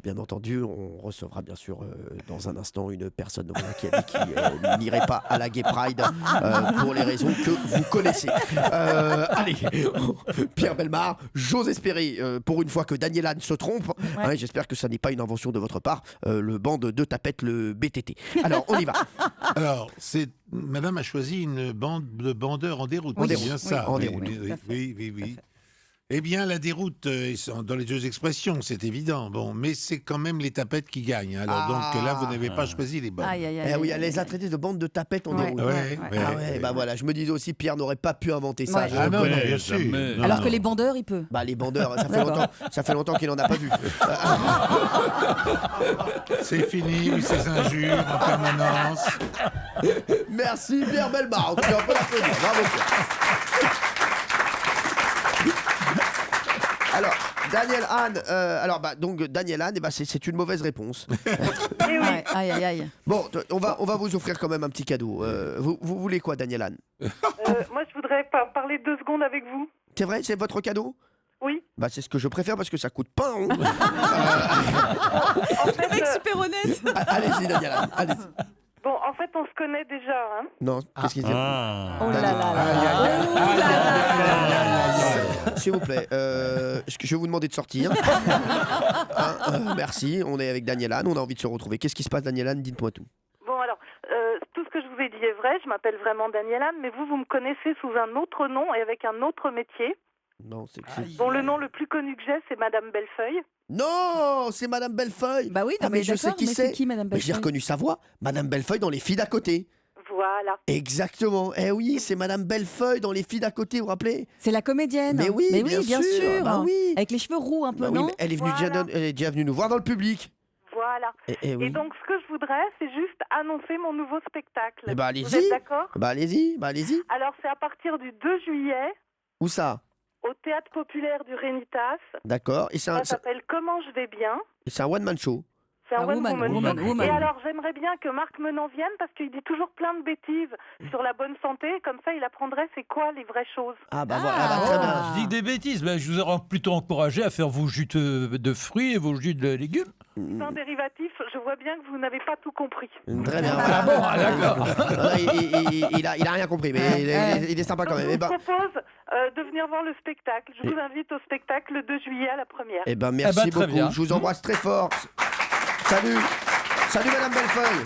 C: Bien entendu, on recevra bien sûr dans un instant une personne qui a dit qu'il n'irait pas à la Gay Pride pour les raisons que vous connaissez. Allez, Pierre Bellemare, j'ose espérer pour une fois que Daniel Anne se trompe. J'espère que ça n'est pas une invention de votre part, le bande de tapettes, le BTT. Alors, on y va.
H: Alors, madame a choisi une bande de bandeurs en déroute.
C: En
H: c'est
C: déroute,
H: bien ça.
C: en déroute.
H: Oui. Eh bien, la déroute, dans les 2 expressions, c'est évident. Bon, mais c'est quand même les tapettes qui gagnent. Alors, donc là, vous n'avez pas choisi les bonnes.
C: Oui, elle les a traités de bande de tapettes en déroute. Bah voilà, je me disais aussi, Pierre n'aurait pas pu inventer ça.
H: Ah non, bien sûr.
E: Alors que les bandeurs, il peut.
C: Bah, les bandeurs, ça fait longtemps qu'il n'en a pas vu.
H: C'est fini, ces injures en permanence.
C: Merci Pierre Bellemare. En tout cas, on peut l'applaudir. Bravo Pierre. Alors, Daniel Anne, donc Daniel Anne, c'est une mauvaise réponse.
E: Aïe.
C: Bon, on va vous offrir quand même un petit cadeau. Vous voulez quoi, Daniel Anne?
R: Moi, je voudrais parler 2 secondes avec vous.
C: C'est vrai, c'est votre cadeau?
R: Oui.
C: Bah, c'est ce que je préfère parce que ça coûte pas. Hein.
L: Le mec super honnête.
C: Allez-y, Daniela, allez-y.
R: Bon, en fait, on se connaît déjà. Hein.
C: Non, qu'est-ce qu'il dit
E: Oh là là là.
C: S'il vous plaît, je vais vous demander de sortir. Merci, on est avec Daniela, on a envie de se retrouver. Qu'est-ce qui se passe, Daniela? Dites-moi tout.
R: Bon, alors, tout ce que je vous ai dit est vrai. Je m'appelle vraiment Daniela, mais vous me connaissez sous un autre nom et avec un autre métier.
C: Non, c'est
R: Bon, le nom le plus connu que j'ai, c'est Madame Bellefeuille.
C: Non, c'est Madame Bellefeuille.
E: Bah oui, non,
C: mais je sais
E: d'accord,
C: qui
E: mais
C: c'est.
E: c'est qui, Madame
C: Mais j'ai
E: Bellefeuille
C: reconnu sa voix. Madame Bellefeuille dans Les Filles d'à côté.
R: Voilà.
C: Exactement. Eh oui, c'est Madame Bellefeuille dans Les Filles d'à côté, vous vous rappelez?
E: C'est la comédienne.
C: Mais oui, bien
E: bien
C: sûr.
E: sûr.
C: Bah oui.
E: Avec les cheveux roux un peu,
C: Bah oui,
E: non
C: mais elle est venue elle est déjà venue nous voir dans le public.
R: Voilà.
C: Eh oui.
R: Et donc, ce que je voudrais, c'est juste annoncer mon nouveau spectacle.
C: Eh bah
R: Vous
C: allez-y.
R: êtes d'accord?
C: Bah allez-y.
R: Alors, c'est à partir du 2 juillet,
C: Où ça?
R: au Théâtre Populaire du Rénitas.
C: D'accord. Et
R: Ça s'appelle Comment je vais bien.
C: c'est un one-man show.
R: C'est un
E: woman show.
R: Et alors, j'aimerais bien que Marc Menant vienne parce qu'il dit toujours plein de bêtises sur la bonne santé. Comme ça, il apprendrait c'est quoi les vraies choses.
C: Ah bah voilà, très bien.
G: Je dis des bêtises, mais je vous aurais plutôt encouragé à faire vos jus de fruits et vos jus de légumes.
R: Sans dérivatif, je vois bien que vous n'avez pas tout compris.
C: Très bien.
G: Ah bon, d'accord.
C: Il a rien compris, mais il est sympa quand même.
R: Je
C: Eh
R: vous
C: ben,
R: propose de venir voir le spectacle. Je vous invite au spectacle le 2 juillet à la première.
C: eh ben merci
G: très
C: beaucoup.
G: bien.
C: Je vous embrasse très fort. Salut. Salut Madame Bellefeuille.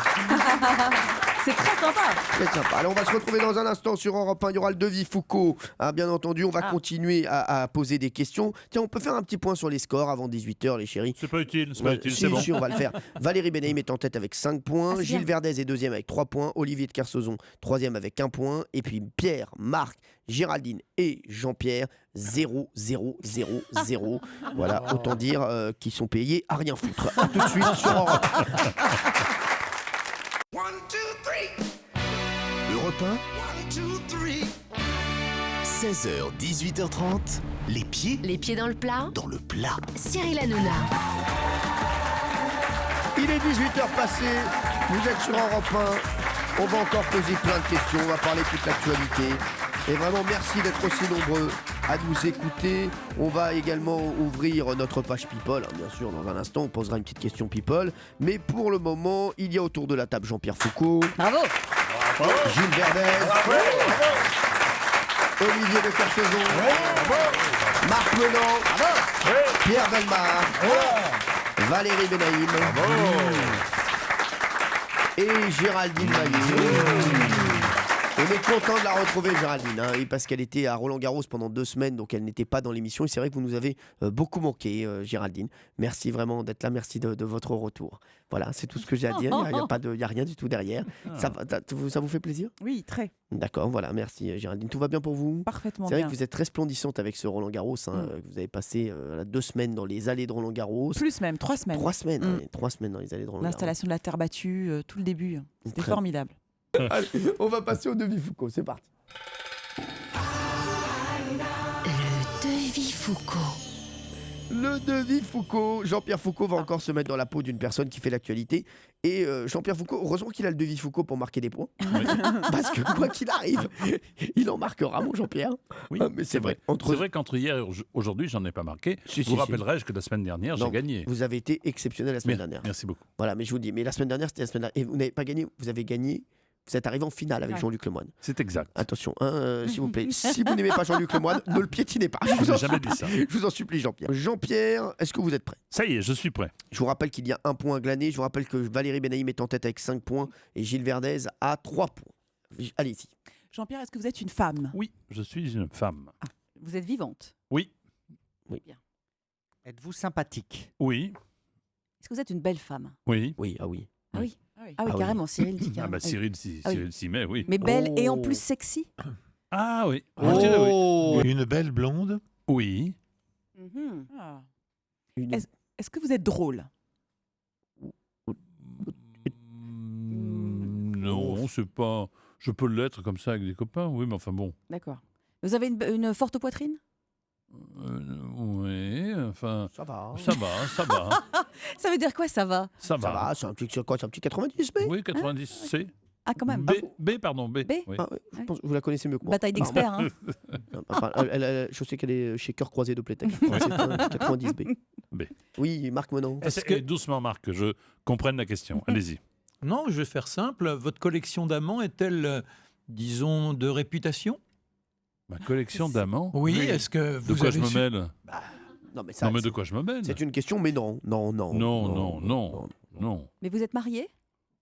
E: C'est très sympa.
C: Très sympa. Allez, on va se retrouver dans un instant sur Europe 1. Il y aura le devis Foucault. Ah, bien entendu, on va continuer à poser des questions. Tiens, on peut faire un petit point sur les scores avant 18h, les chéris.
I: C'est pas utile,
C: Si,
I: c'est bon.
C: si, on va le faire. Valérie Benaïm est en tête avec 5 points.
E: c'est
C: Gilles
E: bien.
C: Verdez est deuxième avec 3 points. Olivier de Kersauzon, troisième avec 1 point. Et puis Pierre, Marc, Géraldine et Jean-Pierre, 0, 0, 0, 0. Voilà, autant dire qu'ils sont payés à rien foutre. A tout de suite sur Europe 1. Europe 1.
A: 16h, 18h30, les pieds
B: dans le plat.
A: dans le plat.
B: Cyril Hanouna.
C: Il est 18h passé, vous êtes sur Europe 1, on va encore poser plein de questions, on va parler de toute l'actualité. Et vraiment merci d'être aussi nombreux à nous écouter. On va également ouvrir notre page People, hein, bien sûr, dans un instant on posera une petite question People. Mais pour le moment, il y a autour de la table Jean-Pierre Foucault,
E: Bravo.
C: Gilles Verdez, Olivier de Kersauzon, Marc Menant, Pierre Bellemare, Valérie Benaïm et Géraldine Maillet. On est content de la retrouver, Géraldine, hein, et parce qu'elle était à Roland-Garros pendant 2 semaines, donc elle n'était pas dans l'émission. Et c'est vrai que vous nous avez beaucoup manqué, Géraldine. Merci vraiment d'être là, merci de votre retour. Voilà, c'est tout ce que j'ai à dire. Il n'y a rien du tout derrière. Ça vous fait plaisir?
L: Oui, très.
C: D'accord, voilà, merci Géraldine. Tout va bien pour vous?
L: Parfaitement
C: C'est vrai
L: bien.
C: que vous êtes très splendissante avec ce Roland-Garros. Hein, que vous avez passé 2 semaines dans les allées de Roland-Garros.
L: Plus même, 3 semaines.
C: 3 semaines, ouais, 3 semaines dans les allées de Roland-Garros.
L: L'installation de la terre battue, tout le début. C'était
C: Très-
L: formidable.
C: Allez, on va passer au devis Foucault, c'est parti.
B: Le devis Foucault.
C: Le devis Foucault. Jean-Pierre Foucault va encore se mettre dans la peau d'une personne qui fait l'actualité. Et Jean-Pierre Foucault, heureusement qu'il a le devis Foucault pour marquer des points. Parce que quoi qu'il arrive, il en marquera, mon Jean-Pierre.
I: Oui,
C: Ah, mais c'est vrai.
I: C'est vrai qu'entre hier et aujourd'hui, j'en ai pas marqué.
C: Si,
I: vous rappellerai-je que la semaine dernière, j'ai
C: Non,
I: gagné.
C: Vous avez été exceptionnel la semaine dernière.
I: Merci beaucoup.
C: Voilà, mais je vous dis, mais la semaine dernière, c'était la semaine dernière. Et vous n'avez pas gagné, vous avez gagné. Vous êtes arrivé en finale avec
I: Ouais.
C: Jean-Luc Lemoyne.
I: C'est exact.
C: Attention, hein, s'il vous plaît. Si vous n'aimez pas Jean-Luc Lemoyne, ne le piétinez pas.
I: Je
C: vous en
I: n'ai jamais
C: supplie.
I: dit ça.
C: Je vous en supplie, Jean-Pierre. Jean-Pierre, est-ce que vous êtes prêt?
I: Ça y est, je suis prêt.
C: Je vous rappelle qu'il y a 1 point glané. Je vous rappelle que Valérie Benaïm est en tête avec 5 points et Gilles Verdez a 3 points. Allez-y.
L: Jean-Pierre, est-ce que vous êtes une femme?
I: Oui, je suis une femme.
E: Vous êtes vivante?
I: Oui.
C: Oui.
E: Bien.
F: Êtes-vous sympathique?
I: Oui.
E: Est-ce que vous êtes une belle femme?
I: Oui.
C: Oui, ah oui.
E: Ah oui.
L: Ah oui.
E: Ah oui,
C: Ah oui.
E: carrément, Cyril dit
I: Ah
E: carrément.
I: bah
E: Ah oui.
I: Cyril
E: Ah oui.
I: s'y met, oui.
E: Mais belle et en
C: Oh.
E: plus sexy?
I: Ah oui. Je dirais oui.
H: Une belle blonde?
I: Oui.
E: Mhm.
L: Ah.
C: Une-
L: Est-ce que vous êtes drôle?
I: Non, c'est pas. Je peux l'être comme ça avec des copains, oui, mais enfin bon.
E: D'accord. Vous avez une forte poitrine?
I: Oui, enfin.
C: Ça va.
I: Ça va, ça va.
E: Ça veut dire quoi, ça va?
I: Ça
C: Ça
I: va.
C: va, c'est un petit, quoi, c'est un petit 90, mais.
I: Oui, 90 C.
E: Ah, quand même.
I: B, pardon, B.
E: B
I: Oui.
C: Ah, ouais, je pense que vous la connaissez mieux que moi.
E: Bataille d'experts. Hein.
C: Je sais qu'elle est chez Cœur Croisé de Playtech.
I: Oui.
C: C'est un 90B.
I: B.
C: Oui, Marc Menon.
I: Doucement, Marc, que je comprenne la question. Allez-y.
G: Non, je vais faire simple. Votre collection d'amants est-elle, disons, de réputation?
I: Ma collection d'amants?
G: Oui, est-ce que vous
I: De quoi
G: avez
I: je me
G: su-
I: mêle?
C: Non, mais,
I: Non, mais de quoi je me mêle?
C: C'est une question, mais non.
I: Non.
E: Mais vous êtes marié?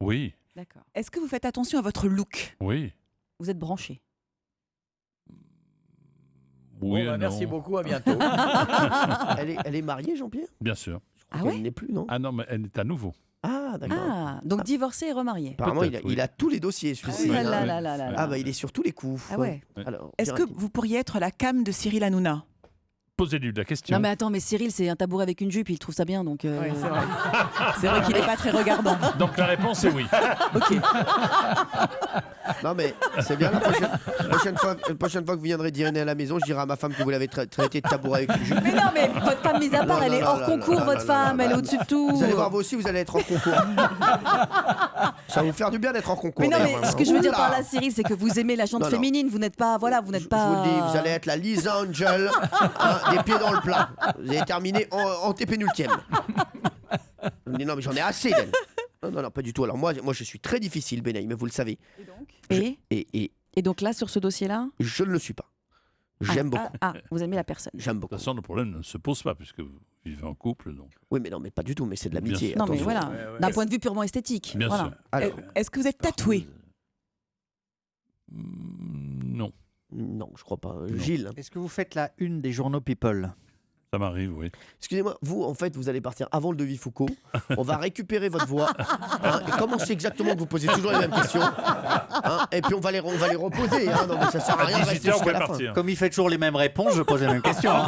I: Oui,
E: D'accord.
L: Est-ce que vous faites attention à votre look?
I: oui.
E: Vous êtes branché?
I: Oui,
D: Bon, bah,
I: et
D: merci
I: non.
D: beaucoup, à bientôt.
C: Elle est mariée, Jean-Pierre?
I: Bien sûr.
E: Ah ouais?
C: Elle n'est plus, non?
I: Ah non, mais elle est à nouveau.
C: Ah, d'accord.
E: Ah, donc divorcé et remarié.
C: Apparemment,
I: Peut-être,
C: il a tous les dossiers, celui-ci.
E: Ah là
C: hein.
E: là là là là.
C: Ah, bah, il est sur tous les coups.
E: Ah ouais.
C: Alors,
L: Est-ce que vous pourriez être la cam de Cyril Hanouna?
I: Posez-lui la question.
E: Non mais attends, mais Cyril c'est un tabouret avec une jupe, il trouve ça bien donc.
L: C'est vrai. C'est vrai qu'il n'est pas très regardant.
I: Donc la réponse est oui.
L: Ok.
C: Non, mais c'est bien la prochaine fois que vous viendrez dîner à la maison, je dirai à ma femme que vous l'avez traité de tabouret avec une jupe.
E: Mais non, mais votre femme, mis à part, elle est hors concours, votre femme, elle est au-dessus de tout.
C: Vous allez voir, vous aussi, vous allez être en concours. Ça va vous faire du bien d'être en concours.
E: Mais non, mais
C: d'ailleurs,
E: ce que je veux dire
C: Oula.
E: par là, Cyril, c'est que vous aimez la jante
C: Non, non.
E: féminine, vous n'êtes pas. Voilà, vous n'êtes
C: Je
E: pas.
C: vous le dis, vous allez être la Lisa Angel, hein, des pieds dans le plat. Vous allez terminer en TP-nultième. Je me dis, non, mais j'en ai assez d'elle. Non, pas du tout. Alors moi je suis très difficile, Benaï, mais vous le savez.
E: Et donc là, sur ce dossier-là.
C: Je ne le suis pas. J'aime beaucoup.
E: Vous aimez la personne.
C: J'aime beaucoup.
I: De toute façon, le problème ne se pose pas puisque vous vivez en couple. Donc.
C: Oui, mais non, mais pas du tout, mais c'est de
I: Bien
C: l'amitié.
I: sûr.
E: Non, mais
C: attention.
E: voilà, d'un point de vue purement esthétique.
I: Bien
E: voilà.
I: sûr.
C: Alors,
L: Est-ce que vous êtes tatoué?
I: Non.
C: Non, je crois pas. Gilles.
F: Est-ce que vous faites la une des journaux People?
I: Ça m'arrive, oui.
C: Excusez-moi, vous, en fait, vous allez partir avant le devis Foucault. On va récupérer votre voix. Hein, et comme on sait exactement que vous posez toujours les mêmes questions, hein, et puis on va les reposer. Hein, non, mais ça sert à rien de rester jusqu'à la fin.
F: Comme il fait toujours les mêmes réponses, je pose les mêmes questions. hein.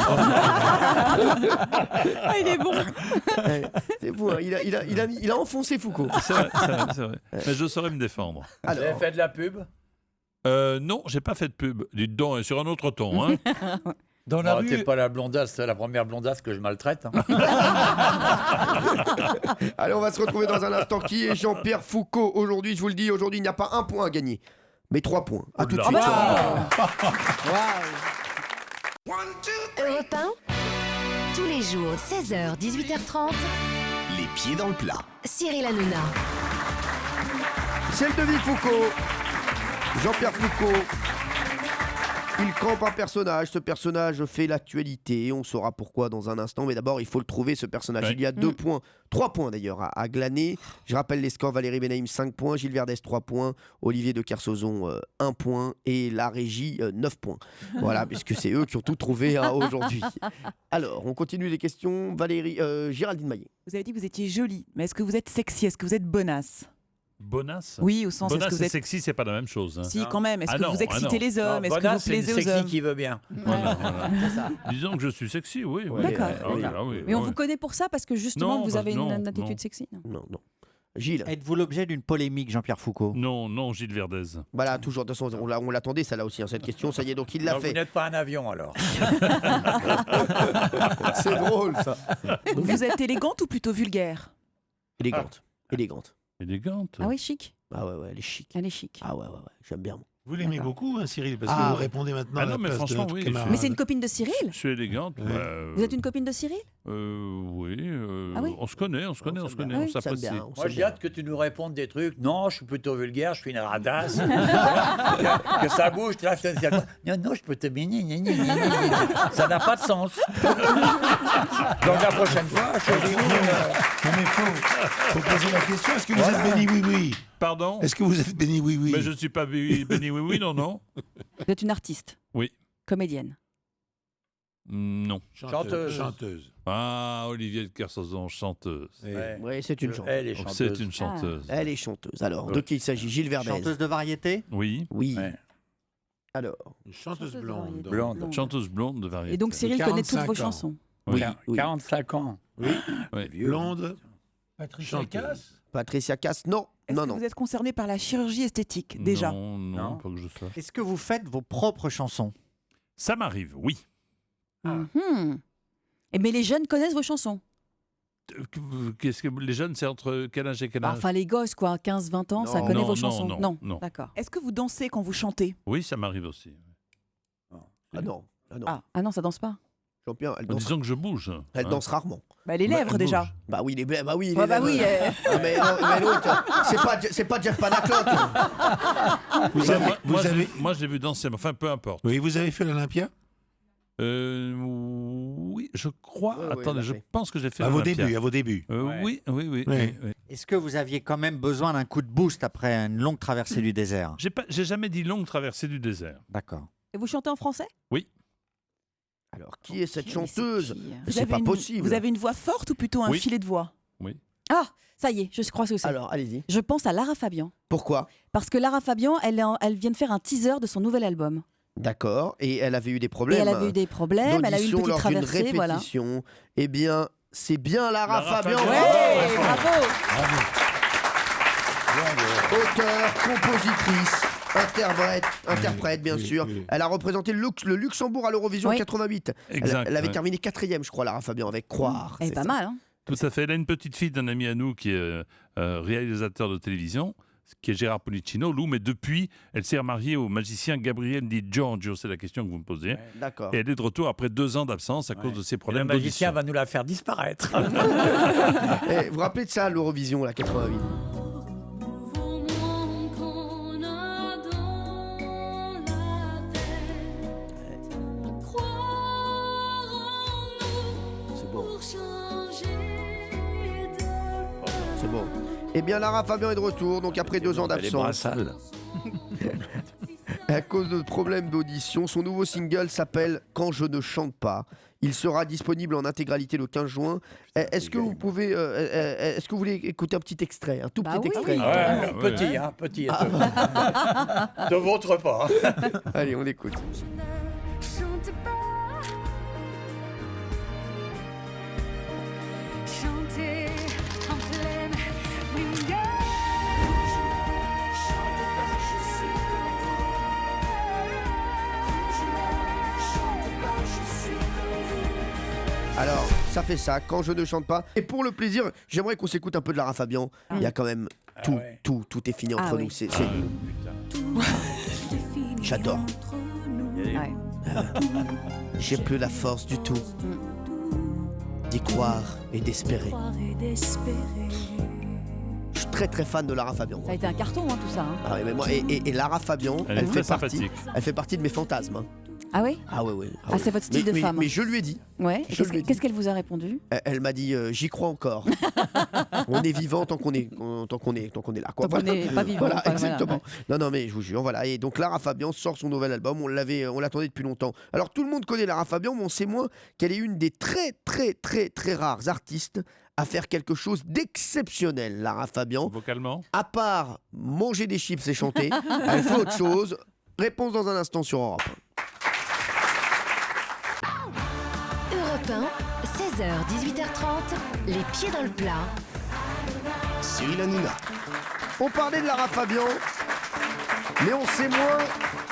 E: Ah, il est bon.
C: C'est fou, hein, il a enfoncé Foucault.
I: C'est vrai. Mais je saurais me défendre.
D: Vous avez fait de la pub?
I: Non, j'ai pas fait de pub. Dites donc, sur un autre ton. Hein.
G: Dans la rue.
D: T'es pas la blondasse, c'est la première blondasse que je maltraite. Hein.
C: Allez, on va se retrouver dans un instant. Qui est Jean-Pierre Foucault aujourd'hui? Je vous le dis, aujourd'hui, il n'y a pas un point à gagner, mais 3 points. À tout de suite.
B: Europe 1, tous les jours, 16h, 18h30,
A: Les pieds dans le plat.
B: Cyril Hanouna.
C: C'est le devis Foucault. Jean-Pierre Foucault. Il campe un personnage, ce personnage fait l'actualité, on saura pourquoi dans un instant, mais d'abord il faut le trouver ce personnage.
I: Ouais.
C: Il y a 2 points, 3 points d'ailleurs à glaner. Je rappelle les scores: Valérie Benaïm 5 points, Gilles Verdès 3 points, Olivier de Kersauzon 1 point et la régie 9 points. Voilà, puisque c'est eux qui ont tout trouvé aujourd'hui. Alors, on continue les questions. Valérie, Géraldine Maillet.
L: Vous avez dit que vous étiez jolie, mais est-ce que vous êtes sexy? Est-ce que vous êtes bonasse?
I: Bonasse?
L: Oui, au sens,
I: Bonasse
L: est-ce que vous
I: et
L: êtes...
I: sexy, c'est pas la même chose. Hein.
L: Si, quand même. Est-ce
I: Ah
L: que
I: non,
L: vous excitez les hommes? Est-ce que vous
D: Bonasse, c'est une
L: plaisez aux
D: sexy
L: hommes?
D: qui veut bien.
I: Voilà. Disons que je suis sexy, oui.
E: D'accord. Mais on
I: oui.
E: vous connaît pour ça parce que justement
I: Non,
E: vous avez
I: non,
E: une attitude
I: non.
E: sexy.
C: Non. Gilles.
F: Êtes-vous l'objet d'une polémique, Jean-Pierre Foucault?
I: Non, Gilles Verdez.
C: Voilà, toujours, de toute façon, on l'attendait, ça là aussi, hein, cette question, ça y est, donc il l'a
D: Donc
C: fait.
D: vous n'êtes pas un avion alors.
C: C'est drôle ça.
L: Vous êtes élégante ou plutôt vulgaire?
C: Élégante.
I: Élégante.
E: Ah oui, chic.
C: Ah ouais, elle est chic.
E: Elle est chic.
C: Ah ouais, j'aime bien. Moi.
H: Vous l'aimez
E: D'accord.
H: beaucoup, hein, Cyril, parce
C: Ah,
H: que vous
C: ouais.
H: répondez maintenant
I: Ah
H: à la
I: non, mais
H: place de
I: franchement,
H: notre
I: oui,
H: camarade.
E: Mais c'est une copine de Cyril?
I: Je suis élégante.
H: Ouais.
E: Vous êtes une copine de Cyril?
I: Oui,
E: Ah oui
I: on se connaît, on
C: s'aime
I: s'apprécie.
C: bien,
D: Moi j'ai hâte que tu nous répondes des trucs. Non, je suis plutôt vulgaire, je suis une radasse. que ça bouge, tu vois, non, je peux te baigner. Ça n'a pas de sens. Donc la prochaine fois, je dis
H: Non, mais faut poser la question. Est-ce que vous êtes béni oui?
I: Pardon?
H: Est-ce que vous êtes béni oui?
I: Mais je ne suis pas béni, oui, non.
E: Vous êtes une artiste?
I: Oui.
E: Comédienne?
I: Non.
H: Chanteuse.
I: Ah, Olivier de Kersauzon, chanteuse.
C: Oui, c'est une chanteuse.
D: Elle est
I: Donc,
D: chanteuse.
I: c'est une chanteuse.
C: Elle est chanteuse. Alors, de qui il s'agit? Gilles Verdez.
F: Chanteuse de variété?
I: Oui.
C: Oui.
D: Ouais.
C: Alors.
H: Une chanteuse blonde.
D: Blonde.
I: Chanteuse blonde de variété.
E: Et donc Cyril connaît toutes
H: 45
E: vos
H: ans.
E: chansons?
C: Oui.
D: 45 ans.
H: Oui.
I: Oui.
H: Blonde.
G: Patricia
H: Chanteuse.
G: Cass.
C: Patricia Cass, non.
L: Est-ce que vous êtes concerné par la chirurgie esthétique, déjà?
I: Non, pas que je sache.
F: Est-ce que vous faites vos propres chansons?
I: Ça m'arrive, oui.
E: Mhm. Et mais les jeunes connaissent vos chansons?
I: qu'est-ce que les jeunes, c'est entre quel âge et quel âge?
E: Enfin, les gosses, quoi, 15-20 ans, ça
I: Non,
E: connaît
I: non,
E: vos chansons.
I: non.
E: D'accord.
L: Est-ce que vous dansez quand vous chantez?
I: Oui, ça m'arrive aussi.
C: Ah non, ah non.
E: Ah non, ça danse pas.
C: Jean-Pierre, elle danse.
I: Disons que je bouge.
C: Elle danse rarement.
L: Bah, les lèvres,
I: elle
L: déjà.
I: bouge.
C: Bah oui, les lèvres.
E: Ouais, bah oui,
C: Ah, mais l'autre, c'est pas Jeff Panaclock.
I: Moi, je l'ai vu danser, mais enfin, peu importe.
H: Oui, vous avez fait l'Olympia?
I: Oui, je crois.
C: Ouais,
I: Attendez,
C: ouais,
I: je
C: ouais.
I: pense que j'ai fait
H: À vos
I: l'Olympia.
H: débuts, à vos débuts.
I: Oui.
H: Ouais.
F: Est-ce que vous aviez quand même besoin d'un coup de boost après une longue traversée du désert?
I: J'ai jamais dit longue traversée du désert.
F: D'accord.
E: Et vous chantez en français?
I: Oui.
C: Alors, qui est cette chanteuse?
L: Vous
C: C'est
L: avez
C: pas
L: une-
C: possible.
L: Vous avez une voix forte ou plutôt un
I: Oui.
L: filet de voix?
I: Oui.
E: Ah, ça y est, je crois que c'est.
C: Alors, allez-y.
E: Je pense à Lara Fabian.
C: Pourquoi?
E: Parce que Lara Fabian, elle vient de faire un teaser de son nouvel album.
C: D'accord. Et elle avait eu des
E: Et
C: problèmes.
E: elle avait eu des problèmes, elle a eu une
C: d'audition
E: petite
C: lors d'une
E: traversée, voilà.
C: répétition. Eh bien, c'est bien Lara Fabian.
E: Ouais, bravo.
C: Auteure, compositrice, interprète bien sûr. Elle a représenté le Luxembourg à l'Eurovision
E: Oui.
C: 88.
I: Exact,
C: Elle avait
I: ouais.
C: terminé 4e, je crois, Lara Fabian, avec Croire.
E: Elle est
C: c'est
E: pas
C: ça.
E: mal, hein.
I: Tout à fait. Elle a une petite fille d'un ami à nous qui est réalisateur de télévision, qui est Gérard Policino, Lou, mais depuis, elle s'est remariée au magicien Gabriel Di Giorgio. C'est la question que vous me posez.
C: D'accord.
I: Et elle est de retour après 2 ans d'absence à cause de ses
D: Le
I: problèmes
D: magicien
I: d'audition.
D: va nous la faire disparaître.
C: Vous vous rappelez de ça, l'Eurovision, la 88? C'est bon. C'est bon. Eh bien, Lara Fabian est de retour, donc après 2 ans
D: Elle est bras
C: d'absence.
D: sales.
C: À cause de problèmes d'audition, son nouveau single s'appelle Quand je ne chante pas. Il sera disponible en intégralité le 15 juin. Est-ce que vous pouvez, est-ce que vous voulez écouter un petit extrait, un tout
E: Bah
C: petit
E: oui.
C: extrait
D: Ouais, petit, hein, petit. De votre pas.
C: Allez, on écoute.
S: Chante pas, chanter en pleine lumière.
C: Alors, ça fait ça, Quand je ne chante pas. Et pour le plaisir, j'aimerais qu'on s'écoute un peu de Lara Fabian. Il y a quand même tout,
D: ouais.
C: tout est fini entre
E: Ah
C: nous.
E: oui.
C: C'est J'adore.
E: Ouais.
C: J'ai plus la force du tout d'y croire et d'espérer. Je suis très très fan de Lara Fabian.
E: Ça a été un carton, hein, tout ça. hein.
C: Ah oui, mais moi, et Lara Fabian,
I: Elle est très sympathique.
C: elle fait partie de mes fantasmes. hein.
E: Ah oui?
C: Ah oui, oui.
E: Ah, c'est votre style de femme.
C: Mais je lui ai dit.
E: Ouais. Et
C: Je lui ai dit.
E: Qu'est-ce qu'elle vous a répondu?
C: Elle m'a dit j'y crois encore. On est vivant tant qu'on est là. Quoi.
E: Tant qu'on n'est pas vivant,
C: Voilà,
E: enfin,
C: exactement.
E: voilà.
C: Non, mais je vous jure, voilà. Et donc Lara Fabian sort son nouvel album. On l'attendait depuis longtemps. Alors tout le monde connaît Lara Fabian, mais on sait moins qu'elle est une des très très très très rares artistes à faire quelque chose d'exceptionnel. Lara Fabian,
I: Vocalement.
C: à part manger des chips et chanter, elle fait autre chose. Réponse dans un instant sur Europe.
B: Europe 1, 16h, 18h30, les pieds dans le plat.
C: Cyril Hanouna. On parlait de Lara Fabian, mais on sait moins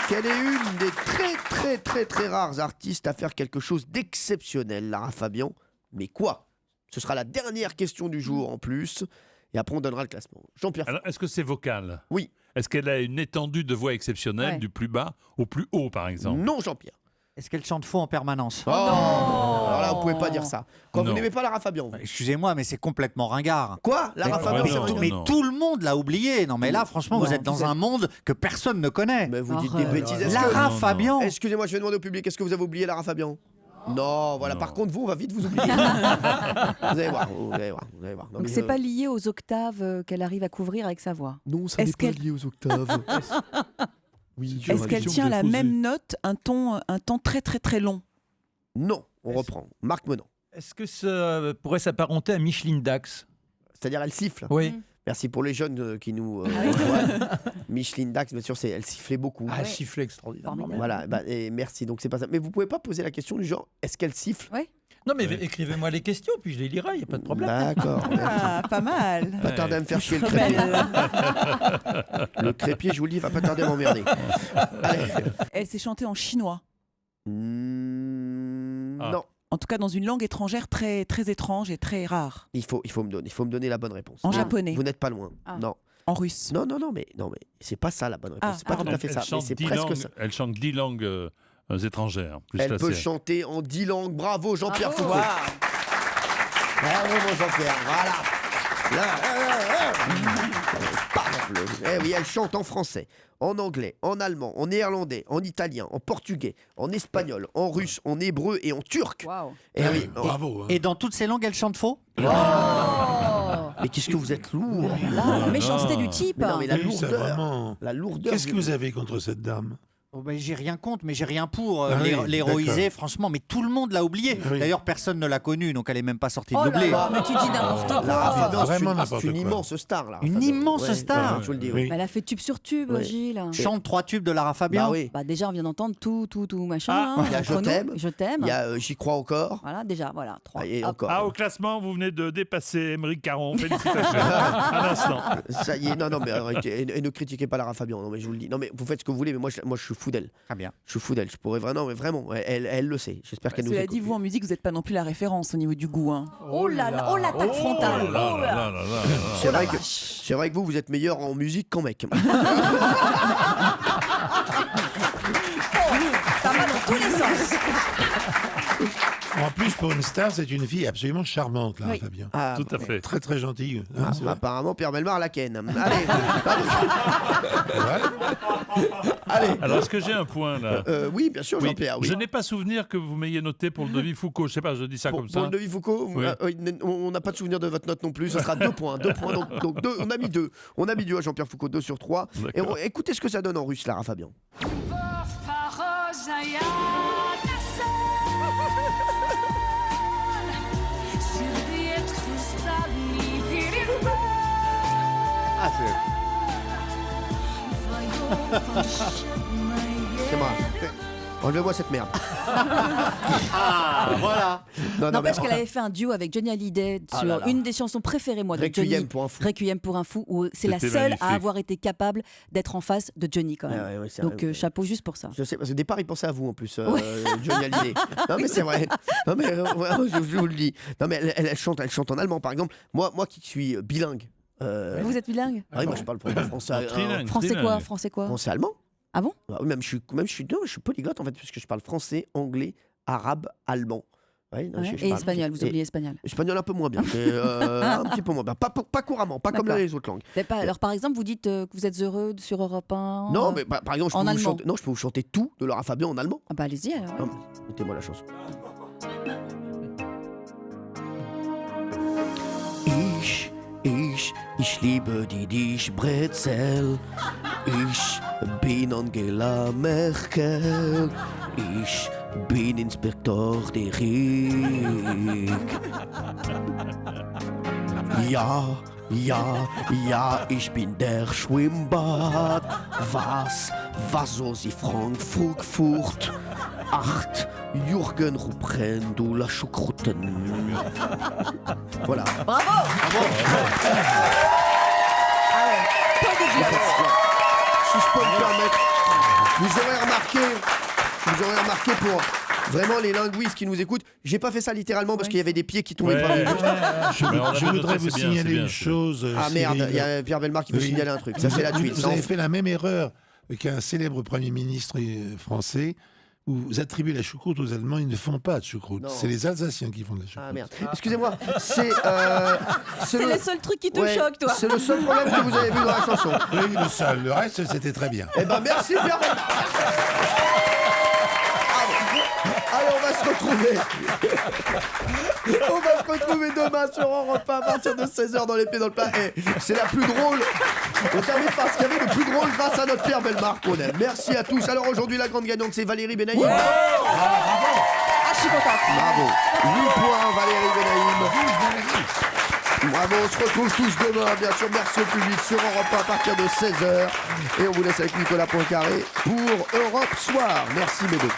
C: qu'elle est une des très très très très rares artistes à faire quelque chose d'exceptionnel, Lara Fabian. Mais quoi? Ce sera la dernière question du jour en plus, et après on donnera le classement. Jean-Pierre.
I: Alors, est-ce que c'est vocal?
C: Oui.
I: Est-ce qu'elle a une étendue de voix exceptionnelle,
E: Ouais.
I: du plus bas au plus haut, par exemple?
C: Non, Jean-Pierre.
F: Est-ce qu'elle chante faux en permanence?
C: Oh, alors là, vous pouvez pas dire ça. Quand vous
I: Non.
C: n'aimez pas Lara Fabian.
F: Excusez-moi, mais c'est complètement ringard.
C: Quoi? Lara
F: Mais-
C: Fabian,
I: mais
C: c'est
I: non,
C: ringard.
F: Mais
I: non.
F: tout le monde l'a oublié. Non, mais là, franchement, vous
C: Non,
F: êtes dans
C: vous
F: un monde que personne ne connaît.
C: Mais vous dites des
E: Arrête.
C: bêtises. Est-ce
F: Lara
I: non, non.
F: Fabian.
C: Excusez-moi, je vais demander au public, est-ce que vous avez oublié Lara Fabian? Non, voilà.
I: Non.
C: Par contre, vous, on va vite vous oublier. Vous allez voir, vous allez voir, vous allez voir. Non,
E: Donc
C: mais,
E: c'est pas lié aux octaves qu'elle arrive à couvrir avec sa voix.
C: Non, ça
L: Est-ce
C: n'est pas
L: qu'elle-
C: lié aux octaves. Oui,
L: Est-ce qu'elle tient la même note un temps très très très long?
C: Non, on reprend. Marc Menon.
G: Est-ce que ça pourrait s'apparenter à Micheline Dax?
C: C'est-à-dire, elle siffle.
G: Oui.
C: Merci pour les jeunes qui nous
E: Ah oui.
C: rejoignent. Micheline Dax, bien sûr, elle sifflait beaucoup.
G: Ah, sifflet extraordinaire.
E: Formidable.
C: Voilà, bah, et merci. Donc c'est pas ça. Mais vous pouvez pas poser la question du genre, est-ce qu'elle siffle?
G: Non, mais écrivez-moi les questions, puis je les lirai, il n'y a pas de problème.
C: D'accord.
L: Ah, pas mal.
C: Pas tarder à me faire chier le
L: Très
C: crépier.
L: belle.
C: Le crépier, je vous le dis, va pas tarder à m'emmerder. Allez.
L: Elle s'est chantée en chinois.
C: Non.
L: En tout cas, dans une langue étrangère très, très étrange et très rare.
C: Il faut me donner la bonne réponse.
L: En japonais.
C: Vous n'êtes pas loin. Non.
L: En russe.
C: Non, mais c'est pas ça la bonne réponse. C'est pas tout à fait ça. Mais c'est presque ça.
I: Elle chante 10 langues étrangères. Plus
C: Elle
I: la
C: peut
I: sienne.
C: chanter en 10 langues. Bravo Jean-Pierre Foucault. Bravo mon Jean-Pierre. Voilà. Paf, eh oui, elle chante en français, en anglais, en allemand, en néerlandais, en italien, en portugais, en espagnol, en russe, en hébreu et en turc. Et oui,
H: bravo.
F: Et dans toutes ces langues, elle chante faux.
C: Mais qu'est-ce que vous êtes lourd.
E: La méchanceté du type.
C: Mais non, mais la
H: Oui, ça,
C: lourdeur.
H: vraiment.
C: La lourdeur.
H: Qu'est-ce que vous avez contre cette dame?
F: Oh ben, j'ai rien contre, mais j'ai rien pour
H: Ah oui,
F: l'héroïser,
H: d'accord.
F: franchement. Mais tout le monde l'a oublié.
H: Oui.
F: D'ailleurs, personne ne l'a connue, donc elle est même pas sortie de
E: Oh là
F: doublé.
E: là, mais tu dis n'importe quoi.
C: Lara Fabian,
H: Vraiment
C: c'est
H: n'importe
C: une
H: quoi.
C: immense star. Lara
F: Une
C: Fabian.
F: immense
C: Ouais,
F: star.
C: ouais, je vous le dis.
H: Oui.
E: Mais elle a fait tube sur tube,
C: Ouais.
E: Gilles.
F: Chante 3 tubes de Lara Fabian.
C: Bah oui.
E: Bah déjà, on vient d'entendre tout, machin.
C: Ah,
E: hein,
C: il y a
E: entre
C: Je
E: nous.
C: t'aime.
E: Je t'aime.
C: Il y a J'y crois encore.
E: Voilà, déjà, voilà. 3.
C: Et encore.
I: Ah, au classement, vous venez de dépasser Émeric Caron. Félicitations. Un instant.
C: Ça y est, non, mais arrêtez, et ne critiquez pas Lara Fabian, non, mais je vous le dis. Non, mais vous faites ce que vous voulez, mais moi je suis fou d'elle.
F: Très bien.
C: Je suis fou d'elle, je pourrais vraiment, mais vraiment, elle le sait. J'espère qu'elle nous
L: Cela
C: écoute.
L: dit, vous en musique, vous n'êtes pas non plus la référence au niveau du goût. Hein.
E: Oh là là, oh l'attaque frontale.
I: Oh là là là là là.
C: C'est vrai que vous êtes meilleur en musique qu'en mec.
E: Ça va dans tous les sens.
H: En plus, pour une star, c'est une fille absolument charmante, Lara
E: Oui.
H: Fabian.
C: Ah,
I: Tout à fait.
H: Très, très gentille. Hein, c'est vrai.
C: apparemment, Pierre Bellemare la ken. Allez,
I: Alors, est-ce que j'ai un point là
C: oui, bien sûr,
I: Oui.
C: Jean-Pierre. Oui.
I: Je n'ai pas souvenir que vous m'ayez noté pour le devis Foucault. Je sais pas, je dis ça
C: Pour,
I: comme
C: pour
I: ça.
C: le devis Foucault,
I: Oui.
C: on n'a pas de souvenir de votre note non plus. Ça sera 2 points. 2 points. Donc deux, on a mis 2. On a mis 2 à Jean-Pierre Foucault, 2 sur 3. Et
I: D'accord.
C: écoutez ce que ça donne en russe, Lara Fabian.
F: Ah,
C: C'est moi. Enlevez-moi cette merde.
F: Ah, voilà.
C: Non,
E: N'empêche
C: mais-
E: qu'elle avait fait un duo avec Johnny Hallyday sur
C: Ah là là.
E: une des chansons préférées, moi, de
C: Requiem
E: Johnny.
C: pour un fou.
E: Requiem pour un fou, où c'est la
I: C'était
E: seule
I: magnifique.
E: à avoir été capable d'être en face de Johnny, quand même.
C: Ouais, ouais, c'est
E: Donc,
C: vrai.
E: chapeau juste pour ça.
C: Je sais, parce qu'au départ, il pensait à vous en plus, Johnny Hallyday. Non, mais c'est vrai. Non, mais ouais, je vous le dis. Non, mais elle chante en allemand, par exemple. Moi qui suis bilingue.
E: Vous êtes bilingue
C: Ah oui, moi je parle français.
I: Trilingue.
E: Français quoi
C: Français allemand.
E: Ah bon?
C: Oui, même je suis polyglotte en fait, puisque je parle français, anglais, arabe, allemand. Ouais, non,
E: Ouais.
C: je
E: Et
C: parle-
E: espagnol, vous oubliez espagnol.
C: Espagnol un peu moins bien, mais, un petit peu moins bien. Pas couramment, pas comme
E: D'accord.
C: les autres langues.
E: Mais pas- alors, par exemple, vous dites que vous êtes heureux sur Europe 1
C: Non, mais par exemple,
E: en allemand.
C: je peux vous chanter tout de Lara Fabian en allemand.
E: Ah bah allez-y alors.
C: Non, écoutez-moi la chanson. Ich liebe dich Brezel. Ich bin Angela Merkel. Ich bin Inspektor Derrick. Ja, ich bin der Schwimmbad. Was soll sie Frankfurt? 8, Jürgen Rupren, du la choucrouten. Voilà.
E: Bravo.
C: Si je peux me permettre, vous aurez remarqué pour vraiment les linguistes qui nous écoutent, j'ai pas fait ça littéralement parce qu'il y avait des pieds qui tombaient pas.
I: Mais on a
H: Je
I: noté,
H: voudrais vous
I: c'est bien,
H: signaler
I: c'est bien.
H: une chose.
C: Ah merde,
H: Cyril.
C: il y a Pierre Bellemare qui veut
H: Oui.
C: signaler un truc. Ça c'est la tweet.
H: Vous avez fait la même erreur qu'un célèbre Premier ministre français où vous attribuez la choucroute aux Allemands, ils ne font pas de choucroute.
C: Non.
H: C'est les Alsaciens qui font de la choucroute.
C: Ah merde. Excusez-moi, c'est
E: C'est le seul truc qui te
C: Ouais,
E: choque, toi.
C: C'est le seul problème que vous avez vu dans la chanson.
H: Oui, le seul. Le reste, c'était très bien.
C: Eh ben merci Pierre Bellemare. Allez, on va se retrouver. On va se retrouver demain sur Europe 1 à partir de 16h dans Les Pieds dans le Plat. Et c'est la plus drôle. On termine par ce qu'il y avait de plus drôle grâce à notre Pierre Bellemare qu'on aime. Merci à tous. Alors aujourd'hui, la grande gagnante, c'est Valérie Benaïm.
E: Ah, je suis contente.
C: Bravo. 8 points, Valérie Benaïm. Bravo, on se retrouve tous demain, bien sûr. Merci au public sur Europe 1 à partir de 16h. Et on vous laisse avec Nicolas Poincaré pour Europe Soir. Merci, mes deux.